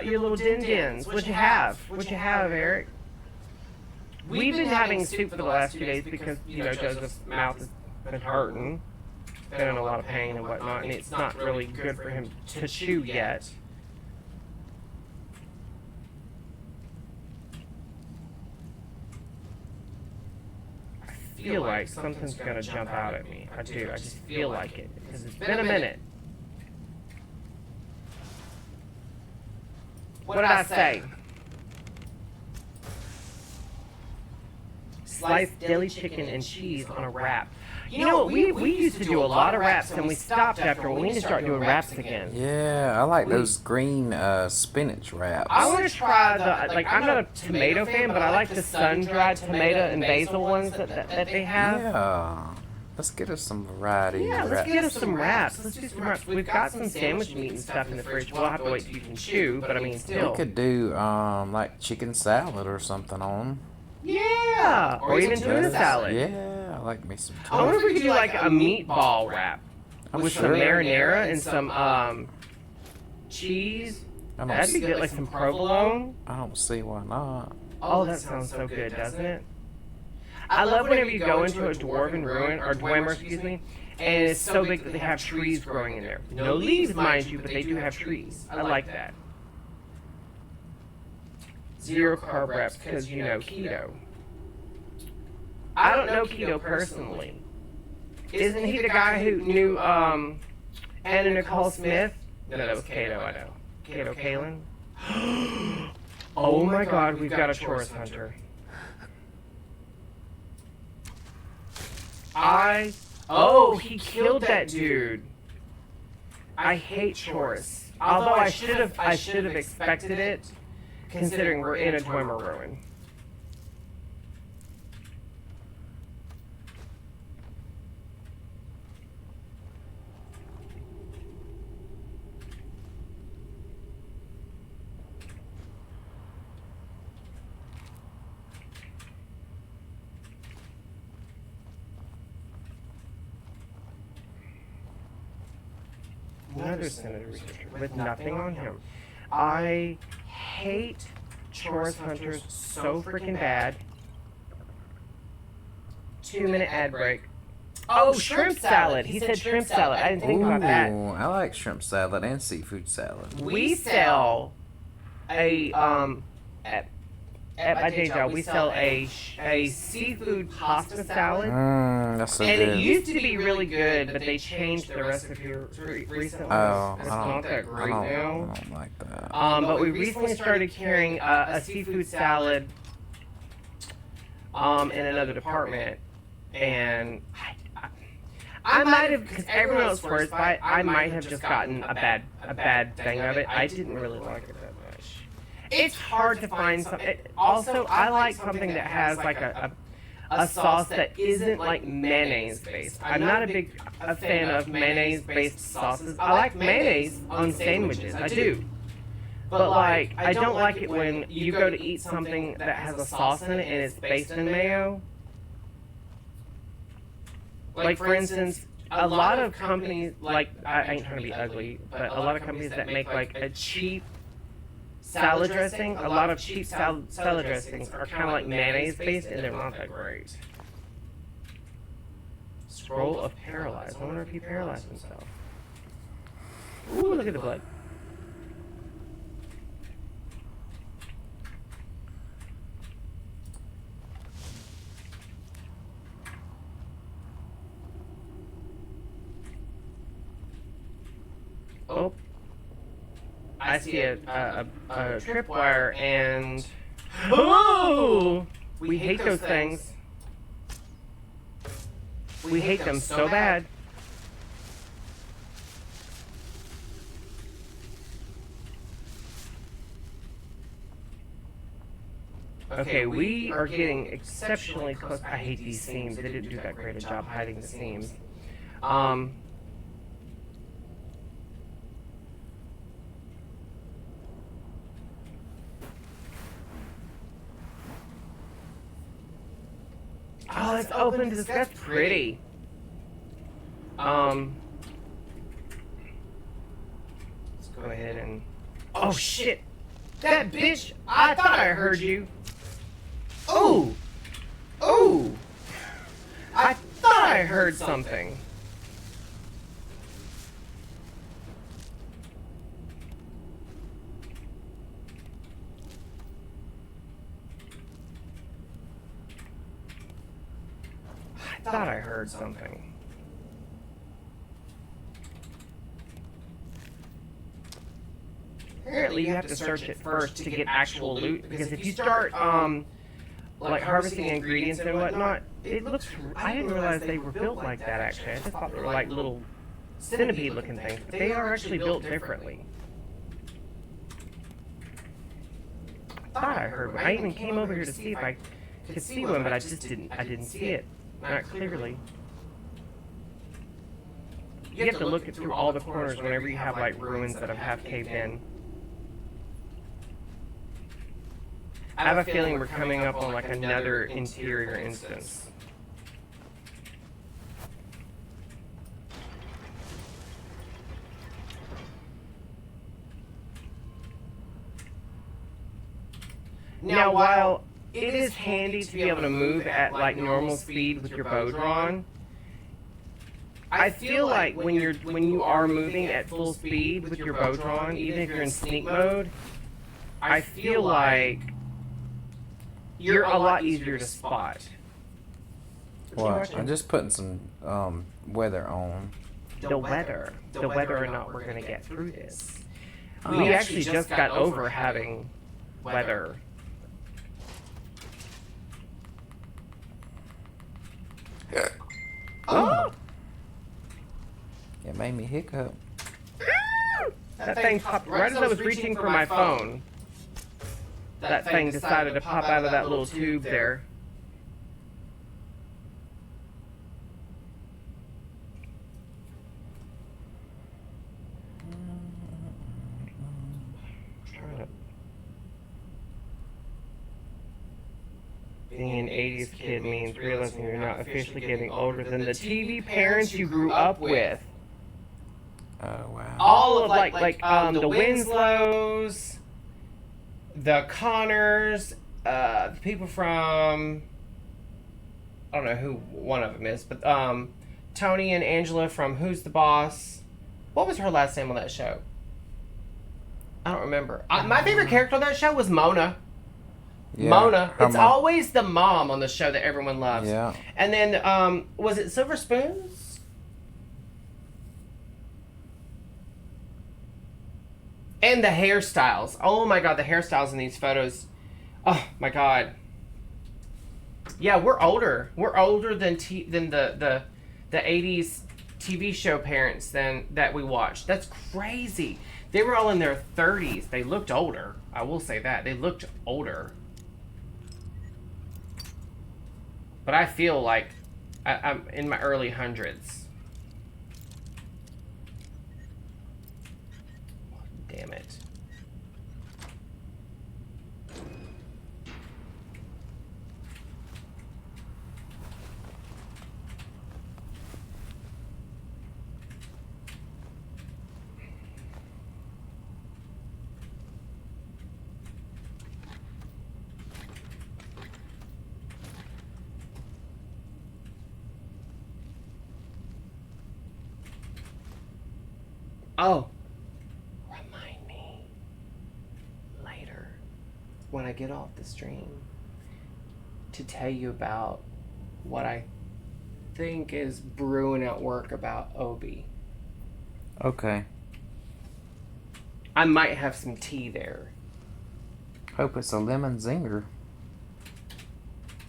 your little din-dins? What'd you have? What'd you have, Eric? We've been having soup for the last 2 days because, you know, Joseph's mouth has been hurting. been in a lot of pain and whatnot, and it's not really good for him to chew yet. I feel like something's gonna jump out at me. I do. I just feel like it because it's been a minute. What did I say? Sliced deli chicken and cheese on a wrap. You know what? We used to do a lot of wraps and we stopped after. We need to start doing wraps again. Yeah, I like those green spinach wraps. I want to try the, like, I'm not a tomato fan, but I like the sun-dried tomato and basil ones that they have. Yeah. Let's get us some variety. Yeah, let's get us some wraps. Let's do some wraps. We've got some sandwich meat and stuff in the fridge. We'll have to wait till you can chew, but I mean, still. We could do like chicken salad or something on them. Yeah, or even tuna salad. Yeah, I like me some tuna. I wonder if we could do like a meatball wrap with some marinara and some cheese. That'd be good, like some provolone. I don't see why not. Oh, that sounds so good, doesn't it? I love whenever you go into a dwarven ruin, or dwemer, excuse me, and it's so big that they have trees growing in there. No leaves, mind you, but they do have trees. I like that. Zero carb wraps, because, you know, keto. I don't know keto personally. Isn't he the guy who knew Anna Nicole Smith? No, that was Kato, I know. Kato Kalin. Oh my god, we've got a tourist hunter. Oh, he killed that dude. I hate chores. Although I should have expected it, considering we're in a Dwemer ruin. Another senator researcher with nothing on him. I hate chores hunters so freaking bad. 2-minute ad break. Oh, shrimp salad. He said shrimp salad. I didn't think about that. I like shrimp salad and seafood salad. We sell a at my day job, we sell a seafood pasta salad. That's so and good. it used to be really good, but they changed the recipe recently. Oh, it's not that great now. I don't like that. But we recently started carrying a seafood salad in another department, and I might have, because everyone else swears by it, I might have just gotten a bad thing of it. I didn't really like it that much. It's hard to find something. Also, I like something that has like a sauce that isn't like mayonnaise based. I'm not a fan of mayonnaise based sauces. I like mayonnaise on sandwiches. I do. But like, I don't like it when you go to eat something that has a sauce in it and it's based in mayo. Like, for instance, a lot of companies, like, I ain't trying to be ugly, but a lot of companies that make like a cheap salad dressing, a lot of cheap salad dressings are kind of like mayonnaise based and they're not that great. Scroll of Paralyzed. I wonder if he paralyzed himself. Ooh, look at the blood. Oh, I see a tripwire and... Oh! We hate those things. We hate them so bad. Okay, we are getting exceptionally close. I hate these seams. They didn't do that great a job hiding the seams. Oh, it's open to discuss. Pretty. Let's go ahead and... Oh, shit! That bitch! I thought I heard you! Ooh! Ooh! I thought I heard something! thought I heard something. Apparently you have to search it first to get actual loot, because if you start, like harvesting ingredients and whatnot, it looks, I didn't realize they were built like that actually. I just thought they were like little centipede looking things, but they are actually built differently. I thought I heard one. I even came over here to see if I could see one, but I didn't see it. Not clearly. You have to look it through all the corners whenever you have like ruins that have half caved in. I have a feeling we're coming up on like another interior instance. Now, while it is handy to be able to move at like normal speed with your bow drawn, I feel like when you are moving at full speed with your bow drawn, even if you're in sneak mode, I feel like you're a lot easier to spot. What? I'm just putting some weather on. The whether or not we're gonna get through this. We actually just got over having weather. Oh! It made me hiccup. That thing popped right as I was reaching for my phone. That thing decided to pop out of that little tube there. Being an 80s kid means realizing you're not officially getting older than the TV parents you grew up with. Oh, wow. All of the Winslows, the Connors, the people from, I don't know who one of them is, but Tony and Angela from Who's the Boss? What was her last name on that show? I don't remember. My favorite character on that show was Mona. Yeah, Mona. It's mom. always the mom on the show that everyone loves. Yeah. And then, was it Silver Spoons? And the hairstyles. Oh my god, the hairstyles in these photos. Oh my god. Yeah, we're older. We're older than the 80s TV show parents that we watched. That's crazy. They were all in their 30s. They looked older. I will say that. They looked older. But I feel like I'm in my early hundreds. Damn it. Oh, remind me later when I get off the stream to tell you about what I think is brewing at work about Obi. Okay. I might have some tea there. Hope it's a lemon zinger.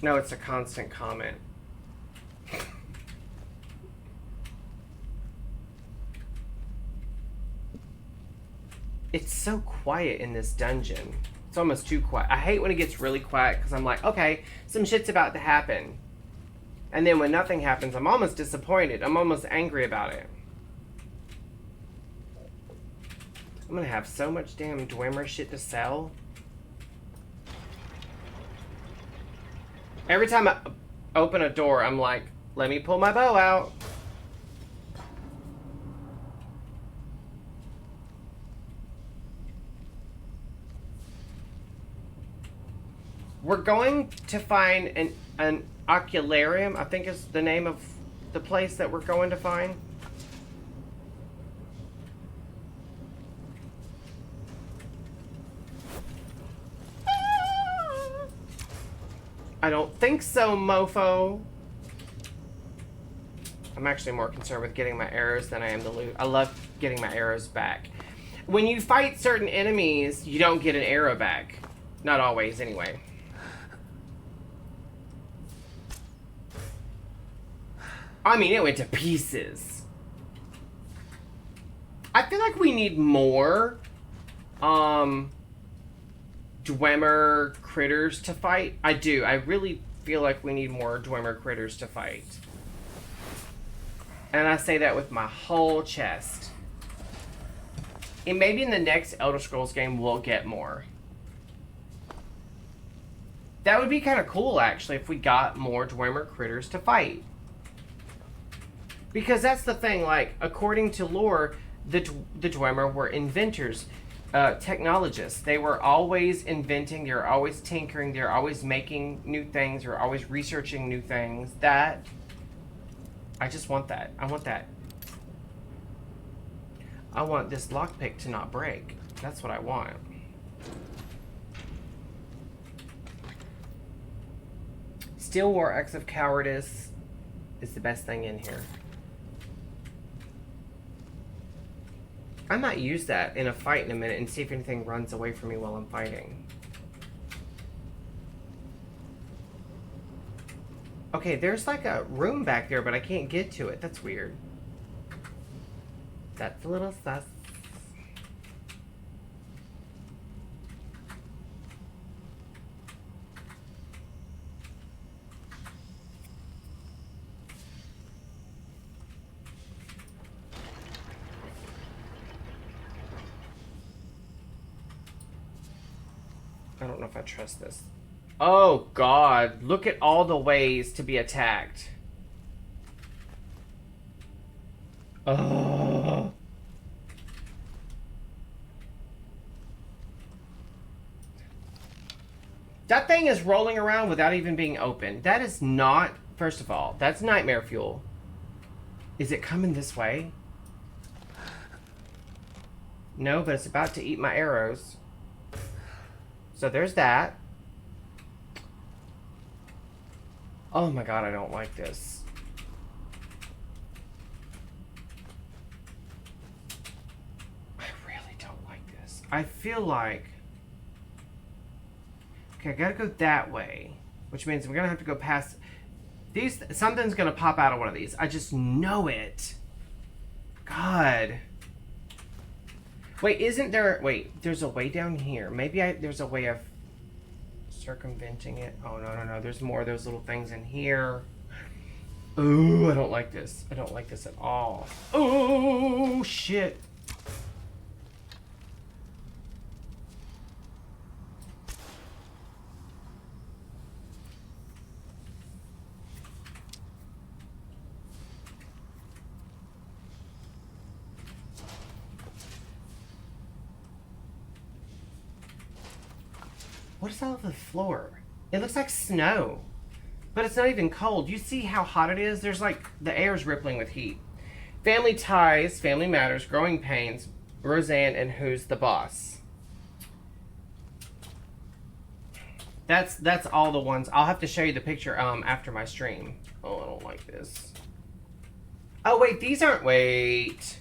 No, it's a constant comment. It's so quiet in this dungeon. It's almost too quiet. I hate when it gets really quiet because I'm like, okay, some shit's about to happen. And then when nothing happens, I'm almost disappointed. I'm almost angry about it. I'm gonna have so much damn Dwemer shit to sell. Every time I open a door, I'm like, let me pull my bow out. We're going to find an ocularium, I think is the name of the place that we're going to find. I don't think so, mofo. I'm actually more concerned with getting my arrows than I am the loot. I love getting my arrows back. When you fight certain enemies, you don't get an arrow back. Not always, anyway. I mean, it went to pieces. I feel like we need more, Dwemer critters to fight. I do. I really feel like we need more Dwemer critters to fight. And I say that with my whole chest. And maybe in the next Elder Scrolls game, we'll get more. That would be kind of cool, actually, if we got more Dwemer critters to fight. Because that's the thing, like, according to lore, the Dwemer were inventors, technologists. They were always inventing, they were always tinkering, they were always making new things, they were always researching new things. That, I just want that. I want that. I want this lockpick to not break. That's what I want. Steel War X of Cowardice is the best thing in here. I might use that in a fight in a minute and see if anything runs away from me while I'm fighting. Okay, there's like a room back there, but I can't get to it. That's weird. That's a little sus. I don't know if I trust this. Oh God, look at all the ways to be attacked. Oh. That thing is rolling around without even being open. That is not, first of all, that's nightmare fuel. Is it coming this way? No, but it's about to eat my arrows. So there's that. Oh my God, I don't like this. I really don't like this. I feel like... Okay, I gotta go that way. Which means we're gonna have to go past... These... Something's gonna pop out of one of these. I just know it. God. Wait, isn't there... Wait, there's a way down here. Maybe there's a way of circumventing it. Oh, no. There's more of those little things in here. Ooh, I don't like this. I don't like this at all. Oh, shit. What is all over the floor? It looks like snow. But it's not even cold. You see how hot it is? There's like, the air's rippling with heat. Family ties, family matters, growing pains, Roseanne, and who's the boss? That's all the ones. I'll have to show you the picture after my stream. Oh, I don't like this. Oh, wait, these aren't... Wait.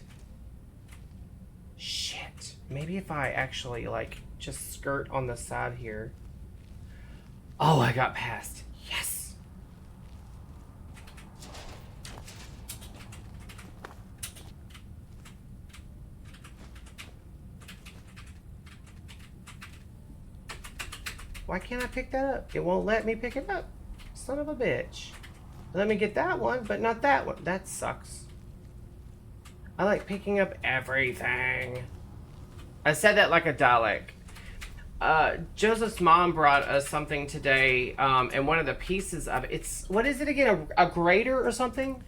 Shit. Maybe if I actually, like... just skirt on the side here. Oh, I got past. Yes. Why can't I pick that up? It won't let me pick it up. Son of a bitch. Let me get that one, but not that one. That sucks. I like picking up everything. I said that like a Dalek. Joseph's mom brought us something today, and one of the pieces of it, it's, what is it again, a grater or something?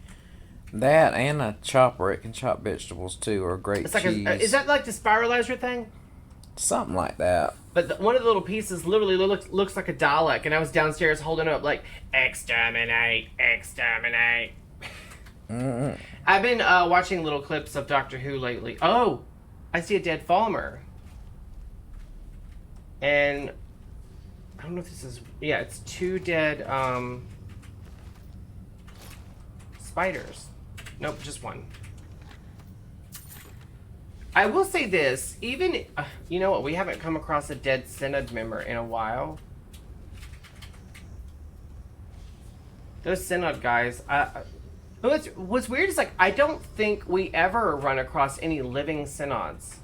That and a chopper. It can chop vegetables too, or grate It's like cheese. is that like the spiralizer thing? Something like that. But one of the little pieces literally looks like a Dalek, and I was downstairs holding it up like, exterminate, exterminate. Mm-mm. I've been watching little clips of Doctor Who lately. Oh, I see a dead Falmer. And I don't know if this is... Yeah, it's 2 dead spiders. Nope, just one. I will say this, even, you know what, we haven't come across a dead Synod member in a while. Those Synod guys, what's weird is, like, I don't think we ever run across any living Synods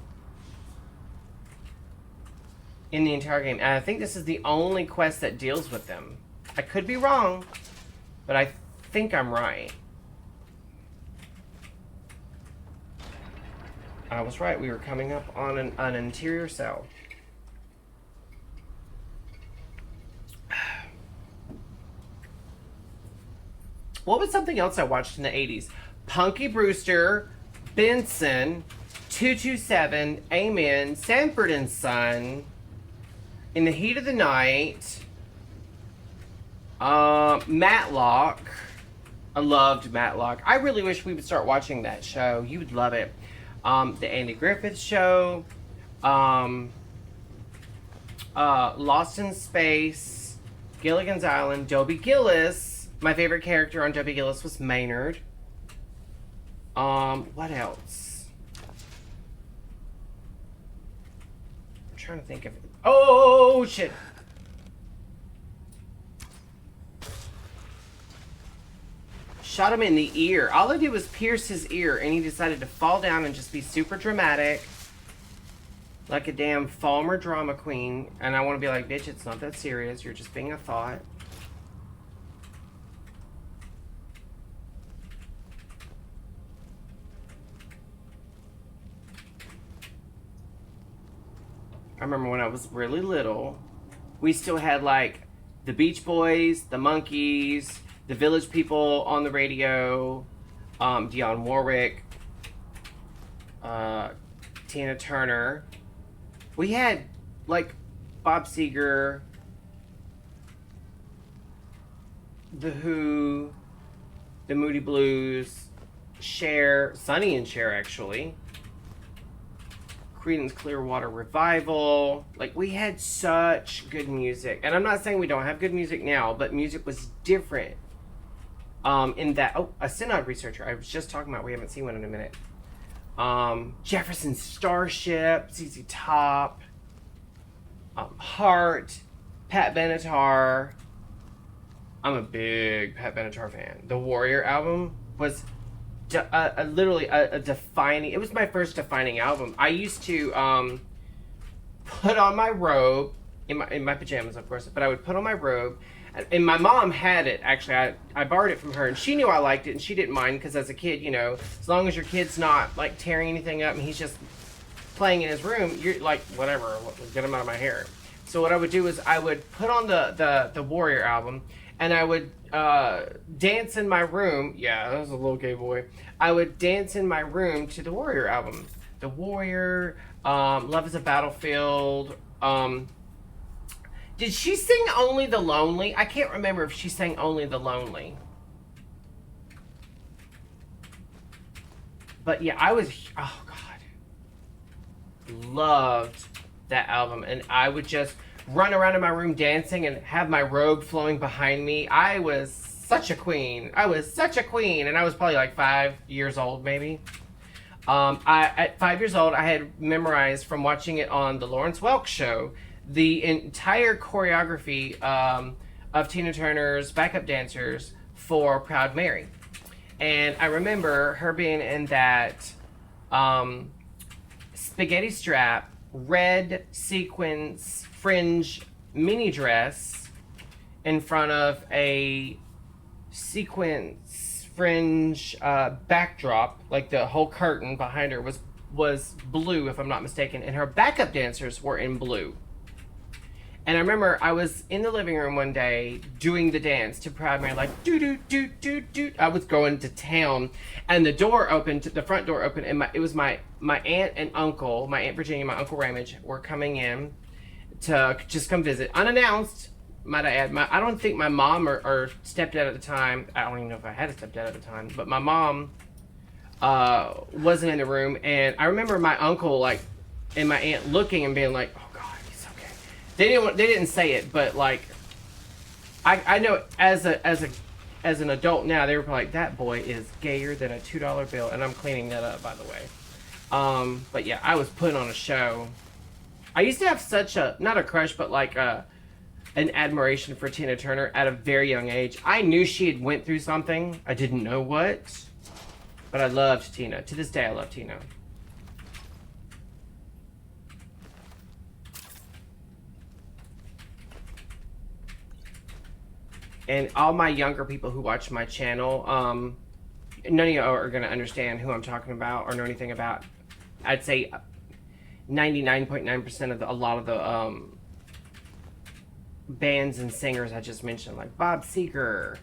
in the entire game. And I think this is the only quest that deals with them. I could be wrong, but I think I'm right. I was right. We were coming up on an interior cell. What was something else I watched in the 80s? Punky Brewster, Benson, 227, Amen, Sanford and Son, In the Heat of the Night, Matlock. I loved Matlock. I really wish we would start watching that show. You would love it. The Andy Griffith Show, Lost in Space, Gilligan's Island, Dobie Gillis. My favorite character on Dobie Gillis was Maynard. What else? I'm trying to think of it. Oh, shit. Shot him in the ear. All I did was pierce his ear, and he decided to fall down and just be super dramatic. Like a damn Falmer drama queen. And I want to be like, bitch, it's not that serious. You're just being a thought. I remember when I was really little, we still had, like, the Beach Boys, the Monkees, the Village People on the radio, Dionne Warwick, Tina Turner. We had, like, Bob Seger, The Who, the Moody Blues, Cher, Sonny and Cher, actually. Creedence Clearwater Revival. Like, we had such good music. And I'm not saying we don't have good music now, but music was different. In that, a Synod researcher I was just talking about, we haven't seen one in a minute. Jefferson Starship, ZZ Top, Heart, Pat Benatar. I'm a big Pat Benatar fan. The Warrior album was literally a defining, it was my first defining album. I used to put on my robe, in my pajamas, of course, but I would put on my robe. And my mom had it, actually. I borrowed it from her, and she knew I liked it, and she didn't mind, because as a kid, you know, as long as your kid's not, like, tearing anything up, and he's just playing in his room, you're like, whatever, get him out of my hair. So what I would do is I would put on the Warrior album, and I would dance in my room. Yeah, I was a little gay boy. I would dance in my room to the Warrior album. The Warrior, Love is a Battlefield, did she sing Only the Lonely? I can't remember if she sang Only the Lonely. But yeah, I was, oh God. Loved that album. And I would just run around in my room dancing and have my robe flowing behind me. I was such a queen. I was such a queen. And I was probably like 5 years old, maybe. At 5 years old, I had memorized from watching it on the Lawrence Welk Show, the entire choreography of Tina Turner's backup dancers for Proud Mary. And I remember her being in that spaghetti strap, red sequins, fringe mini dress in front of a sequins fringe backdrop. Like the whole curtain behind her was blue, if I'm not mistaken. And her backup dancers were in blue. And I remember I was in the living room one day doing the dance to Proud Mary, like, do-do-do-do-do. I was going to town, and the door opened, the front door opened, and it was my aunt and uncle, my Aunt Virginia, my Uncle Ramage, were coming in to just come visit, unannounced, might I add. I don't think my mom or stepdad at the time, I don't even know if I had a stepdad at the time, but my mom wasn't in the room, and I remember my uncle, like, and my aunt looking and being like, They didn't say it, but like, I know as a as an adult now, they were like, that boy is gayer than a $2 bill. And I'm cleaning that up, by the way. But yeah, I was putting on a show. I used to have such a, not a crush, but like an admiration for Tina Turner at a very young age. I knew she had went through something. I didn't know what. But I loved Tina. To this day, I love Tina. And all my younger people who watch my channel, none of you are going to understand who I'm talking about or know anything about. I'd say 99.9% of a lot of the bands and singers I just mentioned, like Bob Seger,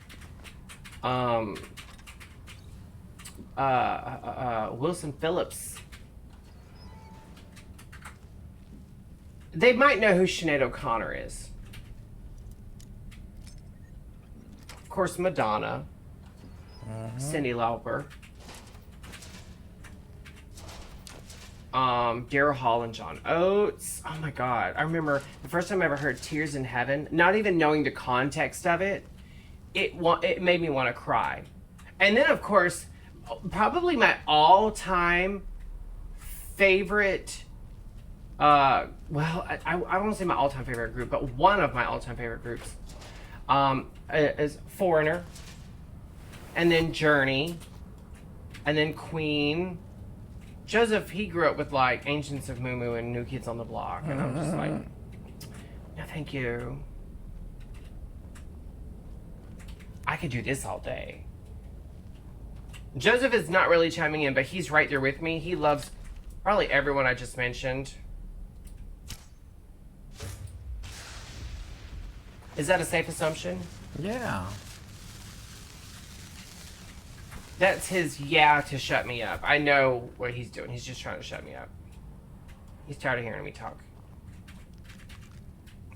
Wilson Phillips. They might know who Sinead O'Connor is. Of course, Madonna, Cyndi Lauper, Daryl Hall and John Oates. Oh my God. I remember the first time I ever heard Tears in Heaven, not even knowing the context of it, it made me want to cry. And then, of course, probably my all-time favorite, well, I don't want to say my all-time favorite group, but one of my all-time favorite groups is Foreigner, and then Journey, and then Queen. Joseph, he grew up with like Ancients of Moo Moo and New Kids on the Block, and I'm just like, no, thank you. I could do this all day. Joseph is not really chiming in, but he's right there with me. He loves probably everyone I just mentioned. Is that a safe assumption? Yeah. That's his yeah to shut me up. I know what he's doing. He's just trying to shut me up. He's tired of hearing me talk.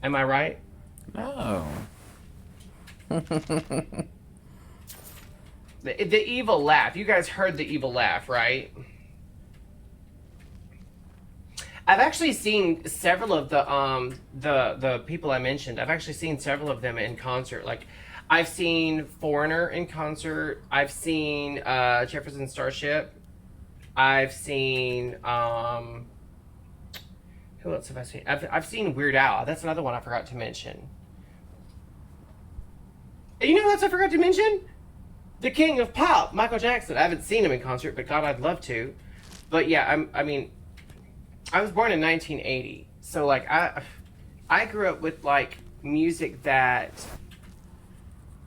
Am I right? No. The evil laugh. You guys heard the evil laugh, right? I've actually seen several of the people I mentioned. I've actually seen several of them in concert. Like, I've seen Foreigner in concert. I've seen Jefferson Starship. I've seen who else have I seen? I've seen Weird Al. That's another one I forgot to mention. And you know who else I forgot to mention? The King of Pop, Michael Jackson. I haven't seen him in concert, but God, I'd love to. But yeah, I mean, I was born in 1980, so like I grew up with like music that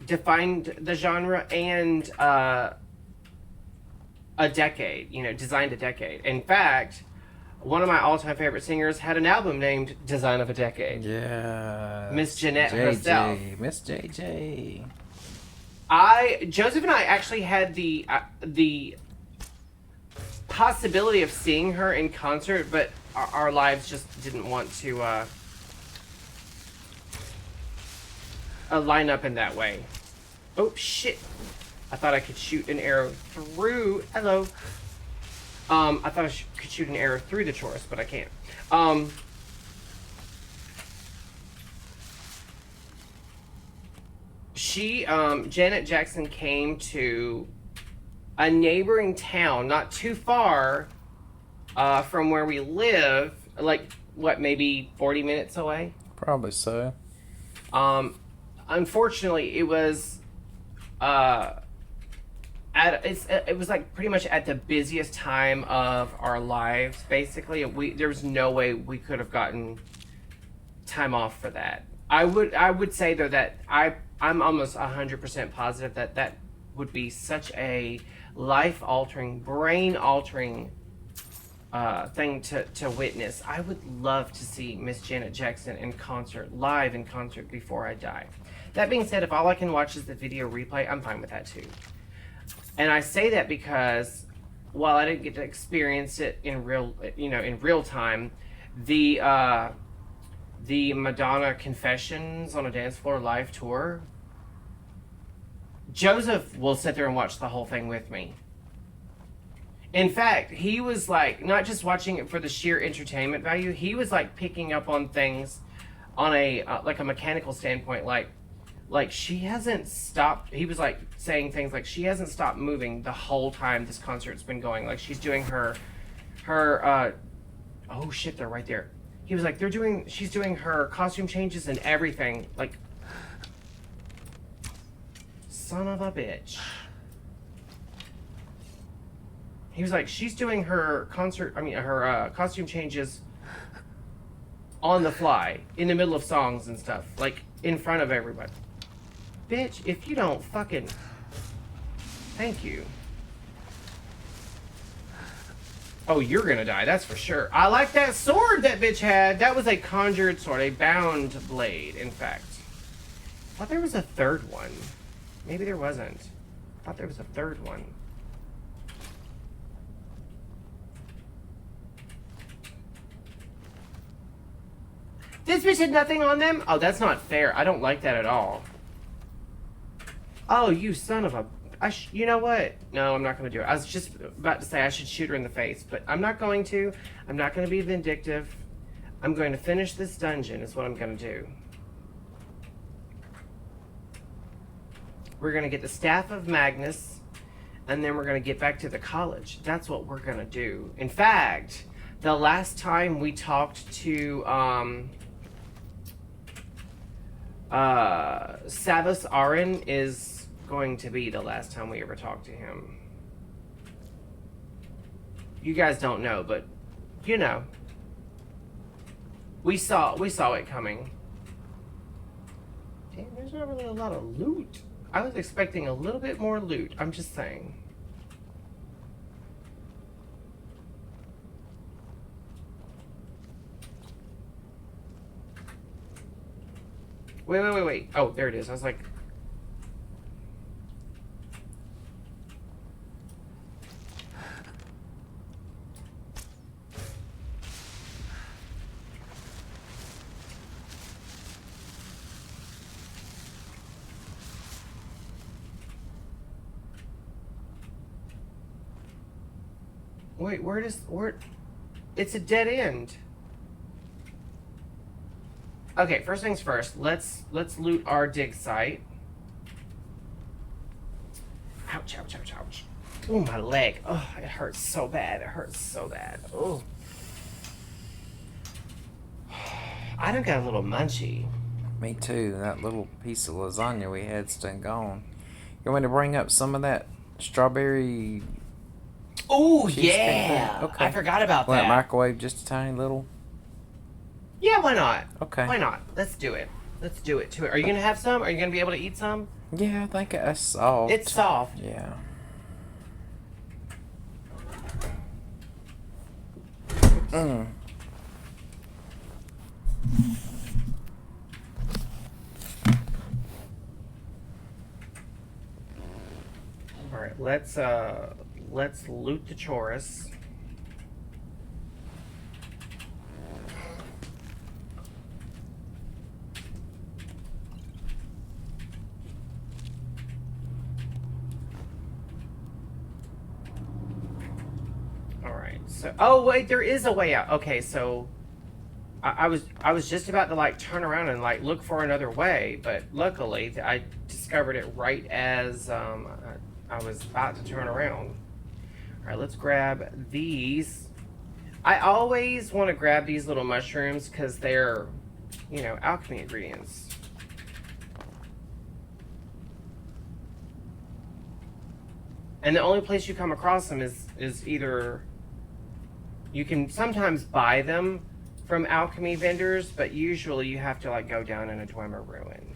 defined the genre and a decade. You know, designed a decade. In fact, one of my all-time favorite singers had an album named "Design of a Decade." Yeah. Miss Jeanette JJ, herself. Miss JJ. Joseph and I actually had the possibility of seeing her in concert, but our lives just didn't want to line up in that way. Oh shit! I thought I could shoot an arrow through. Hello. I thought I could shoot an arrow through the chorus, but I can't. Janet Jackson came to a neighboring town, not too far from where we live, like, what, maybe 40 minutes away? Probably so. Unfortunately, it was, it was like pretty much at the busiest time of our lives, basically. There was no way we could have gotten time off for that. I would say, though, that I'm almost 100% positive that would be such a life-altering, brain-altering thing to witness. I would love to see Miss Janet Jackson in concert, live in concert, before I die. That being said, if all I can watch is the video replay, I'm fine with that too. And I say that because while I didn't get to experience it in real time, the Madonna Confessions on a Dance Floor live tour, Joseph will sit there and watch the whole thing with me. In fact, he was like, not just watching it for the sheer entertainment value, he was like picking up on things on a like a mechanical standpoint, like like, she hasn't stopped. He was like saying things like she hasn't stopped moving the whole time this concert's been going. Like, she's doing her oh shit, they're right there. He was like, she's doing her costume changes and everything. Like, son of a bitch. He was like, she's doing her costume changes on the fly, in the middle of songs and stuff, like, in front of everybody. Bitch, if you don't fucking... Thank you. Oh, you're gonna die, that's for sure. I like that sword that bitch had. That was a conjured sword, a bound blade, in fact. I thought there was a third one. Maybe there wasn't. I thought there was a third one. This bitch had nothing on them? Oh, that's not fair. I don't like that at all. Oh, you son of a... you know what? No, I'm not going to do it. I was just about to say I should shoot her in the face, but I'm not going to. I'm not going to be vindictive. I'm going to finish this dungeon is what I'm going to do. We're going to get the Staff of Magnus, and then we're going to get back to the college. That's what we're going to do. In fact, the last time we talked to... Savas Aran is going to be the last time we ever talk to him. You guys don't know, but you know. We saw it coming. Damn, there's not really a lot of loot. I was expecting a little bit more loot. I'm just saying. Wait. Oh, there it is. I was like... Wait, where... It's a dead end. Okay, first things first, let's loot our dig site. Ouch. Oh, my leg. Oh, it hurts so bad. Oh. I done got a little munchy. Me too. That little piece of lasagna we had's done gone. You want me to bring up some of that strawberry... Oh, yeah. Okay. I forgot about Want that. microwave just a tiny little? Yeah, why not? Okay. Why not? Let's do it. To it. Are you going to have some? Are you going to be able to eat some? Yeah, I think it's soft. It's soft. Yeah. Alright, let's loot the chorus. So, oh wait, there is a way out. Okay, so I was just about to like turn around and like look for another way, but luckily I discovered it right as I was about to turn around. All right, let's grab these. I always want to grab these little mushrooms because they're, you know, alchemy ingredients. And the only place you come across them is either... You can sometimes buy them from alchemy vendors, but usually you have to like go down in a Dwemer ruin.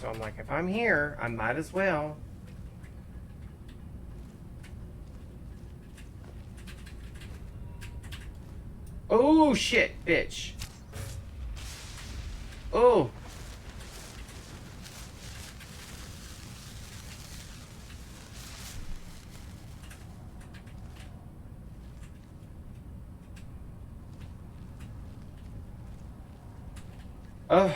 So I'm like, if I'm here, I might as well. Oh shit, bitch. Oh. Ugh.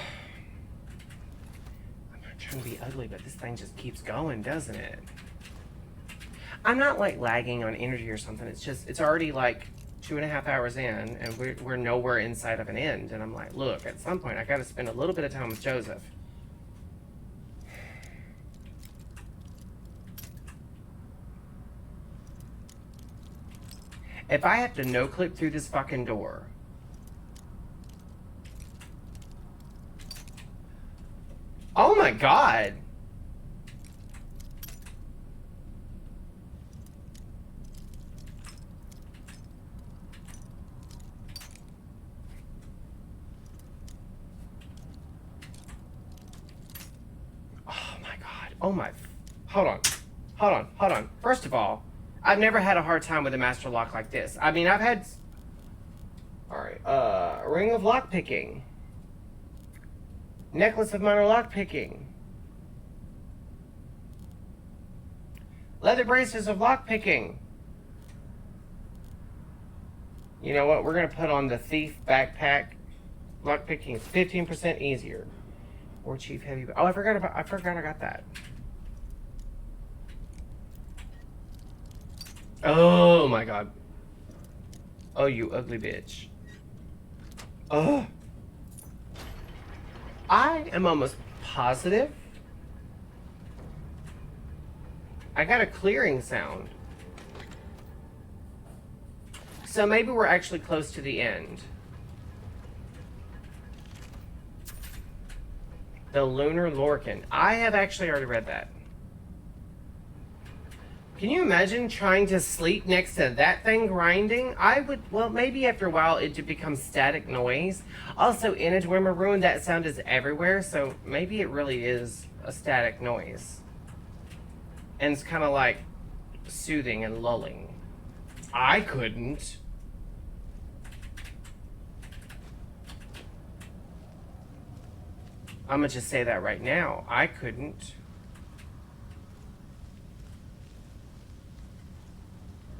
I'm not trying to be ugly, but this thing just keeps going, doesn't it? I'm not like lagging on energy or something. It's just, it's already like 2.5 hours in, and we're nowhere inside of an end. And I'm like, look, at some point I got to spend a little bit of time with Joseph. If I have to no-clip through this fucking door... Oh my god! Oh my god. Oh my... Hold on. Hold on. Hold on. First of all, I've never had a hard time with a master lock like this. I mean, I've had... Alright, ring of lockpicking. Necklace of minor lockpicking. Leather braces of lockpicking. You know what? We're going to put on the thief backpack. Lockpicking is 15% easier. Or chief heavy... Oh, I forgot I got that. Oh my god. Oh, you ugly bitch. Oh. I am almost positive I got a clearing sound. So maybe we're actually close to the end. The Lunar Lorcan. I have actually already read that. Can you imagine trying to sleep next to that thing grinding? I would, well, maybe after a while it would become static noise. Also, in a Dwemer Ruin, that sound is everywhere, so maybe it really is a static noise. And it's kind of like soothing and lulling. I couldn't. I'm gonna just say that right now. I couldn't.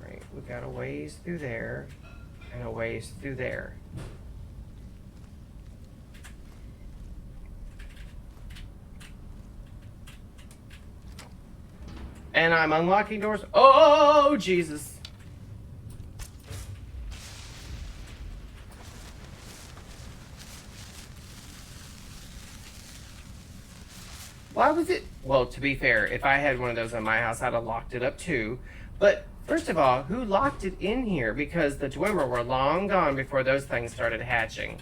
Right, we got a ways through there and a ways through there. And I'm unlocking doors. Oh, Jesus. Why was it? Well, to be fair, if I had one of those in my house, I'd have locked it up too. But first of all, who locked it in here? Because the Dwemer were long gone before those things started hatching.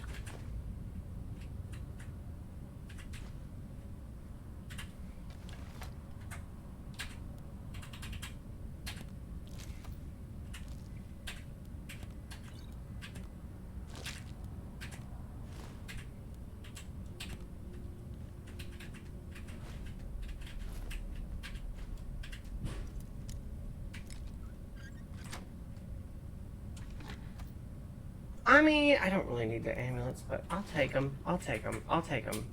I mean, I don't really need the amulets, but I'll take them. I'll take them. I'll take them.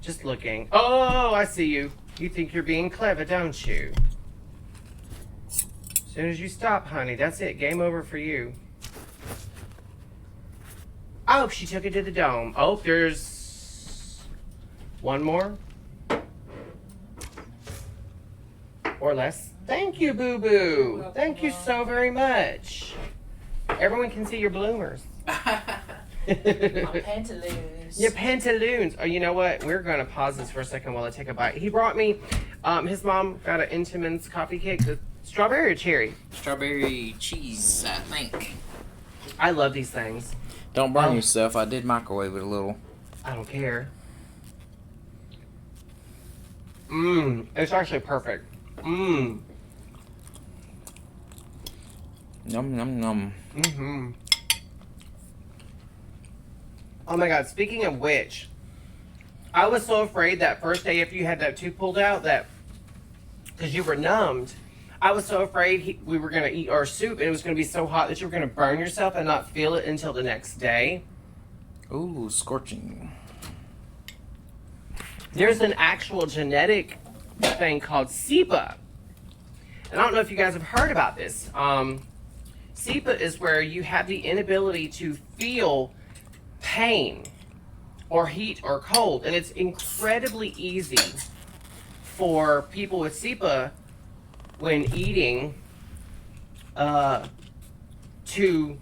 Just looking. Oh, I see you. You think you're being clever, don't you? As soon as you stop, honey, that's it. Game over for you. Oh, she took it to the dome. Oh, there's one more. Or less. Thank you, boo-boo. Thank you so very much. Everyone can see your bloomers. My pantaloons. Your pantaloons. Oh, you know what? We're going to pause this for a second while I take a bite. He brought me, his mom got an Intamin's coffee cake. Strawberry or cherry? Strawberry cheese, I think. I love these things. Don't burn yourself. I did microwave it a little. I don't care. Mmm. It's actually perfect. Mmm. Yum, yum, yum. Mm-hmm. Oh my god, speaking of which, I was so afraid that first day after you had that tooth pulled out that, because you were numbed, I was so afraid we were going to eat our soup and it was going to be so hot that you were going to burn yourself and not feel it until the next day. Ooh, scorching. There's an actual genetic thing called SEPA. And I don't know if you guys have heard about this. SEPA is where you have the inability to feel pain or heat or cold. And it's incredibly easy for people with SEPA when eating to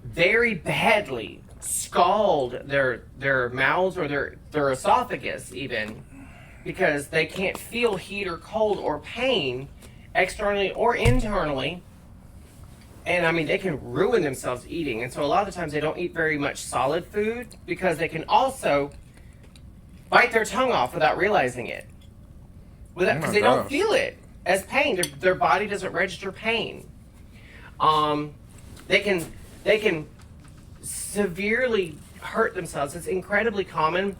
very badly scald their mouths or their esophagus even, because they can't feel heat or cold or pain externally or internally. And I mean, they can ruin themselves eating. And so a lot of the times they don't eat very much solid food because they can also bite their tongue off without realizing it. Because they don't feel it as pain. Their body doesn't register pain. They can severely hurt themselves. It's incredibly common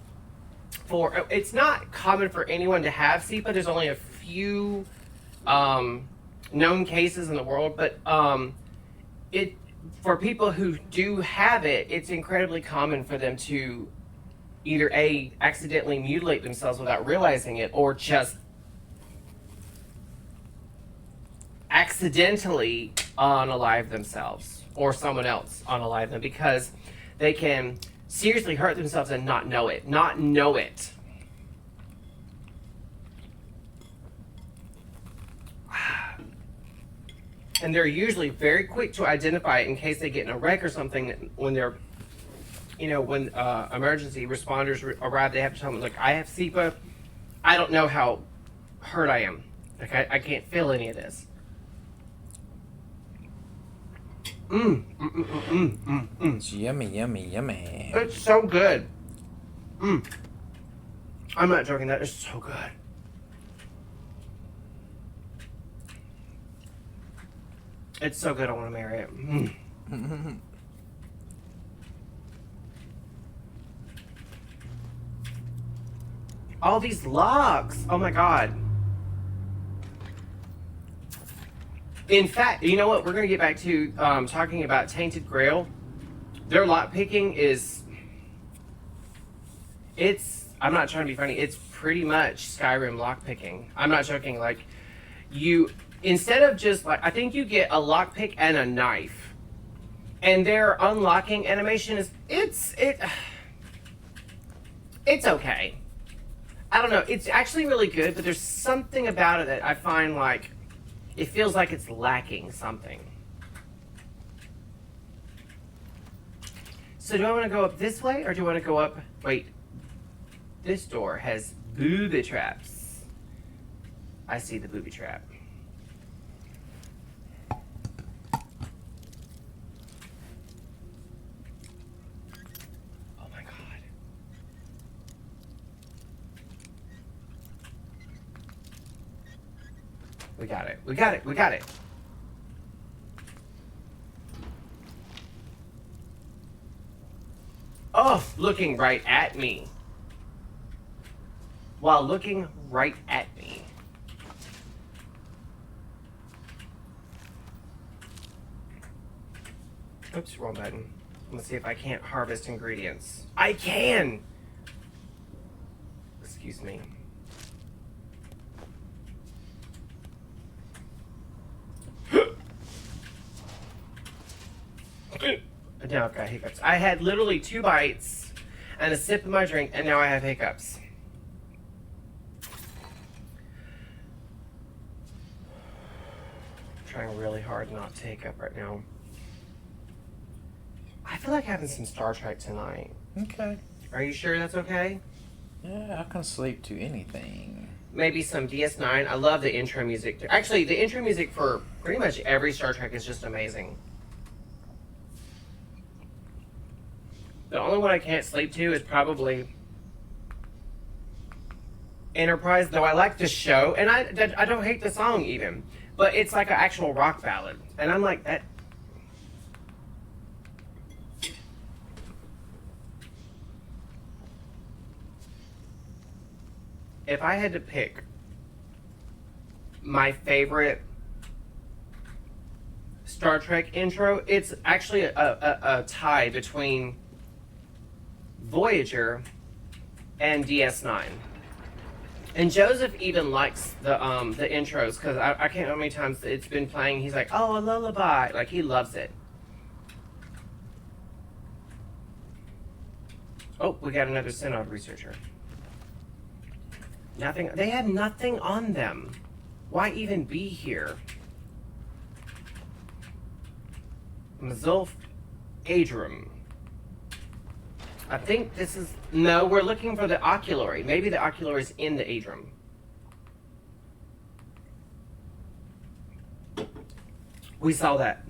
for, it's not common for anyone to have SEPA. There's only a few known cases in the world, but for people who do have it, it's incredibly common for them to either accidentally mutilate themselves without realizing it, or just accidentally unalive themselves or someone else unalive them, because they can seriously hurt themselves and not know it. And they're usually very quick to identify it in case they get in a wreck or something. When they're, when emergency responders arrive, they have to tell them, like, I have SEPA. I don't know how hurt I am. Like, I can't feel any of this. It's yummy, yummy, yummy. It's so good. I'm not joking. That is so good. It's so good. I want to marry it. All these logs. Oh my god. In fact, you know what? We're going to get back to talking about Tainted Grail. Their lock picking is... I'm not trying to be funny. It's pretty much Skyrim lock picking. I'm not joking. Like, instead of just like... I think you get a lock pick and a knife. And their unlocking animation is... It's okay. I don't know. It's actually really good, but there's something about it that I find like... It feels like it's lacking something. So do I want to go up this way, or do I want to go up... Wait. This door has booby traps. I see the booby trap. Oh my god. We got it. We got it. We got it. Oh, looking right at me. While looking right at me. Oops, wrong button. Let's see if I can't harvest ingredients. I can! Excuse me. Now I've got hiccups. I had literally 2 bites and a sip of my drink, and now I have hiccups. I'm trying really hard not to hiccup right now. I feel like having some Star Trek tonight. Okay. Are you sure that's okay? Yeah, I can sleep to anything. Maybe some DS9. I love the intro music. Actually, the intro music for pretty much every Star Trek is just amazing. The only one I can't sleep to is probably Enterprise, though I like the show, and I don't hate the song even, but it's like an actual rock ballad, and I'm like that. If I had to pick my favorite Star Trek intro, it's actually a tie between Voyager and DS9. And Joseph even likes the intros, because I can't know how many times it's been playing. He's like, oh, a lullaby. Like, he loves it. Oh, we got another Synod researcher. Nothing. They had nothing on them. Why even be here? Mazulf Adrum. I think this is... No, we're looking for the oculary. Maybe the oculary is in the Adrum. We saw that.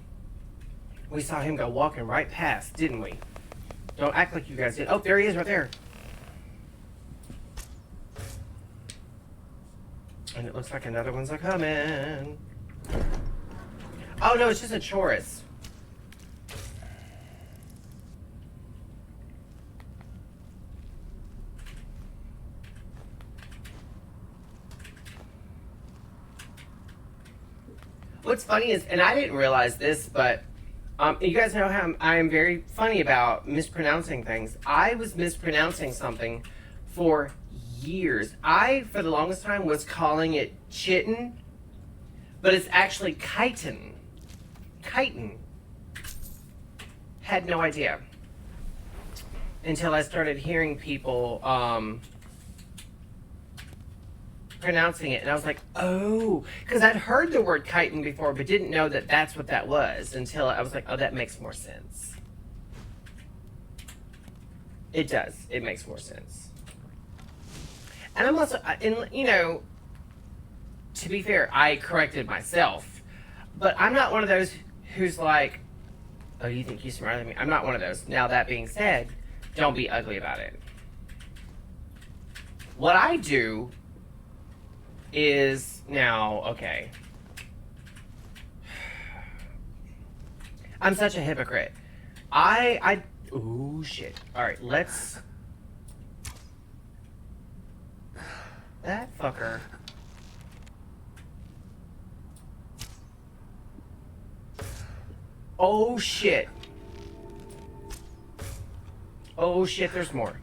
We saw him go walking right past, didn't we? Don't act like you guys did. Oh, there he is right there. And it looks like another one's a coming. Oh no, it's just a chorus. What's funny is, and I didn't realize this, but you guys know how I am very funny about mispronouncing things. I was mispronouncing something for years. I, for the longest time, was calling it Chitin, but it's actually chitin. Chitin. Had no idea. Until I started hearing people pronouncing it, and I was like, oh, because I'd heard the word chitin before, but didn't know that that's what that was until I was like, oh, that makes more sense. It does. It makes more sense. And I'm also, and you know, to be fair, I corrected myself, but I'm not one of those who's like, oh, you think you're smarter than me? I'm not one of those. Now, that being said, don't be ugly about it. What I do is now, okay. I'm such a hypocrite. Ooh, shit. All right, let's. That fucker. Oh, shit. Oh, shit, there's more.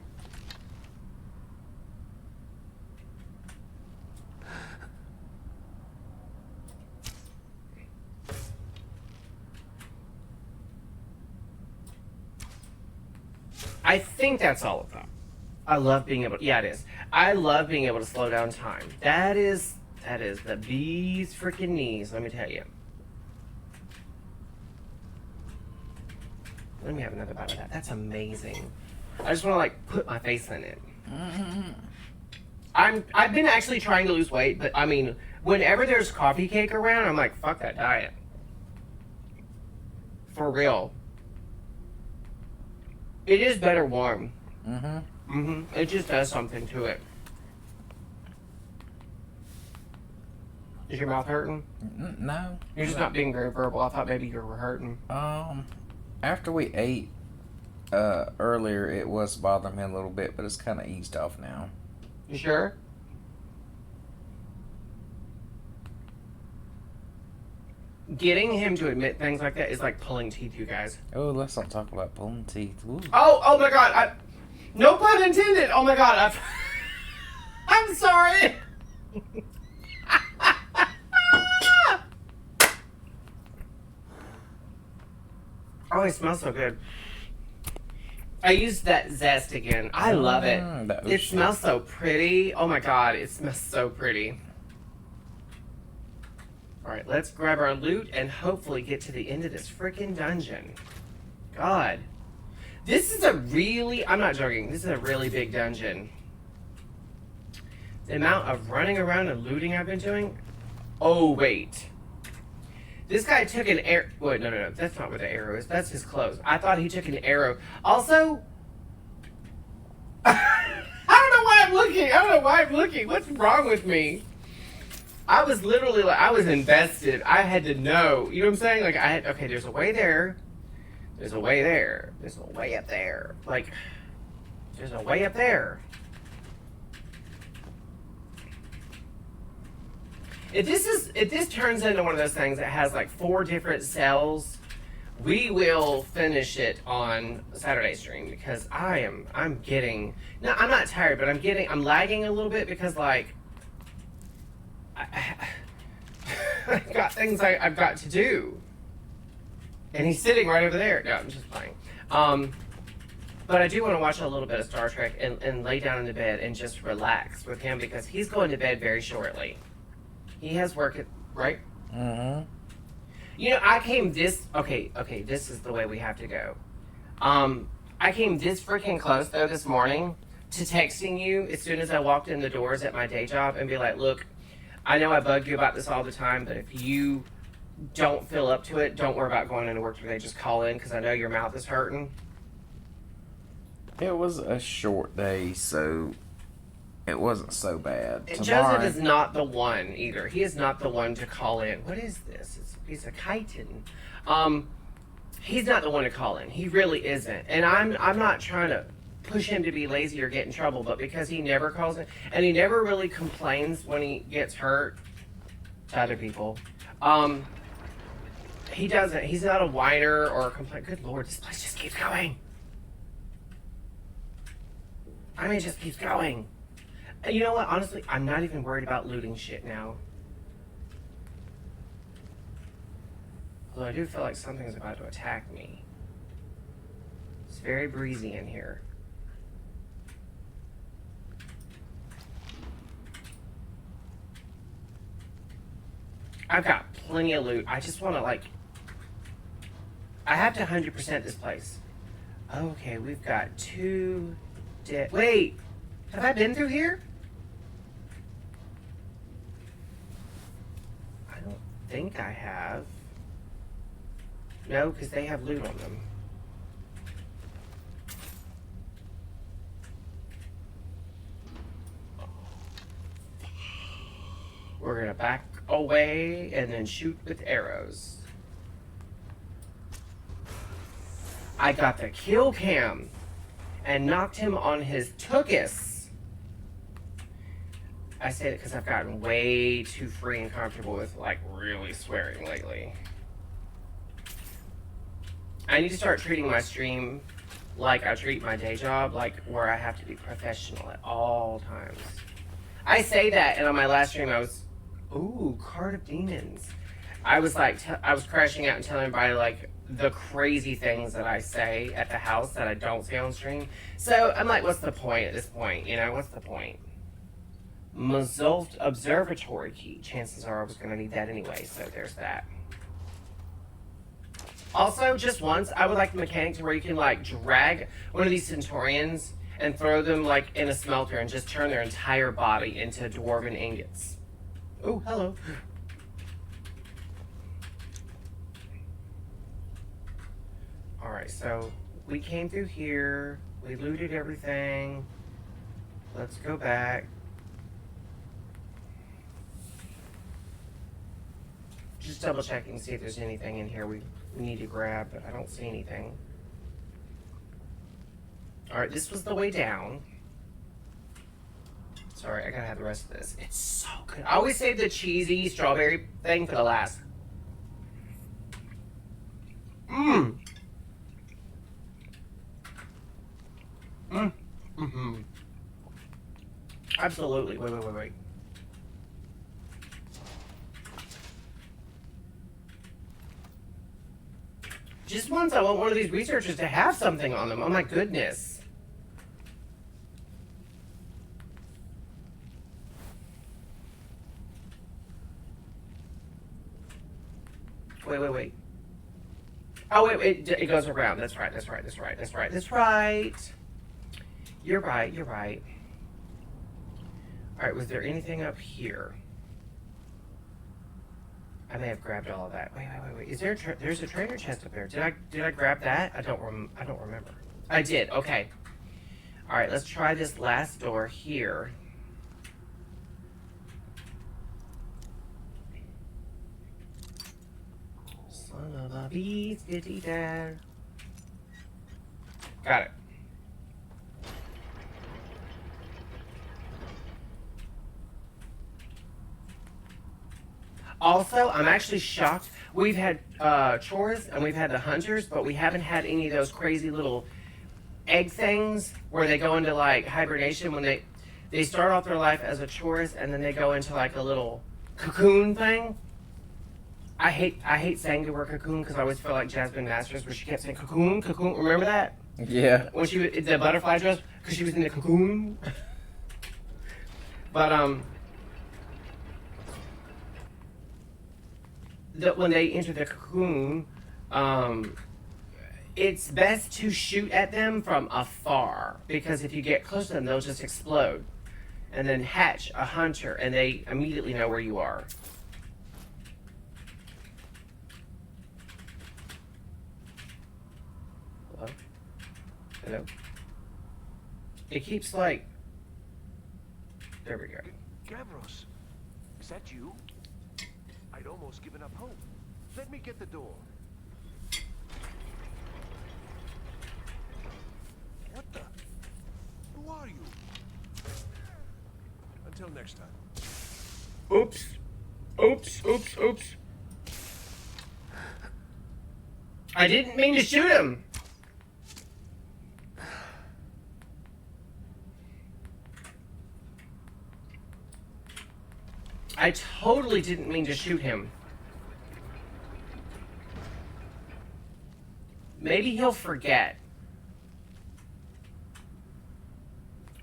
I think that's all of them. I love being able to, yeah, it is. I love being able to slow down time. That is the bee's freaking knees, let me tell you. Let me have another bite of that. That's amazing. I just want to like put my face in it. I've been actually trying to lose weight, but I mean, whenever there's coffee cake around, I'm like, fuck that diet. For real. It is better warm. It just does something to it. Is your mouth hurting? No. You're just not being very verbal. I thought maybe you were hurting. After we ate earlier, it was bothering me a little bit, but it's kind of eased off now. You sure? Getting him to admit things like that is like pulling teeth, you guys. Oh, let's not talk about pulling teeth. Ooh. Oh my God! No pun intended. Oh my God! I'm sorry. Oh, it smells so good. I used that zest again. I love it. It smells so pretty. Oh my God, it smells so pretty. Alright, let's grab our loot and hopefully get to the end of this freaking dungeon. God. This is a really, I'm not joking, this is a really big dungeon. The amount of running around and looting I've been doing. Oh, wait. This guy took an arrow. Wait, no. That's not where the arrow is. That's his clothes. I thought he took an arrow. Also, I don't know why I'm looking. What's wrong with me? I was literally like, I was invested. I had to know. You know what I'm saying? Like, okay, there's a way there. There's a way there. There's a way up there. Like, there's a way up there. If this turns into one of those things that has like 4 different cells, we will finish it on Saturday stream because I'm getting, no, I'm not tired, but I'm lagging a little bit because like, I've got things I've got to do. And he's sitting right over there. No, I'm just playing. But I do want to watch a little bit of Star Trek and lay down in the bed and just relax with him because he's going to bed very shortly. He has work at, right? Mm-hmm. You know, I came this, okay, this is the way we have to go. I came this freaking close, though, this morning to texting you as soon as I walked in the doors at my day job and be like, look, I know I bug you about this all the time, but if you don't feel up to it, don't worry about going into work today. Just call in because I know your mouth is hurting. It was a short day, so it wasn't so bad. Joseph is not the one either. He is not the one to call in. What is this? He's a chitin. He's not the one to call in. He really isn't. And I'm not trying to push him to be lazy or get in trouble, but because he never calls in and he never really complains when he gets hurt to other people. He doesn't. He's not a whiner or a complaint. Good Lord, this place just keeps going. I mean, it just keeps going. And you know what? Honestly, I'm not even worried about looting shit now. Although I do feel like something's about to attack me. It's very breezy in here. I've got plenty of loot. I just want to, like... I have to 100% this place. Okay, we've got 2 dead... Wait! Have I been through here? I don't think I have. No, because they have loot on them. We're gonna back away and then shoot with arrows. I got the kill cam and knocked him on his tuchus. I say that because I've gotten way too free and comfortable with, like, really swearing lately. I need to start treating my stream like I treat my day job, like where I have to be professional at all times. I say that, and on my last stream I was, ooh, Card of Demons. I was like, I was crashing out and telling everybody, like, the crazy things that I say at the house that I don't say on stream. So I'm like, what's the point at this point? You know, what's the point? Mazult Observatory key. Chances are I was going to need that anyway, so there's that. Also, just once, I would like the mechanics where you can, like, drag one of these Centaurians and throw them, like, in a smelter and just turn their entire body into dwarven ingots. Oh, hello. Alright, so we came through here. We looted everything. Let's go back. Just double checking to see if there's anything in here we need to grab, but I don't see anything. Alright, this was the way down. Sorry, I gotta have the rest of this. It's so good. I always save the cheesy strawberry thing for the last. Mmm. Mm-hmm. Absolutely. Wait. Just once I want one of these researchers to have something on them. Oh my goodness. Wait. Oh, wait, it goes around. That's right. You're right. Alright, was there anything up here? I may have grabbed all of that. Wait. Is there there's a treasure chest up there. Did I grab that? I don't remember. I did. Okay. All right, let's try this last door here. Son of a biscuity dad. Got it. Also, I'm actually shocked. We've had chores and we've had the hunters, but we haven't had any of those crazy little egg things where they go into like hibernation when they start off their life as a chorus and then they go into like a little cocoon thing. I hate saying the word cocoon because I always feel like Jasmine Masters where she kept saying cocoon. Remember that? Yeah. When she was the butterfly dress because she was in the cocoon. But that when they enter the cocoon, it's best to shoot at them from afar, because if you get close to them, they'll just explode and then hatch a hunter, and they immediately know where you are. Hello? Hello? It keeps like... There we go. Gavros, is that you? I'd almost given up hope. Let me get the door. What the? Who are you? Until next time. Oops. Oops, oops, oops. I didn't mean to shoot him. I totally didn't mean to shoot him. Maybe he'll forget.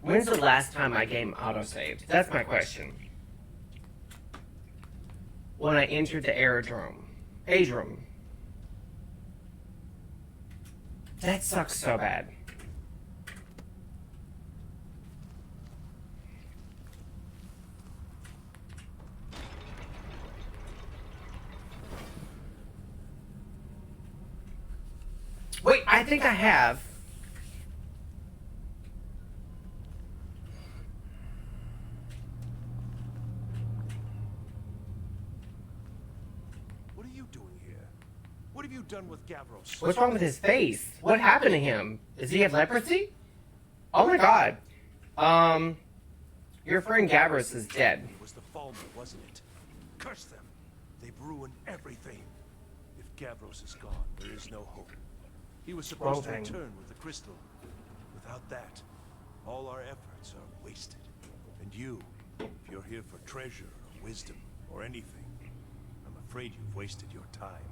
When's the last time my game autosaved? That's my question. When I entered the aerodrome. Aerodrome. That sucks so bad. Wait, I think I have. What are you doing here? What have you done with Gavros? What's wrong with his face? What happened to him? Does he have leprosy? Oh my god. Your friend Gavros is dead. It was the Falmer, wasn't it? Curse them. They've ruined everything. If Gavros is gone, there is no hope. He was supposed to return with the crystal. Without that, all our efforts are wasted. And you, if you're here for treasure or wisdom or anything, I'm afraid you've wasted your time.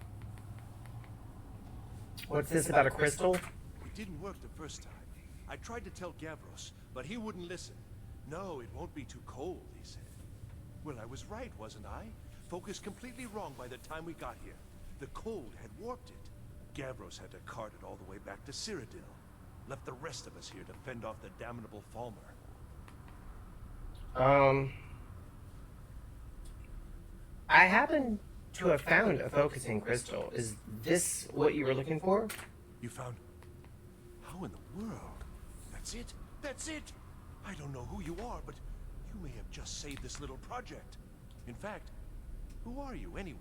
What's this about a crystal? It didn't work the first time. I tried to tell Gavros, but he wouldn't listen. No, it won't be too cold, he said. Well, I was right, wasn't I? Focused completely wrong by the time we got here. The cold had warped it. Gavros had to cart it all the way back to Cyrodiil. Left the rest of us here to fend off the damnable Falmer. I happen to have found a focusing crystal. Is this what you were looking for? You found... How in the world? That's it? That's it! I don't know who you are, but you may have just saved this little project. In fact, who are you anyway?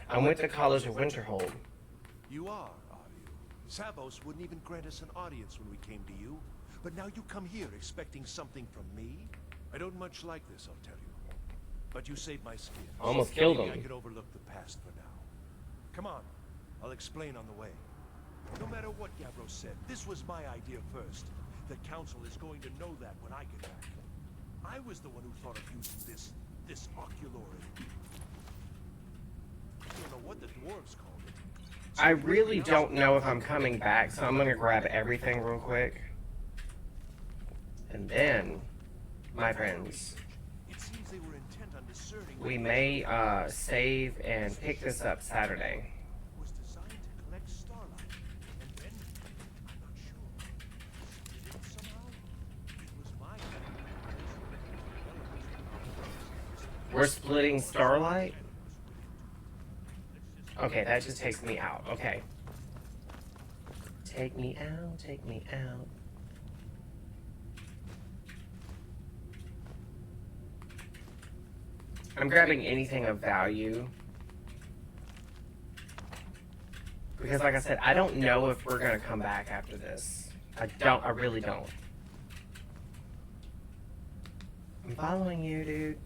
I went to college of Winterhold. You are you? Savos wouldn't even grant us an audience when we came to you. But now you come here expecting something from me? I don't much like this, I'll tell you. But you saved my skin. Almost killed him. I could overlook the past for now. Come on, I'll explain on the way. No matter what Gavros said, this was my idea first. The Council is going to know that when I get back. I was the one who thought of using this oculory. I don't know what the dwarves called it. I really don't know if I'm coming back, so I'm gonna grab everything real quick. And then, my friends, we may save and pick this up Saturday. Was designed to collect starlight, and then I'm not sure. Did it somehow? It was my We're splitting starlight? Okay, that just takes me out. Okay. Take me out, take me out. I'm grabbing anything of value. Because like I said, I don't know if we're gonna come back after this. I really don't. I'm following you, dude.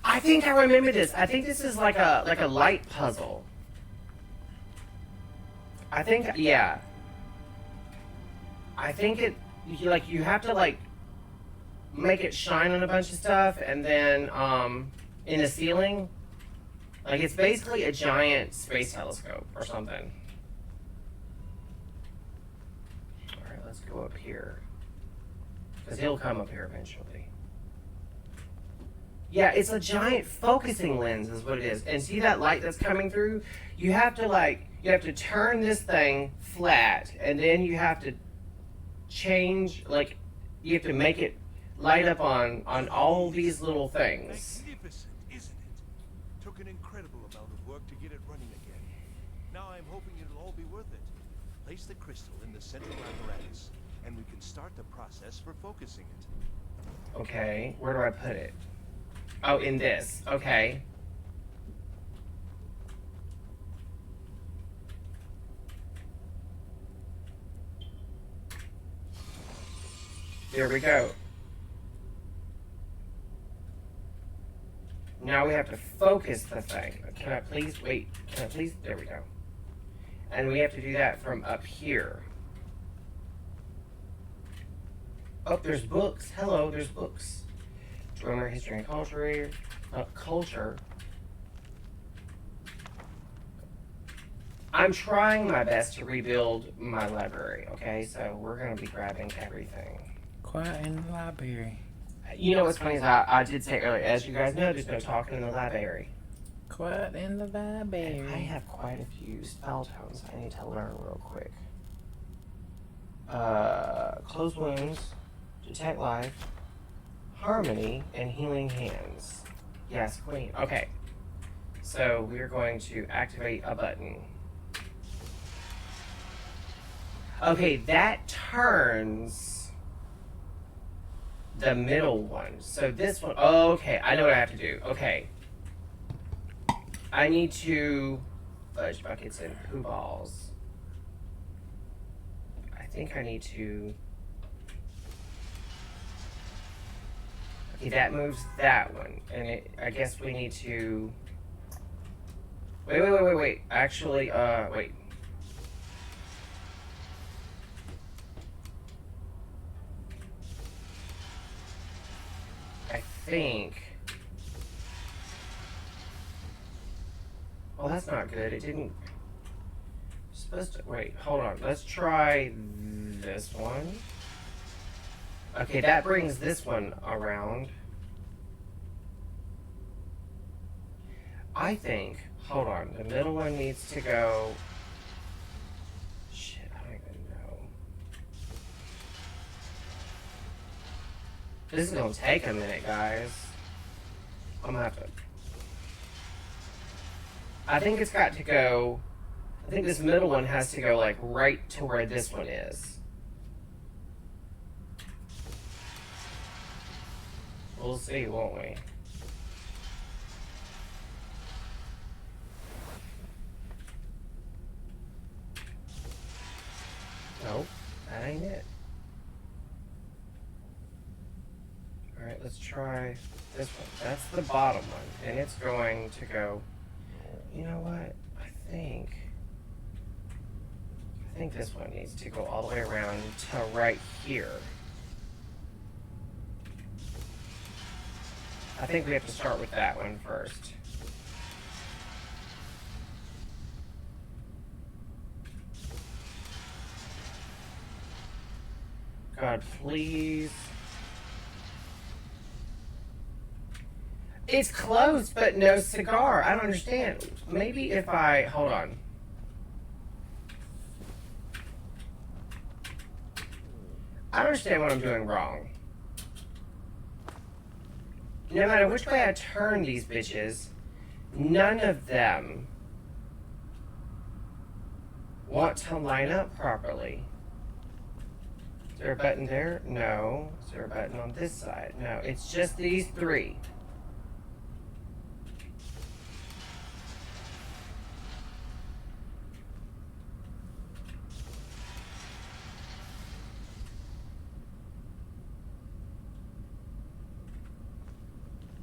I think I remember this. I think this is like a light puzzle. I think, yeah. I think you have to like make it shine on a bunch of stuff, and then in the ceiling, like it's basically a giant space telescope or something. All right, let's go up here, because he'll come up here eventually. Yeah, it's a giant focusing lens is what it is. And see that light that's coming through? You have to turn this thing flat, and then you have to change, like, you have to make it light up on all these little things. Magnificent, isn't it? Took an incredible amount of work to get it running again. Now I'm hoping it'll all be worth it. Place the crystal in the central apparatus, and we can start the process for focusing it. Okay, where do I put it? Oh, in this. Okay. There we go. Now we have to focus the thing. Can I please wait? Can I please? There we go. And we have to do that from up here. Oh, there's books. Hello, there's books. Drummer, history and culture. Culture. I'm trying my best to rebuild my library, okay? So we're going to be grabbing everything. Quiet in the library. You know what's funny is I did say earlier, as you guys know, there's no talking in the library. Quiet in the library. I have quite a few spell tones I need to learn real quick. Close wounds, detect life, harmony, and healing hands. Yes, queen. Okay. So we're going to activate a button. Okay, that turns the middle one. So this one, okay, I know what I have to do. Okay. I need to fudge buckets and poo balls. I think I need to. Okay, that moves that one, and I guess we need to. Wait. Actually, wait. I think. Well, that's not good. It didn't. Supposed to. Wait, hold on. Let's try this one. Okay, that brings this one around. I think. Hold on. The middle one needs to go. Shit, I don't even know. This is gonna take a minute, guys. I'm gonna have to. I think it's got to go. I think this middle one has to go like right to where this one is. We'll see, won't we? Nope, that ain't it. Alright, let's try this one. That's the bottom one, and it's going to go. You know what? I think this one needs to go all the way around to right here. I think we have to start with that one first. God, please. It's close, but no cigar. I don't understand. Maybe if I... Hold on. I don't understand what I'm doing wrong. No matter which way I turn these bitches, none of them want to line up properly. Is there a button there? No. Is there a button on this side? No. It's just these three.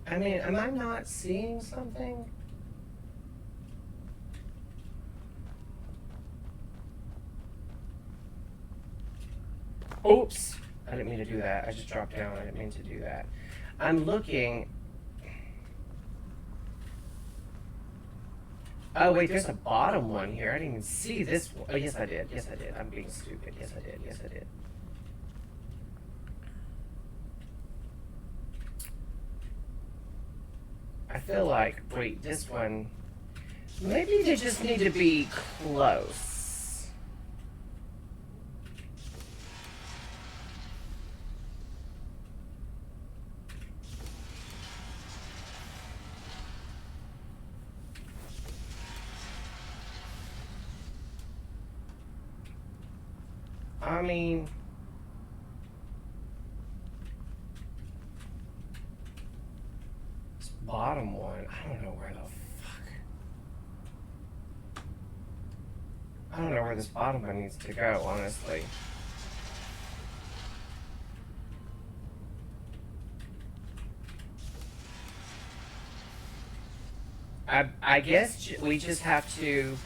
I mean, am I not seeing something? Oops. I didn't mean to do that. I just dropped down. I didn't mean to do that. I'm looking. Oh, wait, there's a bottom one here. I didn't even see this one. Oh, yes, I did. Yes, I did. I'm being stupid. Yes, I did. Yes, I did. I feel like, wait, this one, maybe they just need to be close. I mean, this bottom one, I don't know where the fuck. I don't know where this bottom one needs to go, honestly. I guess we just have to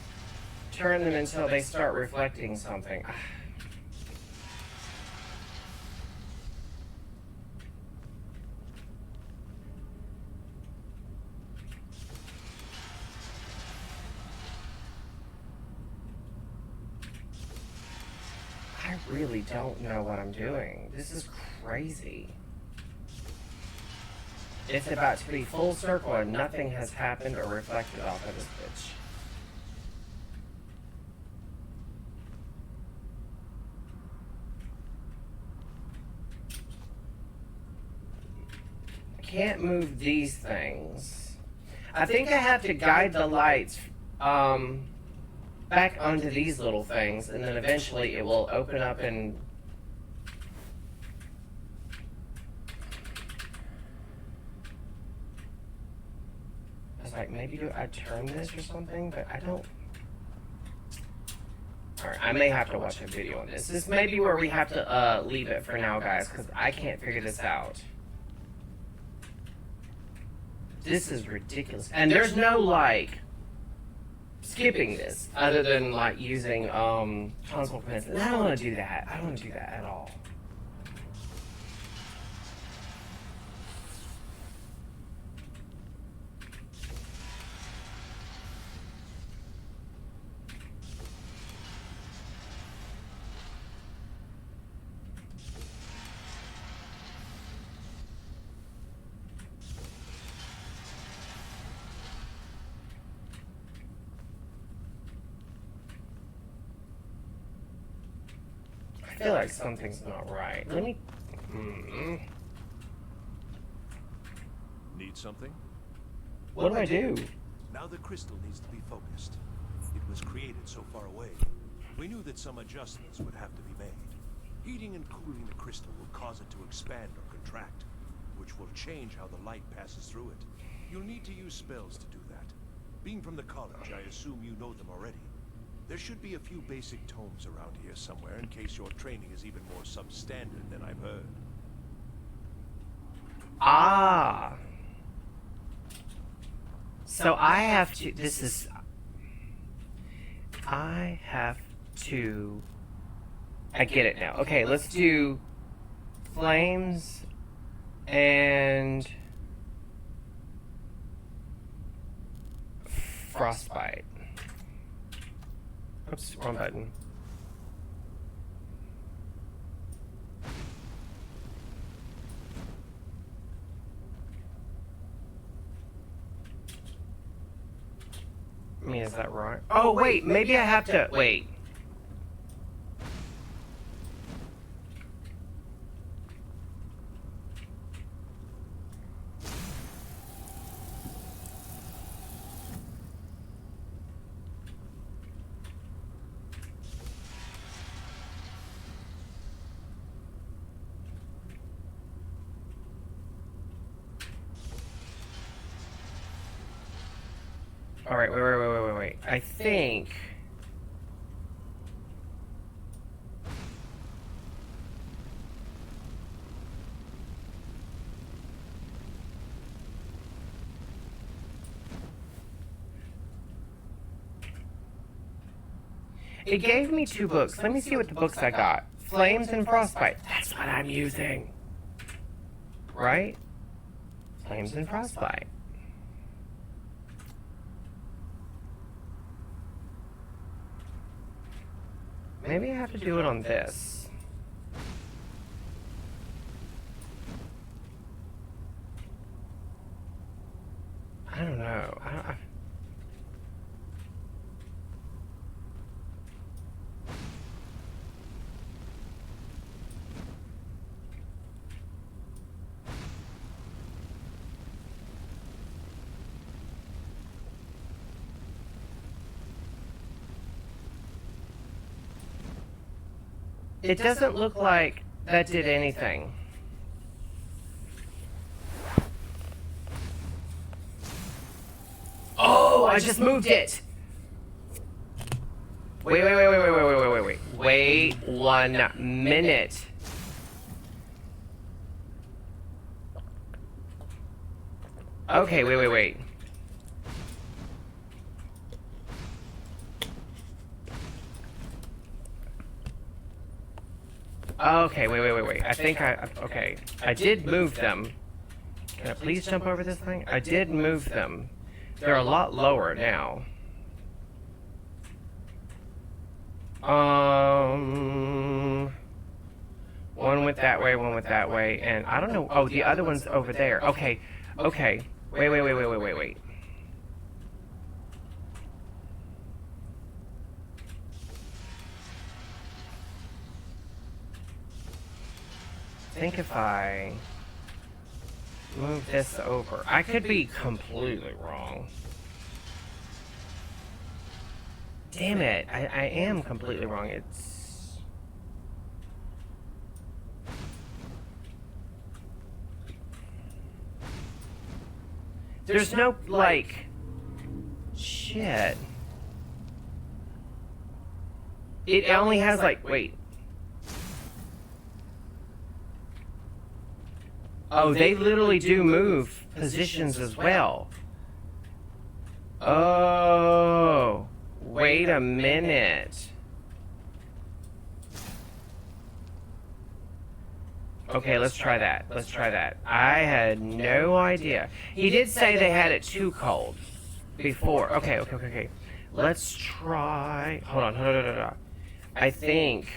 turn them until they start reflecting something. I really don't know what I'm doing. This is crazy. It's about to be full circle and nothing has happened or reflected off of this bitch. I can't move these things. I think I have to guide the lights back onto these little things, and then eventually it will open up and... I was like, maybe I turn this or something, but I don't... Alright, I may have to watch a video on this. This may be where we have to leave it for now, guys, because I can't figure this out. This is ridiculous. And there's no, like, skipping this, other than, like, using, console pencils. I don't want to do that. I don't want to do that at all. I feel like something's not right. Let me... Need something? What do I do? Now the crystal needs to be focused. It was created so far away. We knew that some adjustments would have to be made. Heating and cooling the crystal will cause it to expand or contract, which will change how the light passes through it. You'll need to use spells to do that. Being from the college, I assume you know them already. There should be a few basic tomes around here somewhere in case your training is even more substandard than I've heard. Ah. So I have to... This is... I have to... I get it now. Okay, let's do... Flames... And... Frostbite. Oops, wrong button. I mean, is that right? Oh, wait, maybe I have to... Wait. Alright, wait. I think... It gave me 2 books. Let me see what the books I got. Flames and Frostbite. That's what I'm using. Right? Flames and Frostbite. Maybe I have to do it on this. know. It doesn't look like that did anything. Oh, I just moved it. Wait. Wait 1 minute. Okay, wait. Okay, wait. I think okay. I did move them. Can I please jump over this thing? I did move them. They're a lot lower now. One went that way, and I don't know. Oh, the other one's over there. Okay. Wait. I think if I move this over, I could be completely wrong. Damn it, I am completely wrong. There's no, like, shit. It only has, like, wait. Oh, they literally do move positions as well. Oh, wait a minute. Okay, let's try that. I had no idea. He did say they had it too cold before. Okay. Let's try. Hold on. I think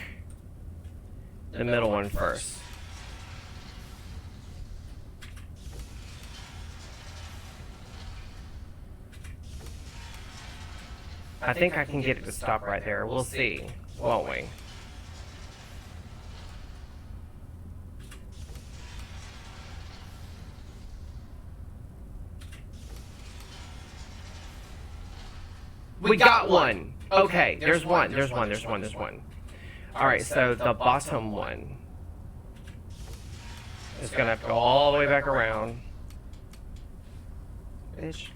the middle one first. I think I can get it to stop right there. We'll see, won't we? We got one! Okay, there's one. Alright, so the bottom one is gonna have to go all the way back around. Bitch.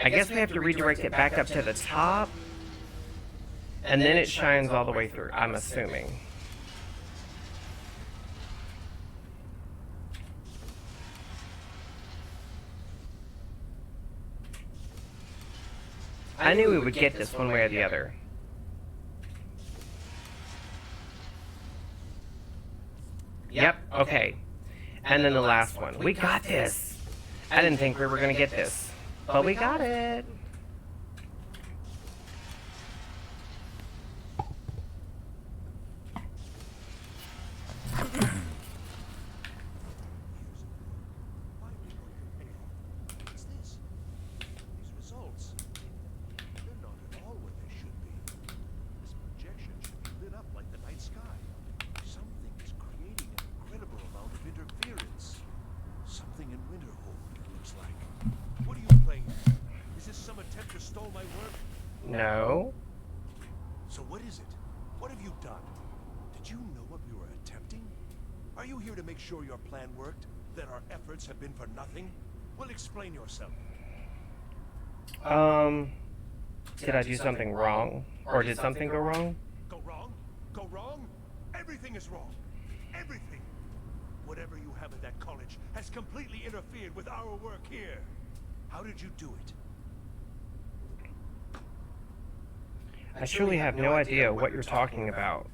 I guess we have to redirect it back up to the top, and then it shines all the way through, I'm assuming. I knew we would get this one way or the other. Yep, okay. And then the last one. We got this! I didn't think we were gonna get this. But we got it. What's this? These results. They're not at all what they should be. This projection should be lit up like the night sky. Something is creating an incredible amount of interference. Something in Winterhold, it looks like. What are you playing? Is this some attempt to stall my work? No. So what is it? What have you done? Did you know what we were attempting? Are you here to make sure your plan worked? That our efforts have been for nothing? Well, explain yourself. Did I do something wrong? Or did something go wrong? Go wrong? Go wrong? Everything is wrong. Everything. Whatever you have at that college has completely interfered with our work here. How did you do it? I truly have no idea what you're talking about.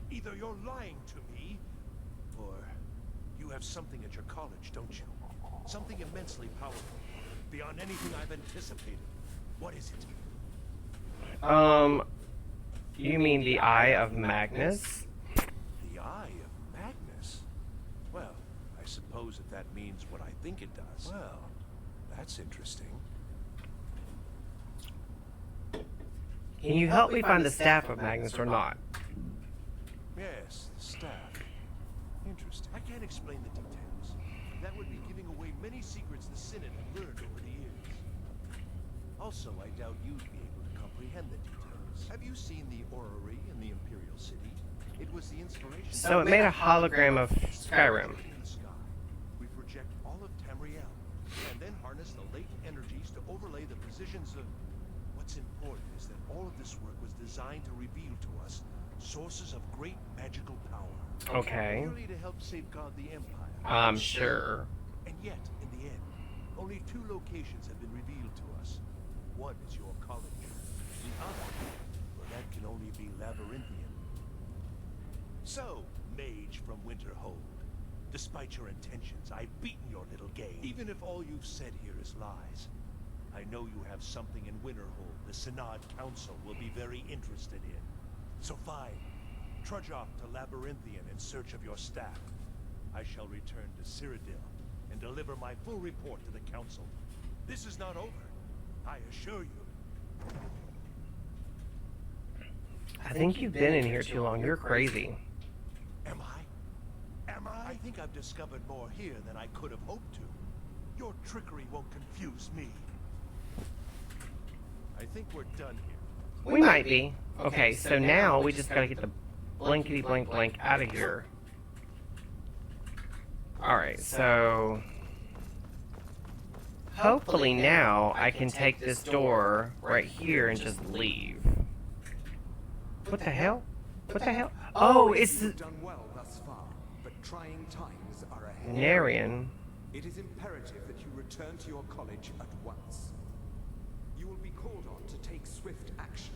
Either you're lying to me, or you have something at your college, don't you? Something immensely powerful, beyond anything I've anticipated. What is it? You mean the Eye of Magnus? The Eye of Magnus? suppose if that means what I think it does. Well, that's interesting. Can you help me find the staff of Magnus or not? Yes, the staff. Interesting. I can't explain the details. That would be giving away many secrets the Synod have learned over the years. Also, I doubt you'd be able to comprehend the details. Have you seen the orrery in the Imperial City? It was the inspiration. So it made a hologram of Skyrim. In the sky, we project all of Tamriel, and then harness the latent energies to overlay the positions of... What's important is that all of this work was designed to reveal to us sources of great magical power. Okay. Merely to help safeguard the Empire. Sure. And yet, in the end, only 2 locations have been revealed to us. One is your college. The other, well, that can only be labyrinthian. So, mage from Winterhold, despite your intentions, I've beaten your little game. Even if all you've said here is lies, I know you have something in Winterhold the Synod Council will be very interested in. So fine, trudge off to Labyrinthian in search of your staff. I shall return to Cyrodiil and deliver my full report to the Council. This is not over, I assure you. I think you've been in here too long. You're crazy. Am I? Am I? I think I've discovered more here than I could have hoped to. Your trickery won't confuse me. I think we're done here. We might be. Okay, so now we just gotta get the blankety blank blank out of here. Alright, so... hopefully now I can take this door right here and just leave. What the hell? What the hell? Oh, it's the... You've done well thus far, but trying times are ahead. Narian. It is imperative that you return to your college at once. You will be called on to take swift action,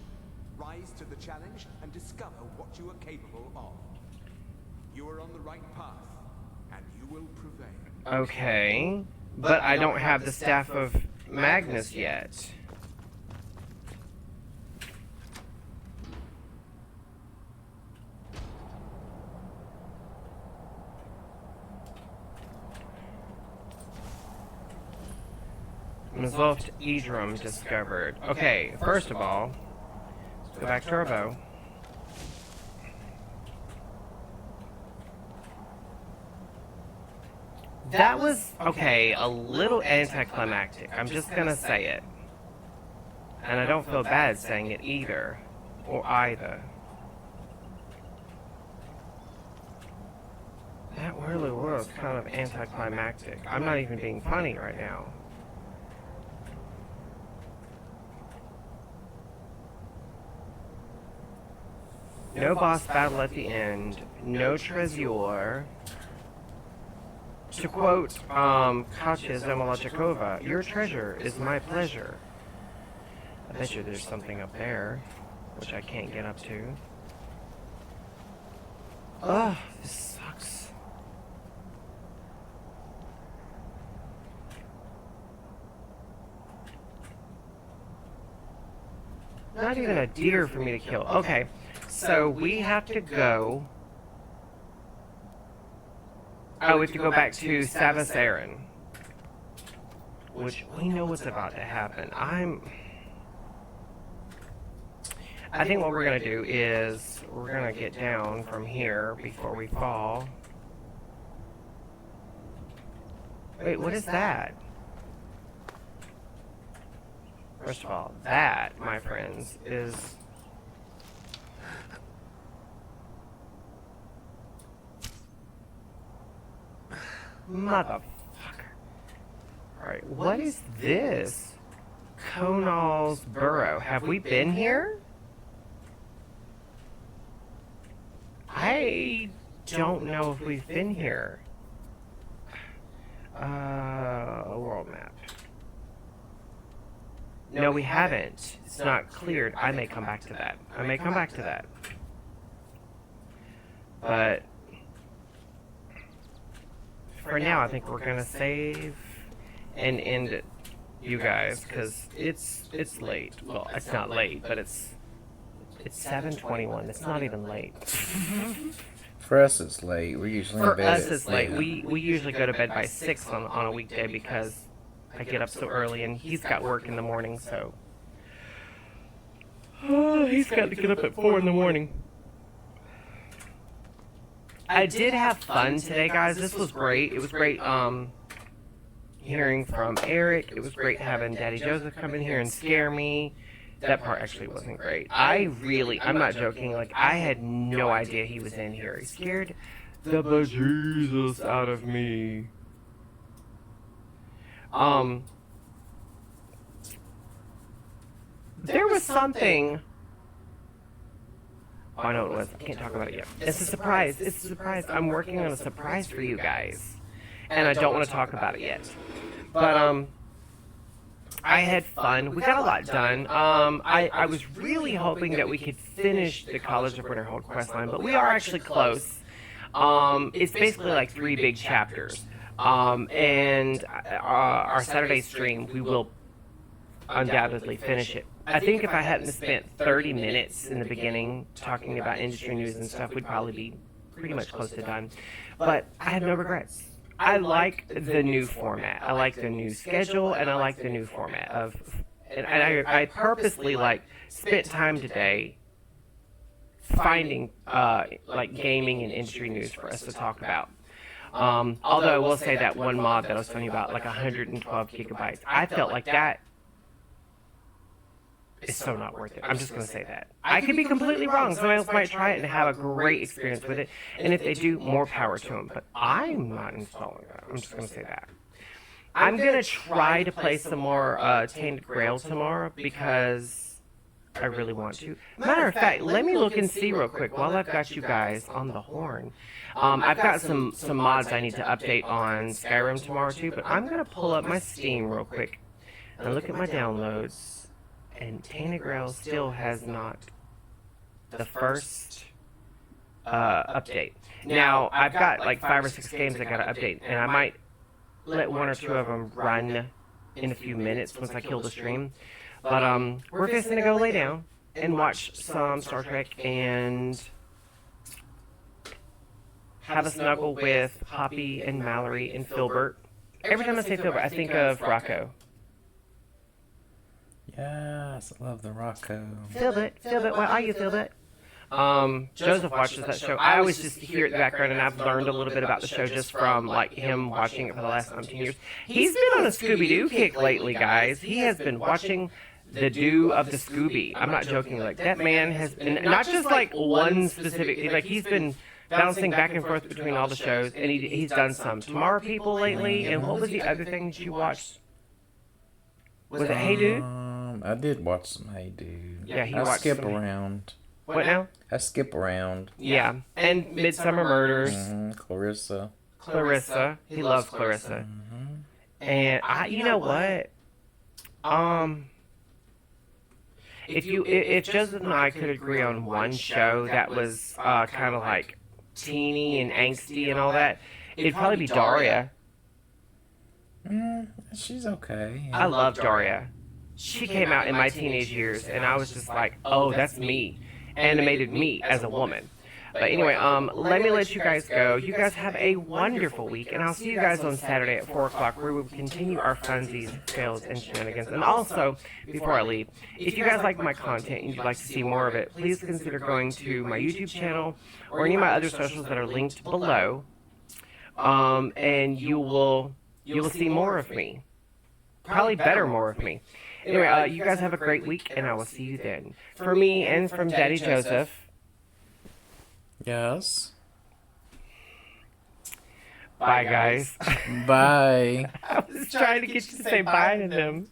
rise to the challenge, and discover what you are capable of. You are on the right path, and you will prevail. Okay, but I don't have the staff of Magnus yet. Resolved Edrum discovered. Okay, first of all, let's go back to our bow. That was, okay, a little anticlimactic. I'm just gonna say it. And I don't feel bad saying it either. Or either. That really was kind of anticlimactic. I'm not even being funny right now. No boss battle at the end. No treasure. To quote Katya Zamolachikova, your treasure is my pleasure. I bet you there's something up there, which I can't get up to. Ugh, this sucks. Not even a deer for me to kill. Okay, so we have to go... Oh, we have to go back to Savas Aaron. Which, we know what's about to happen. I think what we're going to do is, we're going to get down from here before we fall. Wait, what is that? First of all, that, my friends, is... Motherfucker. Alright, what is this? Conal's Burrow. Have we been here? I don't know if we've been here. A world map. No, we haven't. It's not cleared. I may come back to that. I may come back to that. But... for now, I think we're gonna save and end it, you guys, because it's late. Well, it's not late, but it's 7:21. It's not even late. For us, it's late. We're usually in For bed us, at it's late. yeah. We usually go to bed by 6 on a weekday because I get up so early and he's got work in the morning, so. Oh, he's got to get up at 4 in the morning. I did have fun today, guys. This was great. It was great hearing from Eric. It was great having Daddy Joseph come in here and scare me. That part actually wasn't great. I'm not joking, like, I had no idea he was in here. He scared the bejesus out of me. There was something. Oh, I know what it was. I can't talk about it yet. It's a surprise. It's a surprise. I'm working on a surprise for you guys. And I don't want to talk about it yet. But, I had fun. We got a lot done. I was really hoping that we could finish the College of Winterhold questline, but we are actually close. It's basically like 3 big chapters. And our Saturday stream, we will undoubtedly finish it. I think if I hadn't spent 30 minutes in the beginning talking about industry news and stuff, we'd probably be pretty much close to done. But I have no regrets. I like the new format. I like the new schedule, and I like the new format of. And I purposely spent time today finding like gaming and industry news for us to talk about. Although I will say that one mod that I was telling you about, like 112 gigabytes, I felt like that is so not worth it. I'm just going to say that. I could be completely wrong. Someone else might try it and have a great experience with it. And if they do, more power to them. But I'm not installing that. I'm just going to say that. I'm going to try to play some more Tainted Grail tomorrow because I really want to. Matter of fact, let me look and see real quick while I've got you guys on the horn. I've got some mods I need to update on Skyrim tomorrow too, but I'm going to pull up my Steam real quick and look at my downloads. And Tainted Grail still has not the first update. Now, I've got like 5 or 6 games I gotta update, and I might let 1 or 2 of them run in a few minutes once I kill the stream. But we're fixing to go lay down and watch some Star Trek and have a snuggle with Poppy and Mallory and Filbert. Every time I say Filbert, I think of Rocco. Yes, I love the Rocco. Philbert, why are you, Philbert? Joseph watches that show. I always just hear it in the background, and I've learned a little bit about the show just from like him watching it for the last 19 years. He's been on a Scooby-Doo kick lately, guys. He has been watching the Do of the Scooby. I'm not joking. Like, that man has been, not just like one specific, like he's been bouncing back and forth between all the shows, and he's done some Tomorrow People lately, and what was the other thing that you watched? Was it Hey Dude? I did watch some Hey Dude. Yeah, I skip around. What now? I skip around. Yeah, and Midsummer Murders. Clarissa. He loves Clarissa. And you know what? If Joseph and I could agree on one show that was kind of like teeny and angsty and all that, it'd probably be Daria. She's okay. I love Daria. She came out in my teenage years, and I was just like, oh, that's me. Animated me as a woman. But anyway, let me let you guys go. You guys have a wonderful week, and I'll see you guys on Saturday at 4 o'clock, where we will continue our funsies, fails, and shenanigans. And also, before I leave, if you guys like my content and you'd like to see more of it, please consider going to my YouTube channel or any of my other socials that are linked below, and you will see more of me. Probably better more of me. Anyway, you guys have a great week, and I will see you then. For me and from Daddy Joseph. Yes. Bye, guys. Bye. I was trying to get you to say bye to them.